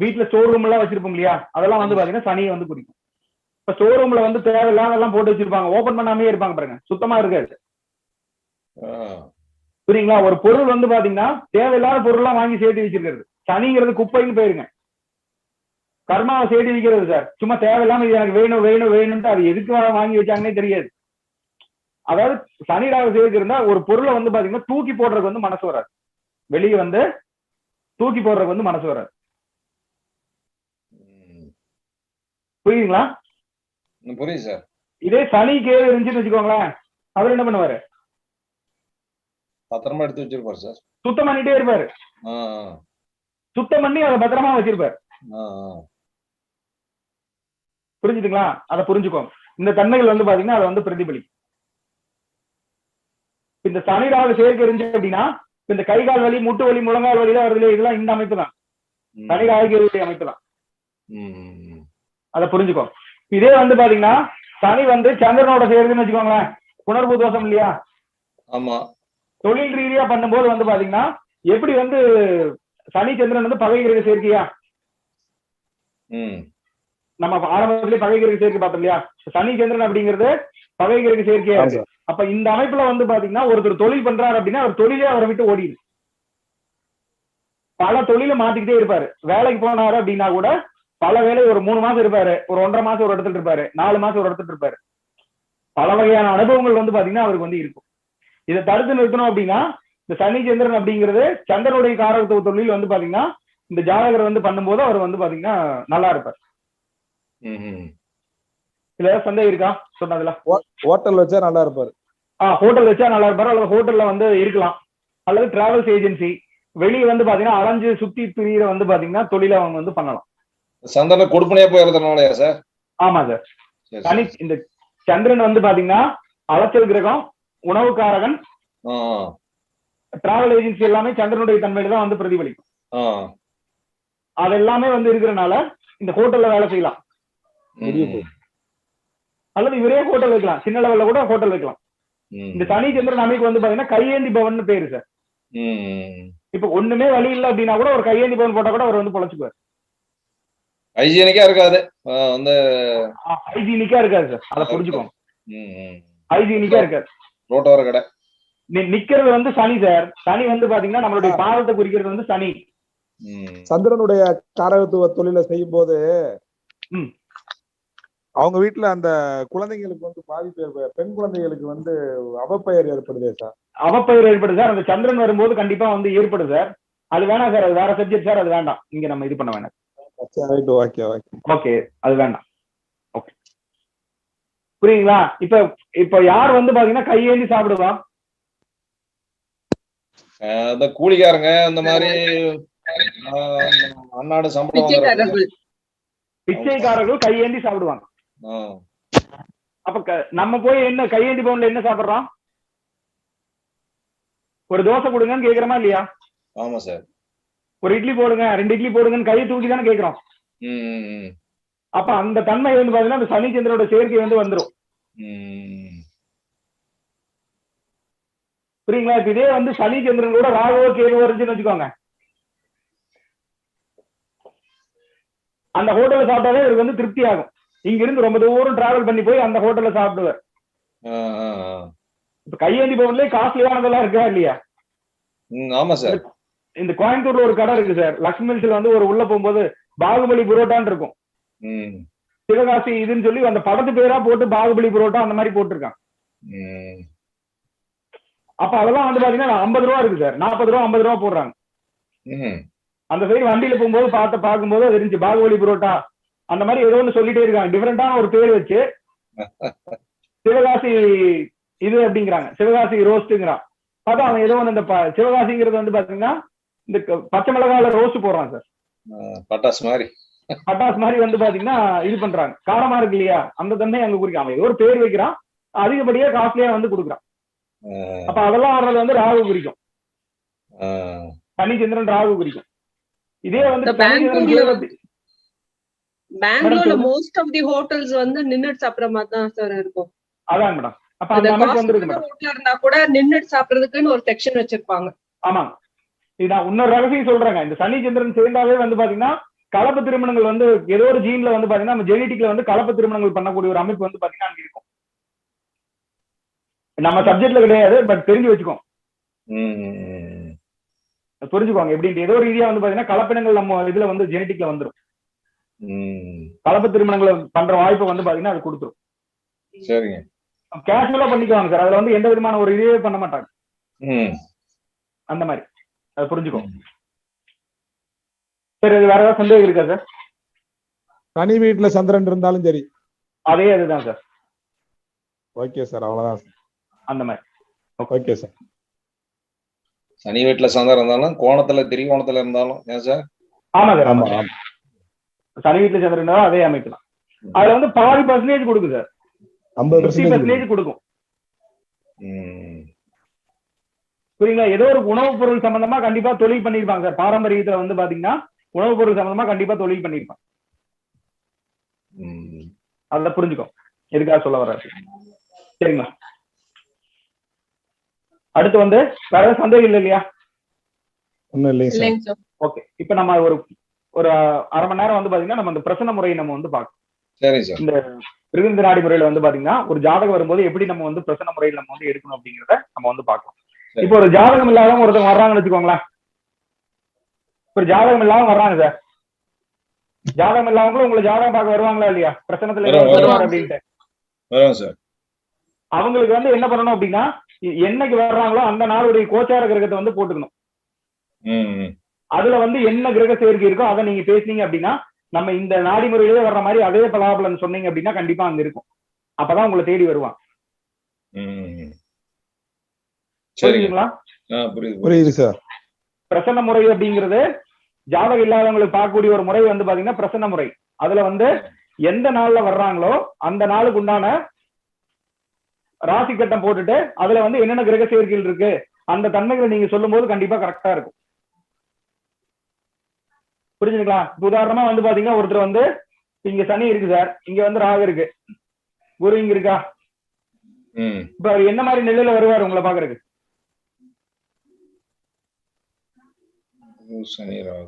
S1: வீட்டுல ஸ்டோர் ரூம் எல்லாம் வச்சிருப்போம் இல்லையா, அதெல்லாம் வந்து பாத்தீங்கன்னா சனியை வந்து குறிக்கும். இப்ப ஸ்டோர் ரூம்ல வந்து தேவையில்லாத எல்லாம் போட்டு வச்சிருப்பாங்க, ஓபன் பண்ணாமே இருப்பாங்க பாருங்க, சுத்தமா இருக்காது. புரியுங்களா? ஒரு பொருள் வந்து பாத்தீங்கன்னா தேவையில்லாத பொருள்லாம் வாங்கி சேர்த்து வச்சிருக்கிறது. சனிங்கிறது குப்பைன்னு போயிருங்க, கர்மாவை சேர்த்து வைக்கிறது சார். சும்மா தேவையில்லாம இது எனக்கு வேணும் வேணும் வேணும்ட்டு அது எதுக்கு வாங்கி வச்சாங்கன்னே தெரியாது. அதாவது சனி ராகு சேர்த்து இருந்தா ஒரு பொருளை வந்து பாத்தீங்கன்னா தூக்கி போடுறதுக்கு வந்து மனசு வராது, வெளியே வந்து தூக்கி போடுறதுக்கு வந்து மனசு வராது. புரியுதுங்களா?
S3: புரியுது சார்.
S1: இதே சனி கேது இருந்துச்சுன்னு வச்சுக்கோங்களேன், அவர் என்ன பண்ணுவாரு,
S3: பத்திரமா எடுத்து வச்சிருப்பாரு சார்.
S1: சுத்தம் பண்ணிட்டே இருப்பாரு, சுத்தம் பண்ணி அதை பத்திரமா வச்சிருப்பாரு. புரிஞ்சுதுங்களா? அதை புரிஞ்சுக்கோங்க. இந்த தன்மைகள் வந்து பாத்தீங்கன்னா அதை வந்து பிரதிபலிக்கும். இந்த சனி ராகு சேர்க்கை இருந்துச்சு அப்படின்னா இந்த கை கால் வலி, முட்டு வலி, முழங்கால் வலிலாம் வருது, இதெல்லாம் இந்த அமைப்பு தான், சனி ராகுடைய அமைப்பு தான். அதை புரிஞ்சுக்கோ. இதே வந்து பாத்தீங்கன்னா சனி வந்து சந்திரனோட சேர்ந்துன்னு வச்சுக்கோங்களேன், புணர்வு தோஷம் இல்லையா?
S3: ஆமா.
S1: தொழில் ரீதியா பண்ணும்போது வந்து பாத்தீங்கன்னா எப்படி வந்து சனி சந்திரன் வந்து பகை கிரக சேர்க்கையா, நம்ம ஆரம்பத்திலேயே பகை கிரக சேர்க்கை பார்த்தோம் இல்லையா? சனி சந்திரன் அப்படிங்கிறது பகை கிரக சேர்க்கையா இருக்கு. அப்ப இந்த அமைப்புல வந்து பாத்தீங்கன்னா ஒருத்தர் தொழில் பண்றாரு அப்படின்னா அவர் தொழிலே அவரை விட்டு ஓடிடு, பல தொழில மாத்திக்கிட்டே இருப்பாரு. வேலைக்கு போனாரு அப்படின்னா கூட பல வேலை ஒரு 3 மாசம் இருப்பாரு, ஒரு 1.5 மாசம் ஒரு இடத்துல இருப்பாரு, 4 மாசம் ஒரு இடத்துல இருப்பாரு. பல வகையான அனுபவங்கள் வந்து பாத்தீங்கன்னா அவருக்கு வந்து இருக்கும். இதை தடுத்து நிறுத்தணும் அப்படின்னா இந்த சனி சந்திரன் அப்படிங்கிறது சந்திரனுடைய காரகத்துவ தொழில் வந்து பாத்தீங்கன்னா இந்த ஜாதகர் வந்து பண்ணும்போது அவர் வந்து பாத்தீங்கன்னா நல்லா இருப்பார். இதுல சந்தேகம் இருக்கா சொன்னதுல?
S2: ஹோட்டல் வச்சா நல்லா இருப்பாரு.
S1: ஹோட்டல் வச்சா நல்லா இருப்பாரு, அல்லது ஹோட்டல்ல வந்து இருக்கலாம், அல்லது டிராவல்ஸ் ஏஜென்சி வெளியே வந்து பாத்தீங்கன்னா அலைஞ்சு சுத்தி திரியிற வந்து பாத்தீங்கன்னா தொழில அவங்க வந்து பண்ணலாம்.
S3: சந்திரன் கொடுப்பனையா போயிருந்தனாலயா சார்?
S1: ஆமா சார். சனி இந்த சந்திரன் வந்து பாத்தீங்கன்னா அலைச்சல் கிரகம், உணவுக்காரகன், டிராவல் ஏஜென்சி எல்லாமே சந்திரனுடைய தன்மையில தான் வந்து பிரதிபலிக்கும். அதெல்லாமே வந்து இருக்கிறனால இந்த ஹோட்டல்ல வேலை செய்யலாம், அல்லது இவரே ஹோட்டல் வைக்கலாம், சின்ன லெவல்ல கூட ஹோட்டல் வைக்கலாம். இந்த சனி சந்திரன் அமைப்பு வந்து பாத்தீங்கன்னா கையேந்தி பவன் பேரு சார். இப்ப ஒண்ணுமே வழி இல்லை அப்படின்னா கூட ஒரு கையேந்தி பவன் போட்டா கூட அவர் வந்து பொழைச்சுக்குவார்.
S3: ஹைஜீனிக்கா இருக்காது,
S1: ஹைஜீனிக்கா இருக்காது சார், அதை புரிஞ்சுக்கோங்க. ஹைஜீனிக்கா இருக்காது.
S3: ரோட்டோர கடை
S1: நிக்கிறது வந்து சனி சார். சனி வந்து பாத்தீங்கன்னா நம்மளுடைய பாதத்தை குறிக்கிறது வந்து சனி.
S2: சந்திரனுடைய காரகத்துவ தொழிலை செய்யும் போது அவங்க வீட்டுல அந்த குழந்தைங்களுக்கு வந்து பாதிப்பு, பெண் குழந்தைகளுக்கு வந்து அவப்பெயர் ஏற்படுது சார்.
S1: அவப்பெயர் ஏற்படுது சார். அந்த சந்திரன் வரும்போது கண்டிப்பா வந்து ஏற்படுது சார். அது வேணாம் சார், அது வேற சப்ஜெக்ட் சார், அது வேண்டாம், இங்க நம்ம இது பண்ண வேண்டாம். ஓகே, அது வேண்டாம். ஓகே, புரியுங்களா? இப்ப யார் வந்து பாத்தீங்கன்னா கையேந்தி சாப்பிடுவா?
S3: அந்த கூலிக்காரங்க, அந்த மாதிரி அன்னாடு சம்பளம்
S1: பிச்சைக்காரர்கள் கையேந்தி சாப்பிடுவாங்க. அப்ப நம்ம போய் என்ன கையேந்தி பவன்ல என்ன சாப்பிடுறோம்? ஒரு தோசை கொடுங்கன்னு கேக்குறோமா இல்லையா?
S3: ஆமா சார்.
S1: ஒரு இட்லி போடுங்க, 2 இட்லி போடுங்கன்னு கையை தூக்கி தானே கேட்கிறோம். அப்ப அந்த தன்மை வந்து பாத்தீங்கன்னா அந்த சனி சந்திரனோட சேர்க்கை வந்து வந்துடும். புரியுங்களா? இப்ப இதே வந்து சனி சந்திரன் கூட ராகவோ கேதுவோ இருந்துச்சுன்னு வச்சுக்கோங்க, அந்த ஹோட்டல்ல சாப்பிட்டாலே இவருக்கு வந்து திருப்தி ஆகும். இங்க இருந்து ரொம்ப தூரம் டிராவல் பண்ணி போய் அந்த ஹோட்டல்ல சாப்பிடுவார். இப்ப கையேந்தி பவன்லயே காஸ்ட்லியானதெல்லாம் இருக்கா இல்லையா?
S3: ஆமா சார்.
S1: இந்த கோயம்புத்தூர்ல ஒரு கடை இருக்கு சார், லக்ஷ்மி மில்ஸ்ல வந்து ஒரு உள்ள போகும்போது பாகுபலி புரோட்டான்னு இருக்கும், சிவகாசி இதுன்னு சொல்லி அந்த படத்து பேரா போட்டு பாகுபலி புரோட்டா அந்த மாதிரி போட்டிருக்கான். அப்ப அதெல்லாம் வந்து பாத்தீங்கன்னா 50 ரூபா இருக்கு சார், 40 ரூபா 50 ரூபா போடுறாங்க. அந்த சைடு வண்டியில போகும்போது பார்க்கும்போது அது இருந்துச்சு பாகுபலி புரோட்டா அந்த மாதிரி ஏதோ ஒன்று சொல்லிட்டே இருக்காங்க, டிஃபரெண்டான ஒரு பேர் வச்சு சிவகாசி இது அப்படிங்கிறாங்க, சிவகாசி ரோஸ்ட்ங்கிறான். பார்த்தா அவன் ஏதோ ஒன்று இந்த சிவகாசிங்கிறது வந்து பாத்தீங்கன்னா இந்த பச்சை மிளகால ரோஸ்ட் போடுறான் சார்,
S3: பட்டாசு மாதிரி.
S1: பட்டாசு மாதிரி வந்து பாத்தீங்கன்னா இது பண்றாங்க. காரமா இருக்கு இல்லையா, அந்த தன்மை அங்க குறிக்கும். அவன் ஏதோ ஒரு பேர் வைக்கிறான், அதிகப்படியா காஸ்ட்லியா வந்து கொடுக்குறான். அப்ப அதெல்லாம் வர்றது வந்து ராகு குறிக்கும், சனிச்சந்திரன் ராகு குறிக்கும். இதே வந்து
S6: பெங்களூர்ல மோஸ்ட் ஆஃப் தி ஹோட்டல்ஸ் வந்து நின்னுட்டு சாப்பிடுற மாதிரி தான் சார் இருக்கும்.
S1: அதான் மேடம். அப்ப அந்த அமைப்பு வந்துருக்கு மேடம்.
S6: ஹோட்டல்ல இருந்தா கூட நின்னுட்டு சாப்பிடுறதுக்குன்னு ஒரு செக்ஷன் வச்சிருப்பாங்க.
S1: ஆமா, இதுதான் இன்னொரு ரகசியம் சொல்றாங்க. இந்த சனி சந்திரன் சேர்ந்தாவே வந்து பாத்தீங்கன்னா கலப்பு திருமணங்கள் வந்து ஏதோ ஒரு ஜீன்ல வந்து பாத்தீங்கன்னா நம்ம ஜெனடிக்ல வந்து கலப்பு திருமணங்கள் பண்ணக்கூடிய ஒரு அமைப்பு வந்து பாத்தீங்கன்னா அங்க இருக்கும். நம்ம சப்ஜெக்ட்ல கிடையாது, பட் தெரிஞ்சு வச்சுக்கோ, புரிஞ்சுக்கோங்க எப்படின்ட்டு. ஏதோ ரீதியா வந்து பாத்தீங்கன்னா கலப்பினங்கள் நம்ம இதுல வந்து ஜெனடிக்ல வந்துடும். கலப்பு திருமணங்களை பண்ற வாய்ப்பை வந்து பாத்தீங்கன்னா அது கொடுத்துரும்.
S3: சரிங்க,
S1: கேஷுவலா பண்ணிக்குவாங்க சார். அதுல வந்து எந்த விதமான ஒரு இதுவே பண்ண மாட்டாங்க அந்த மாதிரி. அதை புரிஞ்சுக்கோ. சரி, அது வேற ஏதாவது சந்தேகம் இருக்கா சார்?
S2: தனி வீட்டுல சந்திரன் இருந்தாலும் சரி,
S1: அதே அதுதான் சார்.
S2: ஓகே சார், அவ்வளவுதான் சார்.
S1: அந்த மாதிரி.
S2: Okay sir.
S3: சனி வீட்டுல சந்திரன் இருந்தாலும் கோணத்துல திரிகோணத்துல இருந்தாலும் ஏன் சார்?
S1: ஆமா சார், ஆமா.
S2: ஆமா.
S1: சனி வீட்டுல சந்திரன் இருந்தாலும் அதே அமைப்பு தான். அதுல வந்து பாதி பர்சன்டேஜ் கொடுக்கும் சார், 50% கொடுக்கும். புரியுங்களா? ஏதோ ஒரு உணவுப் பொருள் சம்பந்தமா கண்டிப்பா தொழில் பண்ணிருப்பாங்க சார். பாரம்பரியத்துல வந்து பாத்தீங்கன்னா உணவுப் பொருள் சம்பந்தமா கண்டிப்பா தொழில் பண்ணிருப்பாங்க. அத புரிஞ்சுக்கோ எதுக்காக சொல்ல வர்றாரு. சரிங்களா? அடுத்து வந்து வேற ஏதாவது சந்தேகம் இல்லை இல்லையா?
S2: ஒண்ணும் இல்லைங்க சார்.
S1: ஓகே, இப்ப நம்ம ஒரு அரை மணி நேரம் வந்து பாத்தீங்கன்னா நம்ம இந்த பிரசன்ன முறையை நம்ம வந்து பார்க்கணும்.
S3: சரி சார்.
S1: இந்த பிருகுந்த நாடி முறையில வந்து பாத்தீங்கன்னா ஒரு ஜாதகம் வரும்போது எப்படி நம்ம வந்து பிரசன்ன முறையில் நம்ம வந்து எடுக்கணும் அப்படிங்கிறத நம்ம வந்து பார்க்கலாம். இப்போ ஒரு ஜாதகம் இல்லாதவங்க ஒருத்தவங்க வர்றாங்கன்னு வச்சுக்கோங்களேன். ஒரு ஜாதகம் இல்லாம வர்றாங்க சார். ஜாதகம் இல்லாமங்களும் உங்களை ஜாதகம் பார்க்க வருவாங்களா இல்லையா? பிரசனத்துல அப்படின்ட்டு அவங்களுக்கு வந்து என்ன பண்ணணும் அப்படின்னா, என்னைக்கு வர்றாங்களோ அந்த நாளுடைய கோச்சார கிரகத்தை வந்து போட்டுக்கணும். அதுல வந்து என்ன கிரக சேர்க்கை இருக்கோ அதை நீங்க பேசுனீங்க அப்படின்னா, நம்ம இந்த நாடி முறையிலே வர்ற மாதிரி அதே பலாபலன் சொன்னீங்க அப்படின்னா கண்டிப்பா அங்க இருக்கும். அப்பதான் உங்களை தேடி வருவான். புரியுதுங்களா?
S2: புரியுது சார்.
S1: பிரசன்ன முறை அப்படிங்கிறது ஜாதகம் இல்லாதவங்களுக்கு பார்க்கக்கூடிய ஒரு முறை வந்து பாத்தீங்கன்னா பிரசன்ன முறை. அதுல வந்து எந்த நாள்ல வர்றாங்களோ அந்த நாளுக்கு உண்டான ராசி கட்டம் போட்டுட்டு அதுல வந்து என்னென்ன கிரக சேர்க்கைகள் இருக்கு அந்த தன்மைகளை நீங்க சொல்லும் போது கண்டிப்பா கரெக்டா இருக்கும். புரிஞ்சுங்களா? உதாரணமா வந்து பாத்தீங்கன்னா ஒருத்தர் வந்து இங்க சனி இருக்கு சார், இங்க வந்து ராகு இருக்கு, குரு இங்க இருக்கா. இப்ப அவர் என்ன மாதிரி நிலையில வருவார் உங்களை பாக்குறதுக்கு?
S2: சனி ராகு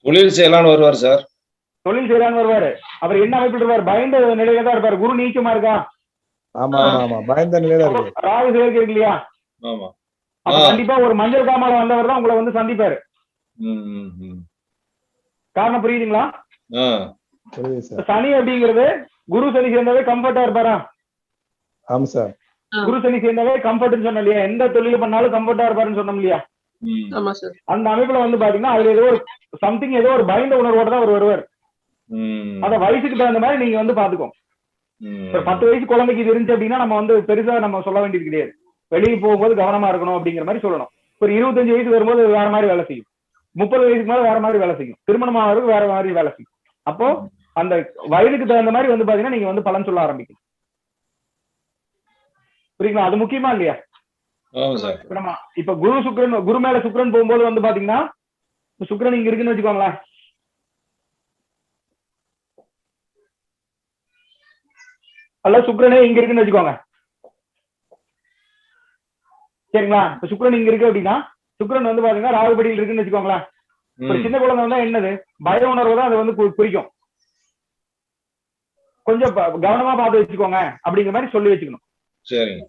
S3: தொழில் செய்யலான்னு வருவார் சார்.
S1: தொழில் செய்யலான்னு வருவாரு. அவர் என்ன அமைப்பில் இருப்பார்? பயந்த நிலையில தான் இருப்பாரு. குரு நீச்சமா இருக்கா?
S2: ஆமா ஆமா, பயந்த நிலையில இருக்கு.
S1: ராகு சேர்க்கை இருக்கு இல்லையா? அப்ப கண்டிப்பா ஒரு மஞ்சள் காமால வந்தவர் தான் உங்களை வந்து சந்திப்பாரு. காரணம் புரியுதுங்களா? சனி அப்படிங்கிறது குரு சனி சேர்ந்தாவே கம்ஃபர்ட்டா இருப்பாரா?
S2: ஆமா சார்.
S1: குரு சனி சேர்ந்தாவே கம்ஃபர்ட்னு சொன்னோம் இல்லையா? எந்த தொழில பண்ணாலும் கம்ஃபர்ட்டா இருப்பாருன்னு சொன்னோம் இல்லையா? அந்த அமைப்புல வந்து பாத்தீங்கன்னா அதுல ஏதோ ஒரு சம்திங், ஏதோ ஒரு பயந்த உணர்வோட தான் அவர் வருவார். அத வயசுக்கு தகுந்த மாதிரி நீங்க வந்து பாத்துக்கோ. 10 வயசு குழந்தைக்கு இது இருந்துச்சு அப்படின்னா நம்ம வந்து பெருசா நம்ம சொல்ல வேண்டியது கிடையாது. வெளியே போகும்போது கவனமா இருக்கணும் அப்படிங்கிற மாதிரி சொல்லணும். ஒரு 25 வயசு வரும்போது வேற மாதிரி வேலை செய்யும், 30 வயசுக்கு மேல வேற மாதிரி வேலை செய்யும், திருமணம் ஆகிறதுக்கு வேற மாதிரி வேலை செய்யும். அப்போ அந்த வயதுக்கு தகுந்த மாதிரி வந்து பாத்தீங்கன்னா நீங்க வந்து பலன் சொல்ல ஆரம்பிக்கணும். புரியுங்களா? அது முக்கியமா இல்லையா? இப்ப குரு மேல சுக்கிரன் போகும்போது வந்து பாத்தீங்கன்னா சுக்கிரன் இங்க இருக்குன்னு வச்சுக்கோங்களேன். அல்ல, சுக்கிரனே இங்க இருக்குன்னு வச்சுக்கோங்க. சரிங்களா? இப்ப சுக்கிரன் இங்க இருக்கு அப்படின்னா சுக்கிரன் வந்து பாத்தீங்கன்னா ராகுபடியில் இருக்குன்னு வச்சுக்கோங்களேன். ஒரு சின்ன குழந்தை வந்தா என்னது பய உணர்வு தான் அது வந்து குறிக்கும். கொஞ்சம் கவனமா பார்த்து வச்சுக்கோங்க அப்படிங்கிற மாதிரி சொல்லி வச்சுக்கணும்.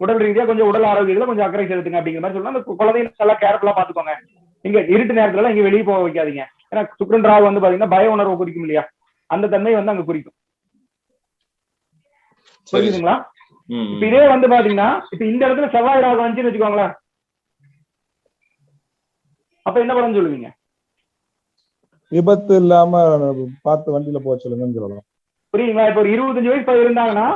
S1: உடல் ரீதியா கொஞ்சம் உடல் ஆரோக்கியத்துல கொஞ்சம் அக்கறை செலுத்துங்க அப்படிங்கிற மாதிரி சொல்லலாம். அந்த குழந்தைய நல்லா கேர்ஃபுல்லா பாத்துக்கோங்க. இங்க இருட்டு நேரத்துல எல்லாம் இங்க வெளியே போக வைக்காதீங்க. ஏன்னா சுக்கிரன் ராகு வந்து பாத்தீங்கன்னா பய உணர்வு குறிக்கும் இல்லையா? அந்த தன்மை வந்து அங்க குறிக்கும். புரியுதுங்களா? இப்ப இதே வந்து பாத்தீங்கன்னா இப்ப இந்த இடத்துல செவ்வாய் ராகு வந்துச்சுன்னு வச்சுக்கோங்களேன். அப்ப என்ன பலன் சொல்லுவீங்க?
S2: விபத்து இல்லாம பார்த்து வண்டியில போக சொல்லுங்கன்னு சொல்லலாம்.
S1: புரியுங்களா? இப்ப ஒரு 25 வயசு இருந்தாங்கன்னா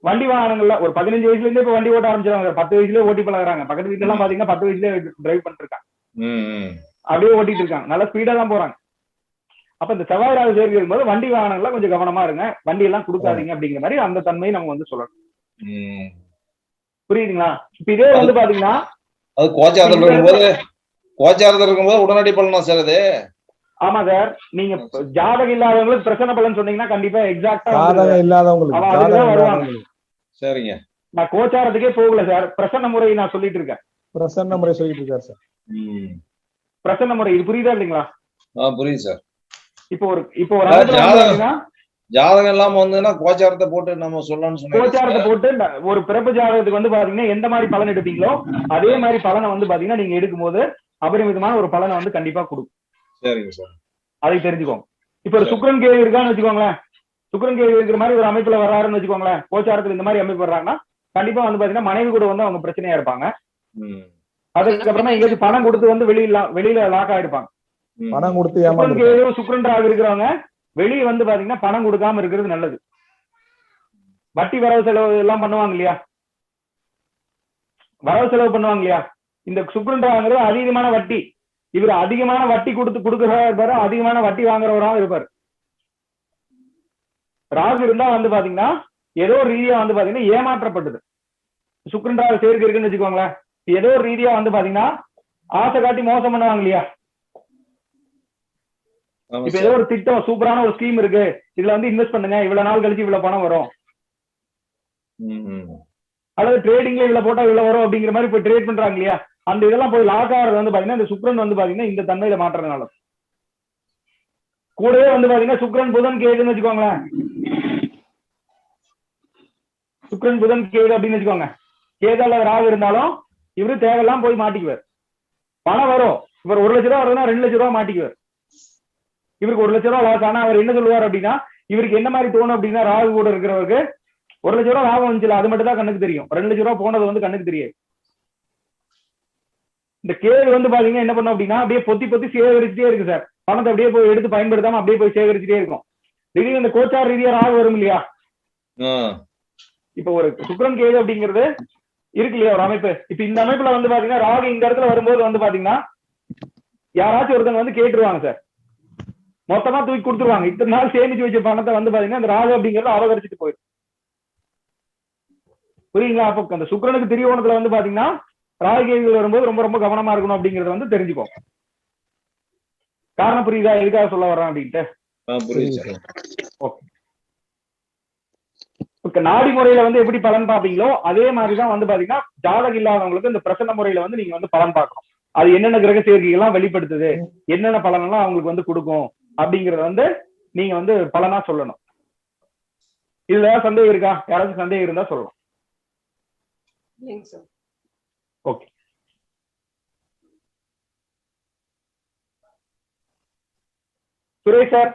S1: வண்டி வாகனங்கள்ல ஒரு 15 வயசுல இருந்தே இப்ப வண்டி ஓட்ட ஆரம்பிச்சிருவாங்க. 10 வயசுலயே ஓட்டி பழகுறாங்க. பக்கத்து வீட்டுல எல்லாம் பாத்தீங்கன்னா 10 வயசுலயே டிரைவ் பண்ணிட்டு இருக்காங்க. அப்படியே ஓட்டிட்டு இருக்காங்க. நல்லா ஸ்பீடா தான் போறாங்க. அப்ப இந்த செவ்வாய் ராகு சேர்க்கை இருக்கும்போது வண்டி வாகனங்கள்ல கொஞ்சம் கவனமா இருங்க, வண்டி எல்லாம் கொடுக்காதீங்க அப்படிங்கிற மாதிரி அந்த தன்மையை நம்ம வந்து சொல்லணும். புரியுதுங்களா? இப்ப இதே வந்து பாத்தீங்கன்னா
S3: அது கோச்சாரத்தில் இருக்கும்போது உடனடி பலனா சார் அது.
S1: ஆமா சார், நீங்க ஜாதகம் இல்லாதவங்களுக்கு பிரச்சனை பலன் சொன்னீங்கன்னா கண்டிப்பா எக்ஸாக்டா
S2: ஜாதகம் இல்லாதவங்களுக்கு
S1: வருவாங்க.
S3: சரிங்க,
S1: நான் கோச்சாரத்துக்கே போகல சார், பிரசன்ன முறை நான் சொல்லிட்டு இருக்கேன்.
S2: பிரசன்ன முறை சொல்லிட்டு இருக்காரு சார்.
S1: பிரசன்ன முறை இது புரியுதா இல்லைங்களா?
S3: புரியுது சார்.
S1: இப்போ ஒரு
S3: ஜாதகம் இல்லாம வந்துன்னா கோச்சாரத்தை போட்டு நம்ம சொல்லணும்னு சொன்னோம்.
S1: கோச்சாரத்தை போட்டு ஒரு பிறப்பு ஜாதகத்துக்கு வந்து பாத்தீங்கன்னா எந்த மாதிரி பலன் எடுப்பீங்களோ அதே மாதிரி பலனை வந்து பாத்தீங்கன்னா நீங்க எடுக்கும்போது அபரிமிதமான ஒரு பலனை வந்து கண்டிப்பா கொடுக்கும்.
S3: சரிங்க சார்,
S1: அதை தெரிஞ்சுக்கோங்க. இப்ப ஒரு சுக்கிரன் கேது இருக்கான்னு வச்சுக்கோங்களேன், சுக்கிரன் கேது இருக்கிற மாதிரி ஒரு அமைப்புல வர்றாருன்னு வச்சுக்கோங்களேன், கோச்சாரத்துல இந்த மாதிரி அமைப்பு வர்றாங்கன்னா கண்டிப்பா வந்து பாத்தீங்கன்னா மனைவி கூட வந்து அவங்க பிரச்சனையா இருப்பாங்க. அதுக்கப்புறமா எங்கேயாச்சும் பணம் கொடுத்து வந்து வெளியில லாக் ஆயிருப்பாங்க.
S2: பணம் கொடுத்து
S1: சுக்கிரன் ராகு இருக்கிறவங்க வெளியே வந்து பாத்தீங்கன்னா பணம் கொடுக்காம இருக்கிறது நல்லது. வட்டி வரவு செலவு எல்லாம் பண்ணுவாங்க இல்லையா, வரவு செலவு பண்ணுவாங்க இல்லையா, இந்த சுக்கிரன் ராகுங்கிறது அதிகமான வட்டி, இவர் அதிகமான வட்டி கொடுக்கிறவரா இருப்பாரு, அதிகமான வட்டி வாங்குறவராக இருப்பாரு. ராகு இருந்தா வந்து பாத்தீங்கன்னா ஏதோ ஒரு ரீதியா வந்து பாத்தீங்கன்னா ஏமாற்றப்பட்டது. சுக்கிரன் ராகு சேர்க்கை இருக்குன்னு வச்சுக்கோங்களேன், ஏதோ ஒரு ரீதியா வந்து பாத்தீங்கன்னா ஆசை காட்டி மோசம் பண்ணுவாங்க இல்லையா. இப்ப ஏதோ ஒரு திட்டம் சூப்பரான ஒரு ஸ்கீம் இருக்கு, இதுல வந்து இன்வெஸ்ட் பண்ணுங்க, இவ்வளவு நாள் கழிச்சு இவ்வளவு பணம் வரும், அல்லது ட்ரேடிங்ல இவ்வளவு போட்டா இவ்வளவு வரும் அப்படிங்கிற மாதிரி போய் ட்ரேட் பண்றாங்க இல்லையா, அந்த இதெல்லாம் போய் லாக் ஆகிறது வந்து பாத்தீங்கன்னா இந்த சுக்கிரன் வந்து பாத்தீங்கன்னா இந்த தன்மையில மாற்றதுனால. கூடவே வந்து பாத்தீங்கன்னா சுக்கிரன் புதன் கேதுன்னு வச்சுக்கோங்களேன், சுக்கிரன் புதன் கேது அப்படின்னு வச்சுக்கோங்க, கேதால ராகு இருந்தாலும் இவரு தேவையெல்லாம் போய் மாட்டிக்குவார். பணம் வரும், இவர் 1 லட்ச ரூபா வருதுன்னா 2 லட்ச ரூபா மாட்டிக்குவார். இவருக்கு 1 லட்ச ரூபா லாஸ் ஆனா அவர் என்ன சொல்லுவார் அப்படின்னா, இவருக்கு என்ன மாதிரி தோணும் அப்படின்னா, ராகு கூட இருக்கிறவருக்கு 1 லட்ச ரூபா லாபம் வந்துச்சு, அது மட்டும் தான் கண்ணுக்கு தெரியும், 2 லட்ச ரூபா போனது வந்து கண்ணுக்கு தெரியாது. இந்த கேது வந்து பாத்தீங்கன்னா என்ன பண்ணும் அப்படின்னா அப்படியே பொத்தி சேகரிச்சுட்டே இருக்கு சார், பணத்தை அப்படியே போய் எடுத்து பயன்படுத்தாம அப்படியே போய் சேகரிச்சுட்டே இருக்கும். திடீர்னு இந்த கோச்சார ரீதியா ராகு வரும் இல்லையா, இப்ப ஒரு சுக்கிரன் கேது அப்படிங்கிறது இருக்கு இல்லையா ஒரு அமைப்பு, இப்ப இந்த அமைப்புல வந்து பாத்தீங்கன்னா ராகு இந்த இடத்துல வரும்போது வந்து பாத்தீங்கன்னா யாராச்சும் ஒருத்தங்க வந்து கேட்டுருவாங்க சார், மொத்தமா தூக்கி கொடுத்துருவாங்க. இத்தனை நாள் சேமிச்சு வச்ச பணத்தை வந்து பாத்தீங்கன்னா இந்த ராகு அப்படிங்கறத அபகரிச்சுட்டு போயிடும். புரியுங்களா? அப்ப அந்த சுக்கிரனுக்கு திரியோணத்துல வந்து பாத்தீங்கன்னா ராகு கேது வரும்போது ரொம்ப ரொம்ப கவனமா இருக்கணும் அப்படிங்கறத வந்து தெரிஞ்சுக்கோங்க. காரணம் புரியுதா எதுக்காக சொல்ல வர்றேன் அப்படின்ட்டு? ஓகே. நாடி முறையில வந்து எப்படி பலன் பார்ப்பீங்களோ அதே மாதிரிதான் வந்து பாத்தீங்கன்னா ஜாதகம் இல்லாதவங்களுக்கு இந்த பிரசன்ன முறையில வந்து நீங்க வந்து பலன் பார்க்கணும். அது என்னென்ன கிரக சேர்க்கைகள்லாம் வெளிப்படுத்துது, என்னென்ன பலனெல்லாம் அவங்களுக்கு வந்து கொடுக்கும் அப்படிங்கறத வந்து நீங்க வந்து பலனா சொல்லணும். இதுல ஏதாவது சந்தேகம் இருக்கா? யாராச்சும் சந்தேகம் இருந்தா சொல்லலாம். ஓகே. சுரேஷ் சார்,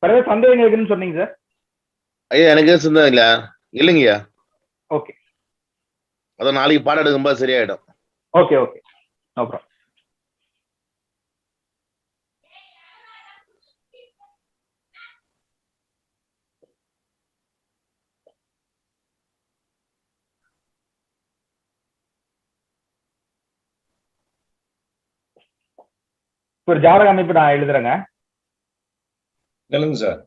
S1: வேற சந்தேகம் இருக்குன்னு சொன்னீங்க சார்.
S5: ஐயா எனக்கு சந்தேகம் இல்ல இல்லைங்கய்யா.
S1: ஓகே,
S5: அதான் நாளைக்கு பாடம் எடுக்கும்போது சரியாயிடும்.
S1: Okay okay, no problem. ஒரு ஜாதக அமைப்பு நான் எழுதுறேங்க.
S3: எழுதுங்க சார்.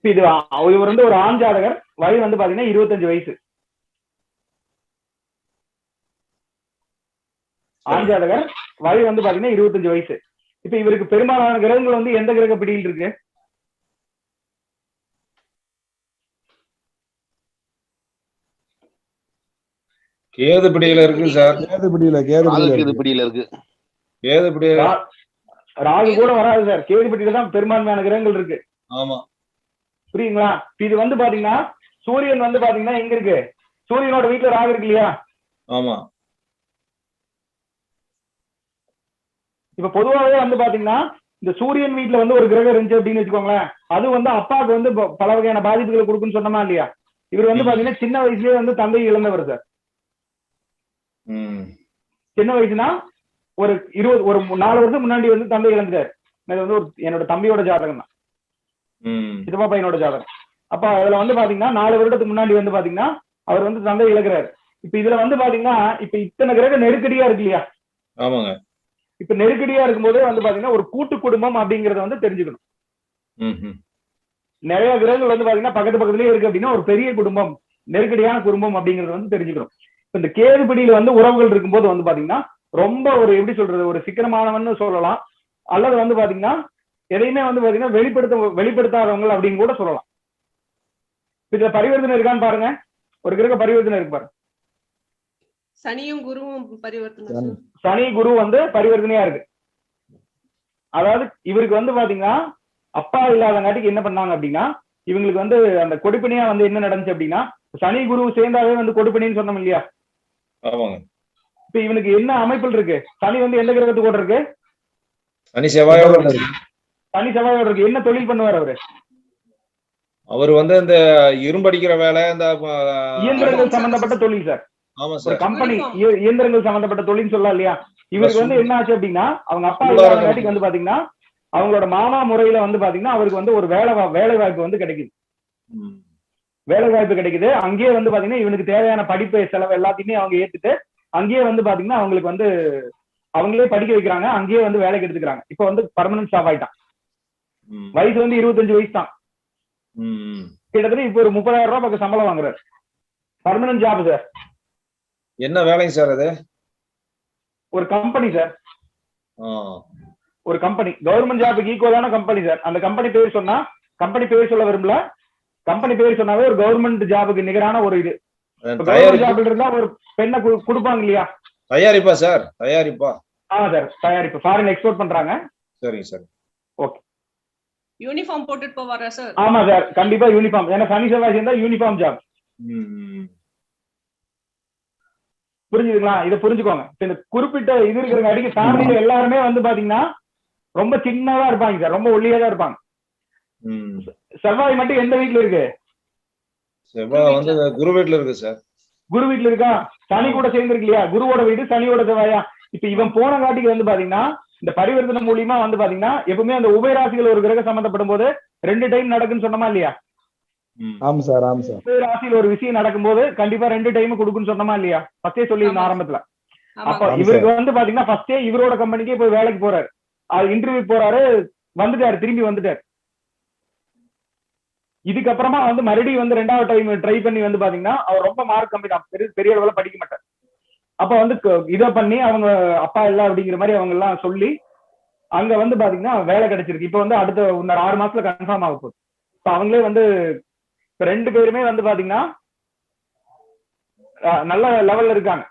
S1: இது இவர் வந்து ஒரு ஆண் ஜாதகர், வயது வந்து பாத்தீங்கன்னா 25 வயசு. ஆண் ஜாதகர், வயது வந்து பாத்தீங்கன்னா 25 வயசு. இப்ப இவருக்கு பெரும்பாலான கிரகங்கள் வந்து எந்த கிரக பிடியில் இருக்கு?
S3: கேது பிடியில இருக்கு சார்.
S5: கேது பிடியில இருக்கு.
S3: கேது பிடியில
S1: ராகு கூட வராது சார், கேது பிடியில தான் பெரும்பான்மையான கிரகங்கள் இருக்கு.
S3: ஆமா,
S1: புரியுங்களா? இது வந்து பாத்தீங்கன்னா சூரியன் வந்து பாத்தீங்கன்னா எங்க இருக்கு? சூரியனோட வீட்டுல ராகு இருக்கு இல்லையா?
S3: ஆமா.
S1: இப்ப பொதுவாகவே வந்து பாத்தீங்கன்னா இந்த சூரியன் வீட்டுல வந்து ஒரு கிரகம் இருந்துச்சு அப்படின்னு வச்சுக்கோங்களேன், அது வந்து அப்பாவுக்கு வந்து பல வகையான பாதிப்புகளை கொடுக்குன்னு சொன்னோமா இல்லையா? இவர் வந்து பாத்தீங்கன்னா சின்ன வயசுலயே வந்து தந்தை இழந்தவர் சார். சின்ன வயசுனா ஒரு 4 வருஷம் முன்னாடி வந்து தந்தை இழந்துட்டாரு. இது வந்து என்னோட தம்பியோட ஜாதகம் தான், சித்தப்பா பையனோட ஜாதகம். அப்ப அதுல வந்து பாத்தீங்கன்னா 4 வருடத்துக்கு முன்னாடி வந்து பாத்தீங்கன்னா அவர் வந்து தந்தை இழக்கிறாரு. இப்ப இதுல வந்து பாத்தீங்கன்னா இப்ப இத்தனை கிரக நெருக்கடியா இருக்கு இல்லையா?
S3: ஆமாங்க.
S1: இப்ப நெருக்கடியா இருக்கும்போது வந்து பாத்தீங்கன்னா ஒரு கூட்டு குடும்பம் அப்படிங்கறத வந்து தெரிஞ்சுக்கணும். நிறைய கிரகங்கள் வந்து பாத்தீங்கன்னா பக்கத்துலயே இருக்கு அப்படின்னா ஒரு பெரிய குடும்பம், நெருக்கடியான குடும்பம் அப்படிங்கறது வந்து தெரிஞ்சுக்கணும். இப்ப இந்த கேதுபிடியில வந்து உறவுகள் இருக்கும்போது வந்து பாத்தீங்கன்னா ரொம்ப ஒரு எப்படி சொல்றது, ஒரு சிக்கனமானவன்னு சொல்லலாம். அல்லது வந்து பாத்தீங்கன்னா எதையுமே வந்து பாத்தீங்கன்னா வெளிப்படுத்தாதவங்க அப்படின்னு கூட சொல்லலாம். இதுல பரிவர்த்தனை இருக்கான்னு பாருங்க. ஒரு கிரக பரிவர்த்தனை இருக்கு பாருங்க.
S6: சனியும் குருவும் பரிவர்த்தனை.
S1: சனி குரு வந்து பரிவர்த்தனையா இருக்கு. அதாவது இவருக்கு வந்து பாத்தீங்கன்னா அப்பா இல்லாதங்காட்டிக்கு என்ன பண்ணாங்க அப்படின்னா இவங்களுக்கு வந்து அந்த கொடுப்பினையா வந்து என்ன நடந்துச்சு அப்படின்னா சனி குரு சேர்ந்தாவே வந்து கொடுப்பினைன்னு சொன்னோம் இல்லையா? இப்ப இவனுக்கு என்ன அமைப்பில் இருக்கு? சனி வந்து எந்த கிரகத்து கூட இருக்கு?
S3: சனி செவ்வாயோட இருக்கு.
S1: சனி செவ்வாயோட இருக்கு. என்ன தொழில் பண்ணுவார் அவரு?
S3: அவர் வந்து இந்த இரும்படிக்கிற வேலை, இந்த
S1: இயந்திரங்கள் சம்பந்தப்பட்ட தொழில் சார். ஒரு கம்பெனி இயந்திரங்கள் சம்பந்தப்பட்ட தொழில் சொல்லலாம் இல்லையா? இவருக்கு வந்து என்ன ஆச்சு அப்படின்னா அவங்க அப்பா இல்லாதங்காட்டிக்கு வந்து பாத்தீங்கன்னா அவங்களோட மாமா முறையில வந்து பாத்தீங்கன்னா அவருக்கு வந்து ஒரு வேலை வாய்ப்பு வந்து கிடைக்குது. வேலை வாய்ப்பு கிடைக்குது. அங்கேயே வந்து பாத்தீங்கன்னா இவனுக்கு தேவையான படிப்பு செலவு எல்லாத்தையுமே அவங்க ஏத்துட்டு அங்கேயே வந்து பாத்தீங்கன்னா அவங்களுக்கு வந்து அவங்களே படிக்க வைக்கிறாங்க. அங்கேயே வந்து வேலைக்கு எடுத்துக்கிறாங்க. இப்ப வந்து பர்மனன்ட் ஸ்டாஃப் ஆயிட்டான். வயசு வந்து 25 வயசு தான். கிட்டத்தட்ட இப்ப ஒரு 30,000 ரூபாய் பக்கம் சம்பளம் வாங்குறாரு. Permanent job sir.
S3: என்ன வேலைங்க சார் அது?
S1: ஒரு கம்பெனி சார். ஒரு கம்பெனி கவர்மெண்ட் ஜாபுக்கு ஈக்குவலான கம்பெனி சார். அந்த கம்பெனி பேர் சொன்னா கம்பெனி பேர் சொல்ல விரும்பல. கம்பெனி பேர் சொன்னாவே ஒரு கவர்மெண்ட் ஜாபுக்கு நிகரான ஒரு இது. கவர்மெண்ட் ஜாப்ல இருந்தா ஒரு பெண்ணை கொடுப்பாங்க இல்லையா?
S3: தயாரிப்பா சார்? தயாரிப்பா?
S1: ஆமா சார், தயாரிப்பு. ஃபாரின் எக்ஸ்போர்ட் பண்றாங்க.
S3: சரிங்க சார்.
S1: ஓகே.
S6: யூனிஃபார்ம் போட்டுட்டு போவாரா சார்?
S1: ஆமா சார், கண்டிப்பா யூனிஃபார்ம். ஏன்னா சனி செவ்வாய் சேர்ந்தா யூனிஃபார்ம் ஜாப். புரிஞ்சுதுங்களா? இதை புரிஞ்சுக்கோங்க. இந்த குறிப்பிட்ட இது இருக்கிற அடிக்க ஃபேமிலியில எல்லாருமே வந்து பாத்தீங்கன்னா ரொம்ப சின்னதா இருப்பாங்க சார். ரொம்ப ஒல்லியா தான் இருப்பாங்க. செவ்வாய் மட்டும் எந்த வீட்டுல இருக்கு?
S3: செவ்வாய் வந்து குரு வீட்டுல இருக்கு சார்.
S1: குரு வீட்டுல இருக்கா? சனி கூட சேர்ந்து இருக்கு இல்லையா? குருவோட வீடு சனியோட செவ்வாயா? இப்ப இவன் போன காட்டிக்கு வந்து பாத்தீங்கன்னா இந்த பரிவர்த்தனை மூலியமா வந்து பாத்தீங்கன்னா எப்பவுமே அந்த உபயராசிகள் ஒரு கிரகம் சம்பந்தப்படும் போது 2 டைம் நடக்குன்னு சொன்னமா இல்லையா?
S2: ஆமா சார், ஆமா சார்.
S1: உபயராசியில் ஒரு விஷயம் நடக்கும்போது கண்டிப்பா 2 டைம் கொடுக்குன்னு சொன்னமா இல்லையா? ஃபர்ஸ்டே சொல்லியிருந்தோம் ஆரம்பத்துல. அப்ப இவருக்கு வந்து பாத்தீங்கன்னா ஃபர்ஸ்டே இவரோட கம்பெனிக்கே போய் வேலைக்கு போறாரு. இன்டர்வியூ போறாரு, வந்துட்டாரு, திரும்பி வந்துட்டாரு. இதுக்கப்புறமா வந்து மறுபடியும் வந்து 2வது டைம் ட்ரை பண்ணி வந்து பாத்தீங்கன்னா அவர் ரொம்ப மார்க் கம்மி தான், பெரிய அளவுல படிக்க மாட்டார். அப்ப வந்து இதை பண்ணி அவங்க அப்பா இல்ல அப்படிங்கிற மாதிரி அவங்க எல்லாம் சொல்லி அங்க வந்து பாத்தீங்கன்னா வேலை கிடைச்சிருக்கு. இப்ப வந்து அடுத்த இன்னொரு 6 மாசத்துல கன்ஃபார்ம் ஆக போகுது. இப்ப அவங்களே வந்து 2 பேருமே வந்து பாத்தீங்கன்னா நல்ல லெவல்ல இருக்காங்க.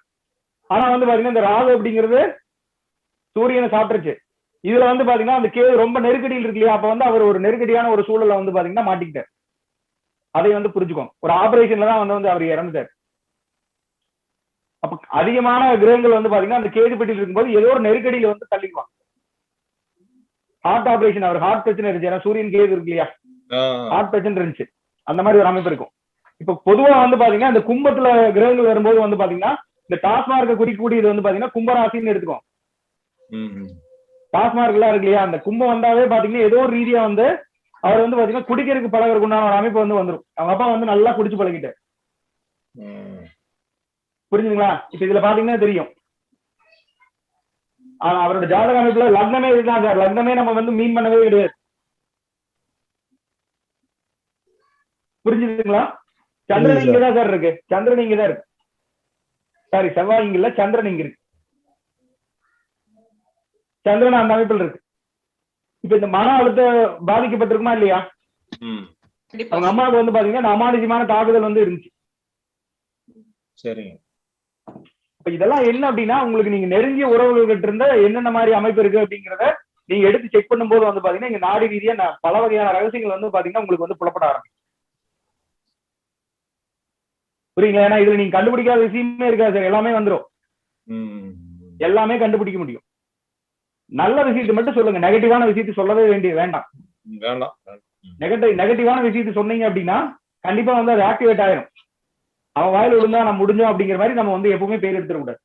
S1: ஆனா வந்து பாத்தீங்கன்னா இந்த ராகு அப்படிங்கிறது சூரியனை சாப்பிட்டுருச்சு. இதுல வந்து பாத்தீங்கன்னா அந்த கேது ரொம்ப நெருக்கடியில் இருக்கு இல்லையா? அப்ப வந்து அவர் ஒரு நெருக்கடியான ஒரு சூழலை வந்து பாத்தீங்கன்னா மாட்டிக்கிட்டார். அதை வந்து புரிஞ்சுக்கோங்க. ஒரு ஆபரேஷன்ல தான் வந்து அவர் இறந்துட்டார். அப்ப அதிகமான கிரகங்கள் வந்து பாத்தீங்கன்னா அந்த கேது பெட்டியில் இருக்கும்போது ஏதோ ஒரு நெருக்கடியில வந்து தள்ளிக்குவாங்க. ஹார்ட் ஆபரேஷன், அவர் ஹார்ட் பிரச்சனை இருந்துச்சு. ஏன்னா சூரியன் கேது இருக்கு இல்லையா? ஹார்ட் பிரச்சனை இருந்துச்சு. அந்த மாதிரி ஒரு அமைப்பு இருக்கும். இப்ப பொதுவா வந்து பாத்தீங்கன்னா இந்த கும்பத்துல கிரகங்கள் வரும்போது வந்து பாத்தீங்கன்னா இந்த டாஸ்மார்க்க குறிக்கக்கூடியது வந்து பாத்தீங்கன்னா கும்பராசின்னு எடுத்துக்கோம். டாஸ்மார்க் எல்லாம் இருக்கு இல்லையா? அந்த கும்பம் வந்தாவே பாத்தீங்கன்னா ஏதோ ஒரு ரீதியா வந்து அவர் வந்து பாத்தீங்கன்னா குடிக்கிறதுக்கு பழகிறதுக்கு உண்டான ஒரு அமைப்பு வந்து வந்துடும். அவங்க அப்பா வந்து நல்லா குடிச்சு பழகிட்டார். புரிஞ்சுங்களா? இப்ப இதுல பாத்தீங்கன்னா தெரியும். ஆனா அவரோட ஜாதக அமைப்புல லக்னமே இதுதான் சார். லக்னமே நம்ம வந்து மீன் பண்ணவே கிடையாது. புரிஞ்சுதுங்களா? சந்திரன் இங்கதான் சார் இருக்கு. சந்திரன் இங்கதான் இருக்கு. சாரி, செவ்வாய் இங்க இல்ல, சந்திரன் இங்க இருக்கு. சந்திரன் அந்த அமைப்பில் இருக்கு. இப்ப இந்த மன அழுத்த பாதிக்கப்பட்டிருக்குமா இல்லையா? அவங்க அம்மாவுக்கு வந்து பாத்தீங்கன்னா இந்த அமானுஷமான தாக்குதல் வந்து இருந்துச்சு.
S3: சரிங்க.
S1: இப்ப இதெல்லாம் என்ன அப்படின்னா உங்களுக்கு நீங்க நெருங்கிய உறவுகள் கிட்ட இருந்த என்னென்ன மாதிரி அமைப்பு இருக்கு அப்படிங்கிறத நீங்க எடுத்து செக் பண்ணும்போது வந்து பாத்தீங்கன்னா இங்க நாடி ரீதியா பல வகையான ரகசியங்கள் வந்து பாத்தீங்கன்னா உங்களுக்கு வந்து புலப்பட ஆரம்பிக்கும். புரியுங்களா? ஏன்னா இதுல நீங்க கண்டுபிடிக்காத விஷயமே இருக்காது சார். எல்லாமே வந்துடும். எல்லாமே கண்டுபிடிக்க முடியும். நல்ல விஷயத்தை மட்டும் சொல்லுங்க, நெகட்டிவான விஷயத்தை சொல்லவே வேண்டாம்.
S3: வேண்டாம்.
S1: நெகட்டிவான விஷயத்தை சொன்னீங்க அப்படின்னா கண்டிப்பா வந்து அது ஆக்டிவேட் ஆயிரும். அவன் வாயில விழுந்தா நம்ம முடிஞ்சோம் அப்படிங்கிற மாதிரி நம்ம வந்து எப்பவுமே பேர் எடுத்துடக்கூடாது.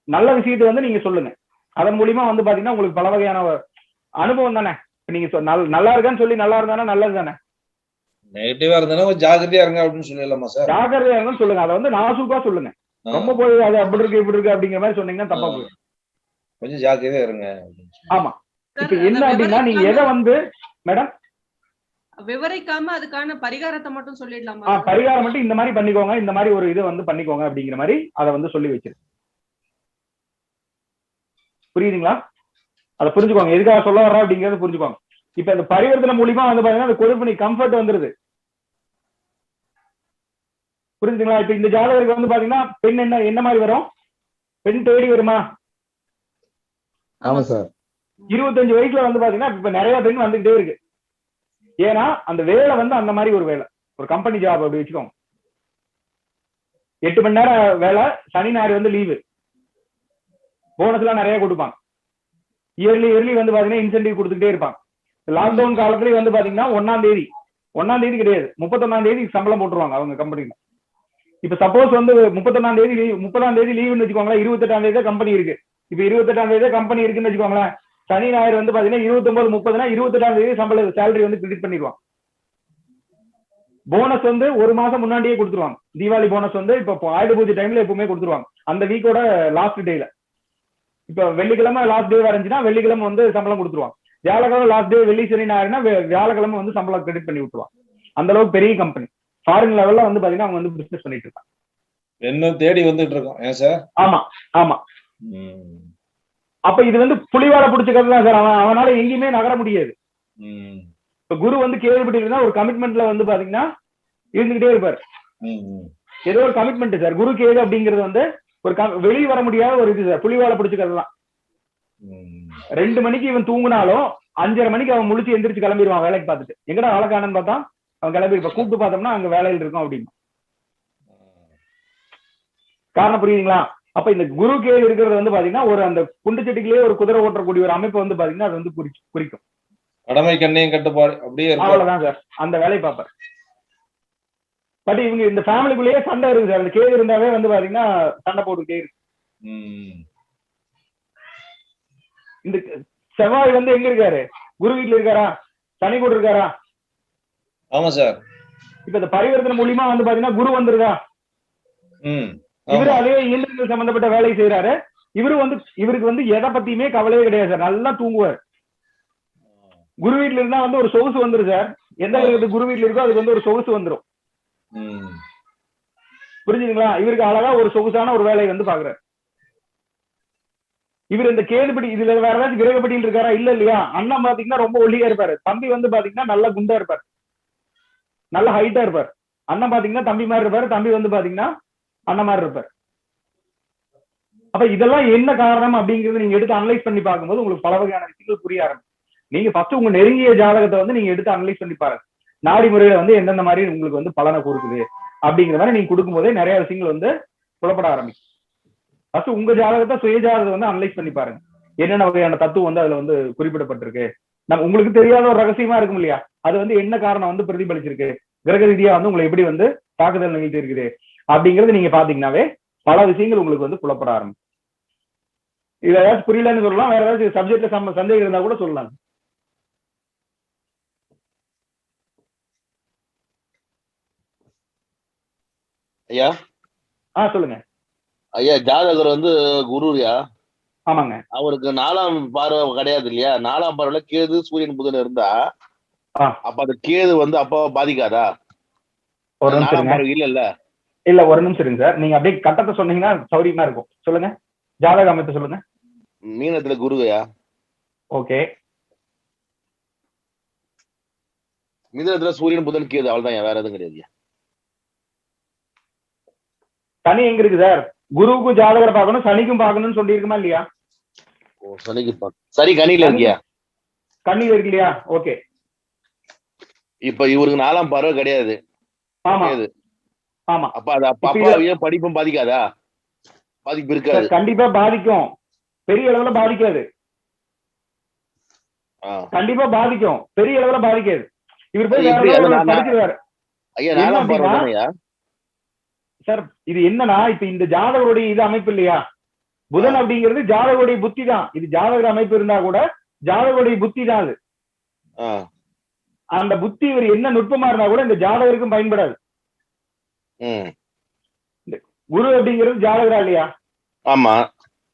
S1: நல்ல விஷயத்தை வந்து நீங்க சொல்லுங்க. அதன் மூலியமா வந்து பாத்தீங்கன்னா உங்களுக்கு பல வகையான அனுபவம் தானே. நீங்க நல்லா இருக்கான்னு சொல்லி நல்லா இருந்தானா நல்லது தானே.
S3: நெகட்டிவா இருந்தாலும் ஜாகிரதையா இருங்க அப்படின்னு சொல்லலாமா சார்?
S1: ஜாகிரதையா இருங்கன்னு சொல்லுங்க. அதை வந்து நாசூக்கா சொல்லுங்க. ரொம்ப போய் அது அப்படி இருக்கு இப்படி இருக்கு அப்படிங்கிற மாதிரி சொன்னீங்கன்னா தப்பா போயிடும்.
S3: கொஞ்சம் ஜாக்கிரதையா இருங்க.
S1: ஆமா. இப்ப என்ன அப்படின்னா நீங்க எதை வந்து மேடம்
S6: விவரிக்காம அதுக்கான பரிகாரத்தை மட்டும் சொல்லிடலாமா?
S1: பரிகாரம் மட்டும் இந்த மாதிரி பண்ணிக்கோங்க, இந்த மாதிரி ஒரு இது வந்து பண்ணிக்கோங்க அப்படிங்கிற மாதிரி அதை வந்து சொல்லி வச்சிரு. புரியுதுங்களா? அதை புரிஞ்சுக்கோங்க, எதுக்காக சொல்ல வர்றா அப்படிங்கறத புரிஞ்சுக்கோங்க. இப்ப இந்த பரிவர்த்தனை மூலியமா வந்து பாத்தீங்கன்னா அந்த கொழுப்பு கம்ஃபர்ட் வந்துருது. புரிஞ்சுங்களா? இப்ப இந்த ஜாதகருக்கு வந்து பாத்தீங்கன்னா பெண் என்ன மாதிரி வரும்? பெண் தேடி வருமா?
S2: ஆமா சார்.
S1: 25 வயசுல வந்து பாத்தீங்கன்னா இப்ப நிறைய பெண் வந்துகிட்டே இருக்கு. ஏன்னா அந்த வேலை வந்து அந்த மாதிரி ஒரு வேலை, ஒரு கம்பெனி ஜாப் அப்படி வச்சுக்கோங்க. 8 மணி நேரம் வேலை, சனி ஞாயிறு வந்து லீவு, போனஸ் எல்லாம் நிறைய கொடுப்பாங்க. இயர்லி வந்து பாத்தீங்கன்னா இன்சென்டிவ் கொடுத்துட்டே இருப்பாங்க. லாக்டவுன் காலத்துலயும் வந்து பாத்தீங்கன்னா 1ஆம் தேதி கிடையாது, 31ஆம் தேதி சம்பளம் போட்டுருவாங்க அவங்க கம்பெனில. இப்ப சப்போஸ் வந்து 31ஆம் தேதி 30ஆம் தேதி லீவுன்னு வச்சுக்கோங்களேன், 28ஆம் தேதி கம்பெனி இருக்கு. இப்ப 28ஆம் தேதி கம்பெனி இருக்குன்னு வச்சுக்கோங்களேன், சனி ஞாயிறு வந்து பாத்தீங்கன்னா 29 30னா 28ஆம் தேதி சம்பளம் சேலரி வந்து கிரெடிட் பண்ணிடுவாங்க. போனஸ் வந்து ஒரு மாசம் முன்னாடியே கொடுத்துருவாங்க. தீபாவளி போனஸ் வந்து இப்ப ஆயுத பூஜை டைம்ல எப்பவுமே கொடுத்துருவாங்க, அந்த வீக்கோட லாஸ்ட் டேல. இப்ப வெள்ளிக்கிழமை லாஸ்ட் டே வரைஞ்சுன்னா வெள்ளிக்கிழமை வந்து சம்பளம் கொடுத்துருவாங்க. வியாழக்கிழமை லாஸ்ட் டே, வெள்ளி சனி ஞாயிறுனா வியாழக்கிழமை வந்து சம்பளம் கிரெடிட் பண்ணி விட்டுருவாங்க. அந்த அளவுக்கு பெரிய கம்பெனி, ஃபாரின் லெவல்ல வந்து பாத்தீங்கன்னா அவங்க வந்து பிசினஸ் பண்ணிட்டு இருக்காங்க.
S3: என்ன தேடி வந்துட்டு இருக்கோம். ஏன் சார்?
S1: ஆமா ஆமா. அப்ப இது வந்து புலிவால பிடிச்சிக்கிறது தான் சார். அவனால எங்கேயுமே நகர முடியாது. இப்ப குரு வந்து கேள்விப்பட்டு இருந்தா ஒரு கமிட்மெண்ட்ல வந்து பாத்தீங்கன்னா இருந்துகிட்டே இருப்பாரு. ஏதோ ஒரு கமிட்மெண்ட் சார். குரு கேது அப்படிங்கிறது வந்து ஒரு வெளியே வர முடியாத ஒரு இது சார், புலிவால பிடிச்சிக்கிறது தான். 2 மணிக்கு இவன் தூங்கினாலும் 5:30 மணிக்கு அவன் முழிச்சு எந்திரிச்சு கிளம்பிடுவான் வேலைக்கு பார்த்துட்டு. எங்கடா வேலை காணன்னு பார்த்தா அவன் கிளம்பிருப்பான். கூப்பிட்டு பார்த்தோம்னா அங்க வேலையில் இருக்கும் அப்படின்னு. காரணம் புரியுதுங்களா? அப்ப இந்த குரு கேது இருக்கிறது வந்து பாத்தீங்கன்னா ஒரு அந்த குண்டு செட்டிலேயே ஒரு குதிரை ஓட்டக்கூடிய ஒரு அமைப்பு வந்து பாத்தீங்கன்னா அது வந்து குறிக்கும். கடமை கண்ணையும் கட்டுப்பாடு அப்படியே அவ்வளவுதான் சார். அந்த வேலையை பார்ப்பார். பட் இவங்க இந்த ஃபேமிலிக்குள்ளேயே சண்டை இருக்கு சார். அந்த கேது இருந்தாவே வந்து பாத்தீங்கன்னா சண்டை போட்டுட்டே இருக்கு. இந்த செவ்வாய் வந்து எங்க இருக்காரு? குரு வீட்டுல இருக்காரா? சனி கூட இருக்காரா? ஆமா சார். இப்ப இந்த பரிவர்த்தனை மூலியமா வந்து பாத்தீங்கன்னா குரு வந்துருதா? இவரு அதே இயந்திரங்கள் சம்பந்தப்பட்ட வேலையை செய்யறாரு. இவருக்கு வந்து எதை பத்தியுமே கவலையே கிடையாது சார். நல்லா தூங்குவார். குரு வீட்டுல இருந்தா வந்து ஒரு சொகுசு வந்துரு சார். எந்த கிரகத்துக்கு குரு வீட்டுல இருக்கோ அதுக்கு வந்து ஒரு சொகுசு வந்துரும். புரிஞ்சுங்களா? இவருக்கு அழகா ஒரு சொகுசான ஒரு வேலையை வந்து பாக்குறாரு. இவர் இந்த கேதுபடி இதுல வேற ஏதாச்சும் கிரகப்பட்டியில் இருக்காரா? இல்ல இல்லையா? அண்ணன் பாத்தீங்கன்னா ரொம்ப ஒல்லியா இருப்பாரு. தம்பி வந்து பாத்தீங்கன்னா நல்லா குண்டா இருப்பாரு, நல்ல ஹைட்டா இருப்பாரு. அண்ணன் பாத்தீங்கன்னா தம்பி மாதிரி இருப்பாரு, தம்பி வந்து பாத்தீங்கன்னா அண்ணன் மாதிரி இருப்பாரு. அப்ப இதெல்லாம் என்ன காரணம் அப்படிங்கறது நீங்க எடுத்து அனலைஸ் பண்ணி பார்க்கும்போது உங்களுக்கு பல வகையான விஷயங்கள் புரிய ஆரம்பிக்கும். நீங்க ஃபர்ஸ்ட் உங்க நெருங்கிய ஜாதகத்தை வந்து நீங்க எடுத்து அனலைஸ் பண்ணி பாருங்க. நாடி முறையில வந்து எந்தெந்த மாதிரி உங்களுக்கு வந்து பலனை கொடுக்குது அப்படிங்கிற மாதிரி நீங்க கொடுக்கும் போதே நிறைய விஷயங்கள் வந்து புலப்பட ஆரம்பிக்கும். ஃபர்ஸ்ட் உங்க ஜாதகத்தை சுய ஜாதகத்தை வந்து அனலைஸ் பண்ணி பாருங்க. என்னென்ன வகையான தத்துவம் வந்து அதுல வந்து குறிப்பிடப்பட்டிருக்கு. நம்ம உங்களுக்கு தெரியாத ஒரு ரகசியமா இருக்கும் இல்லையா, அது வந்து என்ன காரணம் வந்து பிரதிபலிச்சிருக்கு, கிரக ரீதியா வந்து உங்களை எப்படி வந்து தாக்குதல் நிகழ்த்தி இருக்குது அப்படிங்கறது நீங்க பாத்தீங்கன்னாவே பல விஷயங்கள் உங்களுக்கு வந்து புலப்பட ஆரம்பிக்கும். இது ஏதாச்சும் புரியலன்னு சொல்லலாம், வேற ஏதாச்சும் சப்ஜெக்ட்ல சந்தேகம் இருந்தா கூட சொல்லலாம்.
S5: ஐயா
S1: சொல்லுங்க
S5: ஐயா. ஜாதகர் வந்து குருயா?
S1: ஆமாங்க.
S5: அவருக்கு 4ஆம் பார்வை கிடையாது இல்லையா? 4ஆம் பார்வையில கேது சூரியன் புதன் இருந்தா அப்ப அந்த கேது வந்து அப்பாவை பாதிக்காதா?
S1: ஒரு நிமிஷம் இல்ல ஒரு நிமிஷம் இருங்க சார். நீங்க அப்படியே கட்டத்தை சொன்னீங்கன்னா சௌரியமா இருக்கும். சொல்லுங்க, ஜாதக அமைப்பு சொல்லுங்க.
S5: மீனத்துல குருவையா?
S1: ஓகே.
S5: மிதுனத்துல சூரியன் புதன் கேது, அவ்வளவுதான், வேற எதுவும் கிடையாது.
S1: சனி எங்க இருக்கு சார்? குருவுக்கும் ஜாதகரை பார்க்கணும், சனிக்கும் பார்க்கணும்னு சொல்லி இருக்குமா இல்லையா?
S5: சனிக்கு சரி கனியில இருக்கியா?
S1: கண்ணில இருக்கு இல்லையா? ஓகே.
S5: இப்ப இவருக்கு 4ஆம் பார்வை கிடையாது.
S1: ஆமா ஆமா.
S5: அப்ப அது அப்பாவையும் படிப்பும் பாதிக்காதா? பாதிப்பு இருக்காது.
S1: கண்டிப்பா பாதிக்கும். பெரிய அளவுல பாதிக்காது. கண்டிப்பா பாதிக்கும், பெரிய அளவுல பாதிக்காது. இவர் போய் படிச்சிருவாரு. சார் இது என்னன்னா, இப்ப இந்த ஜாதகருடைய இது அமைப்பு இல்லையா, புதன் அப்படிங்கிறது ஜாதகருடைய புத்தி தான். இது ஜாதகர் அமைப்பு இருந்தா கூட ஜாதகருடைய புத்தி தான் அது. அந்த புத்தி இவர் என்ன நுட்பமா இருந்தா கூட இந்த ஜாதகருக்கும் பயன்படாது. குரு அப்படிங்கிறது ஜாதகரா இல்லையா?
S5: ஆமா.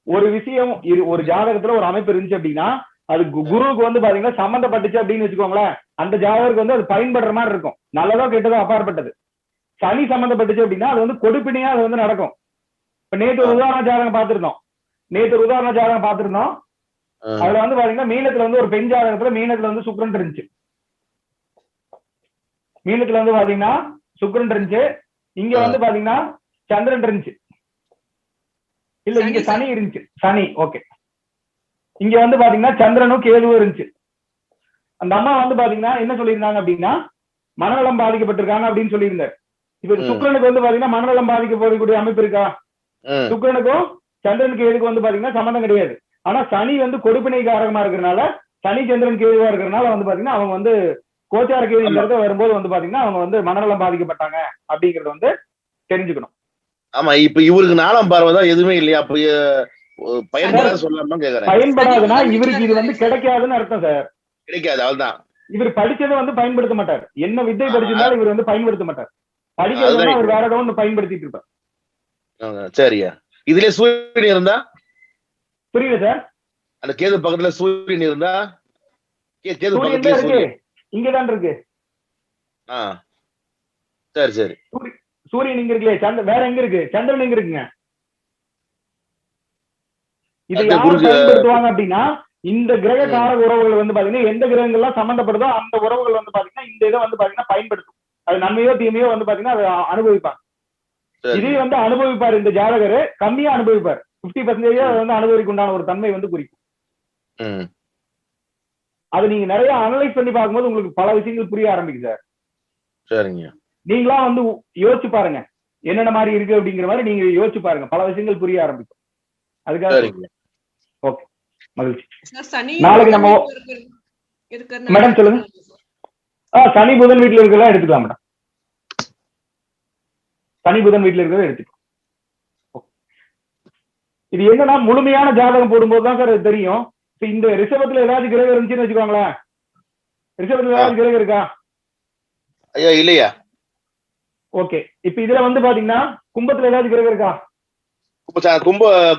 S1: ஒரு விஷயம் ஒரு ஜாதகத்துல ஒரு அமைப்பு இருந்துச்சு அப்படின்னா அது குருவுக்கு வந்து பாத்தீங்கன்னா சம்பந்தப்பட்டுச்சு அப்படின்னு வச்சுக்கோங்களேன், அந்த ஜாதகருக்கு வந்து அது பயன்படுற மாதிரி இருக்கும். நல்லதோ கெட்டதோ அப்பாற்பட்டது. சனி சம்பந்தப்பட்டுச்சு அப்படின்னா அது வந்து கொடுப்பினையா அது வந்து நடக்கும். இப்ப நேற்று ஒரு உதாரண ஜாதகம் பார்த்திருந்தோம். அதுல வந்து பாத்தீங்கன்னா மீனத்துல வந்து ஒரு பெண் ஜாதகத்துல மீனத்துல வந்து சுக்கிரன் இருந்துச்சு. மீனத்துல வந்து பாத்தீங்கன்னா சுக்கிரன் இருந்துச்சு. இங்க வந்து பாத்தீங்கன்னா சந்திரன் இருந்துச்சு. இல்ல இங்க சனி இருந்துச்சு. சனி ஓகே. இங்க வந்து பாத்தீங்கன்னா சந்திரனும் கேதுவும் இருந்துச்சு. அந்த அம்மா வந்து பாத்தீங்கன்னா என்ன சொல்லியிருந்தாங்க அப்படின்னா மனநலம் பாதிக்கப்பட்டிருக்காங்க அப்படின்னு சொல்லியிருந்தார். இப்ப சுக்கிரனுக்கு வந்து பாத்தீங்கன்னா மனநலம் பாதிக்கப்படக்கூடிய அமைப்பு இருக்கா? சுக்கிரனுக்கும் சந்திரனுக்கு எதுக்கு வந்து பாத்தீங்கன்னா சம்பந்தம் கிடையாது. ஆனா சனி வந்து கொடுப்பினை காரகமா இருக்கிறதுனால, சனி சந்திரன் கேதுவா இருக்கிறதுனால வந்து பாத்தீங்கன்னா அவங்க வந்து கோச்சார கேது வரும்போது வந்து பாத்தீங்கன்னா அவங்க வந்து மனநலம் பாதிக்கப்பட்டாங்க அப்படிங்கறது வந்து தெரிஞ்சுக்கணும்.
S5: ஆமா, இப்ப இவருக்கு 4ஆம் பார்வைதான் எதுவுமே இல்லையா? அப்ப பயன்படாது சொல்லாம கேக்குறேன்.
S1: பயன்படாதுன்னா இவருக்கு இது வந்து கிடைக்காதுன்னு அர்த்தம் சார்.
S5: கிடைக்காது, அவ்வளவுதான்.
S1: இவர் படிச்சதை வந்து பயன்படுத்த மாட்டார். என்ன வித்தை படிச்சிருந்தாலும் இவர் வந்து பயன்படுத்த மாட்டார். படிக்கிறதுனா அவர் வேற ஏதோ ஒண்ணு பயன்படுத்திட்டு இருப்பார்.
S5: சரியா. இதுல சூரியன் இருந்தா?
S1: புரியல சார்.
S5: அந்த கேது பக்கத்துல சூரியன் இருந்தா? கேது பக்கத்துல
S1: இருக்கு, இங்கதான் இருக்கு.
S5: சரி சரி.
S1: சூரியன் இங்க இருக்குல்ல, வேற எங்க இருக்கு? சந்திரன் எங்க இருக்குங்க? இதை யார் பயன்படுத்துவாங்க அப்படின்னா இந்த கிரக காரக உறவுகள் வந்து பாத்தீங்கன்னா எந்த கிரகங்கள்லாம் சம்பந்தப்படுதோ அந்த உறவுகள் வந்து பாத்தீங்கன்னா இந்த இதை வந்து பாத்தீங்கன்னா பயன்படுத்தும். அது நன்மையோ தீமையோ வந்து பாத்தீங்கன்னா அதை அனுபவிப்பாங்க. இதே வந்து அனுபவிப்பார் இந்த ஜாதகர், கம்மியா அனுபவிப்பார். 50% வந்து அனுபவிக்கு உண்டான ஒரு தன்மை வந்து குறிக்கும். அது நீங்க நிறைய அனலைஸ் பண்ணி பார்க்கும்போது உங்களுக்கு பல விஷயங்கள் புரிய ஆரம்பிக்கும் சார்.
S5: சரிங்க.
S1: நீங்களா வந்து யோசிச்சு பாருங்க என்னென்ன மாதிரி இருக்கு அப்படிங்கிற மாதிரி நீங்க யோசிச்சு பாருங்க, பல விஷயங்கள் புரிய ஆரம்பிக்கும். அதுக்காக ஓகே, மகிழ்ச்சி. நாளைக்கு நம்ம மேடம் சொல்லுங்க. சனி புதன் வீட்டுல இருக்கலாம் எடுத்துக்கலாம் மேடம். சனி புதன் வீட்டுல இருக்கிறத எடுத்துக்கலாம். இது என்னன்னா முழுமையான ஜாதகம் போடும்போதுதான் சார் அது தெரியும். இந்த ரிஷபத்துல ஏதாவது கிரகம் இருந்துச்சுன்னு வச்சுக்கோங்களேன். ரிஷபத்துல ஏதாவது கிரகம் இருக்கா?
S5: ஐயா இல்லையா.
S1: ஓகே. இப்ப இதுல வந்து பாத்தீங்கன்னா கும்பத்துல ஏதாவது கிரகம் இருக்கா?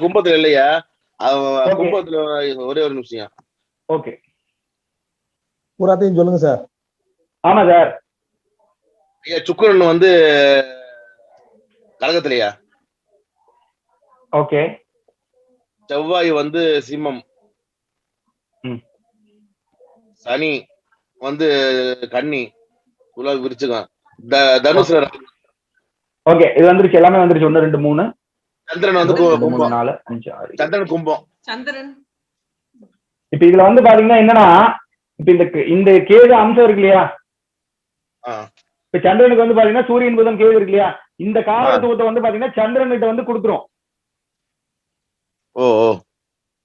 S5: கும்பத்துல இல்லையா. கும்பத்துல ஒரே ஒரு நிமிஷம்.
S1: ஓகே,
S2: பூராத்தையும் சொல்லுங்க சார்.
S1: ஆமா சார்.
S5: ஐயா சுக்கிரன் வந்து கடகத்திலையா?
S1: ஓகே.
S5: செவ்வாய் வந்து சிம்மம். சனி வந்து கன்னி, விருச்சிகம், தனுசு.
S1: ஓகே, இது வந்துருச்சு, எல்லாமே வந்துருச்சு. 1 2 3.
S5: சந்திரன் வந்து
S1: 3 4 5 6.
S5: சந்திரன் கும்பம்.
S1: இப்ப இதுல வந்து பாத்தீங்கன்னா என்னன்னா, இப்ப இந்த கேது அம்சம் இருக்கு இல்லையா, இப்ப சந்திரனுக்கு வந்து பாத்தீங்கன்னா சூரியன் புதன் கேது இருக்கு இல்லையா, இந்த காரகத்துவத்தை வந்து பாத்தீங்கன்னா சந்திரன் கிட்ட வந்து கொடுத்துரும்.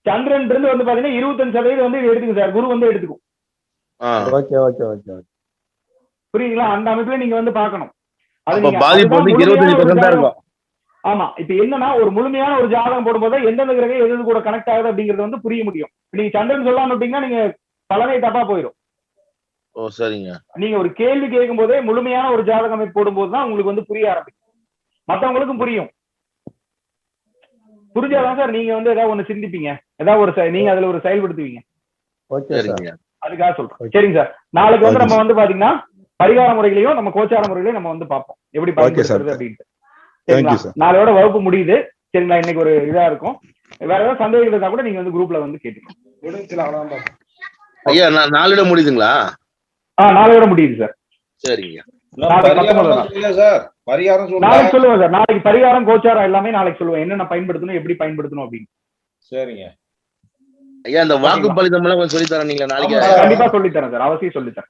S1: சந்திரன் இருந்து வந்து பாத்தீங்கன்னா 25% வந்து எடுத்துக்கும் சார், குரு வந்து எடுத்துக்கும். புரியுதுங்களா? அந்த அமைப்புல நீங்க வந்து பாக்கணும். ஆமா. இப்ப என்னன்னா ஒரு முழுமையான ஒரு ஜாதகம் போடும்போது எந்தெந்த கிரகம் எது கூட கனெக்ட் ஆகுது அப்படிங்கறது வந்து புரிய முடியும். நீங்க சந்திரன் சொல்லாம விட்டீங்கன்னா நீங்க பலனை தப்பா போயிடும்.
S5: சரிங்க.
S1: நீங்க ஒரு கேள்வி கேட்கும் போதே முழுமையான ஒரு ஜாதகம் அமைப்பு போடும்போதுதான் உங்களுக்கு வந்து புரிய ஆரம்பிக்கும், மற்றவங்களுக்கும் புரியும். புரிஞ்சாதான் சார் நீங்க வந்து ஏதாவது ஒண்ணு சிந்திப்பீங்க, ஏதாவது ஒரு நீங்க அதுல ஒரு செயல்படுத்துவீங்க. அதுக்காக சொல்றேன். சரிங்க சார். நாளைக்கு வந்து நம்ம வந்து பாத்தீங்கன்னா பரிகார முறைகளையும் நம்ம கோச்சார முறைகளையும் நம்ம வந்து பார்ப்போம் எப்படி பயன்படுத்துறது அப்படின்ட்டு. நாளையோட வகுப்பு முடியுது. சரிங்களா? இன்னைக்கு ஒரு இதா இருக்கும். வேற ஏதாவது சந்தேகம் இருந்தா கூட நீங்க வந்து குரூப்ல வந்து கேட்டுக்கலாம்.
S5: ஐயா நாளையோட முடியுதுங்களா?
S1: நாளையோட முடியுது சார்.
S5: சரிங்க.
S1: நாளைக்கு சொல்லுவேன் சார். நாளைக்கு பரிகாரம் கோச்சாரம் எல்லாமே நாளைக்கு சொல்லுவேன், என்னென்ன பயன்படுத்தணும் எப்படி பயன்படுத்தணும் அப்படின்னு.
S5: சரிங்க ஐயா. இந்த வாக்கு பலிதம் எல்லாம் கொஞ்சம் சொல்லித்தரேன் நீங்க நாளைக்கு.
S1: கண்டிப்பா சொல்லித்தரேன் சார், அவசியம் சொல்லித்தரேன்.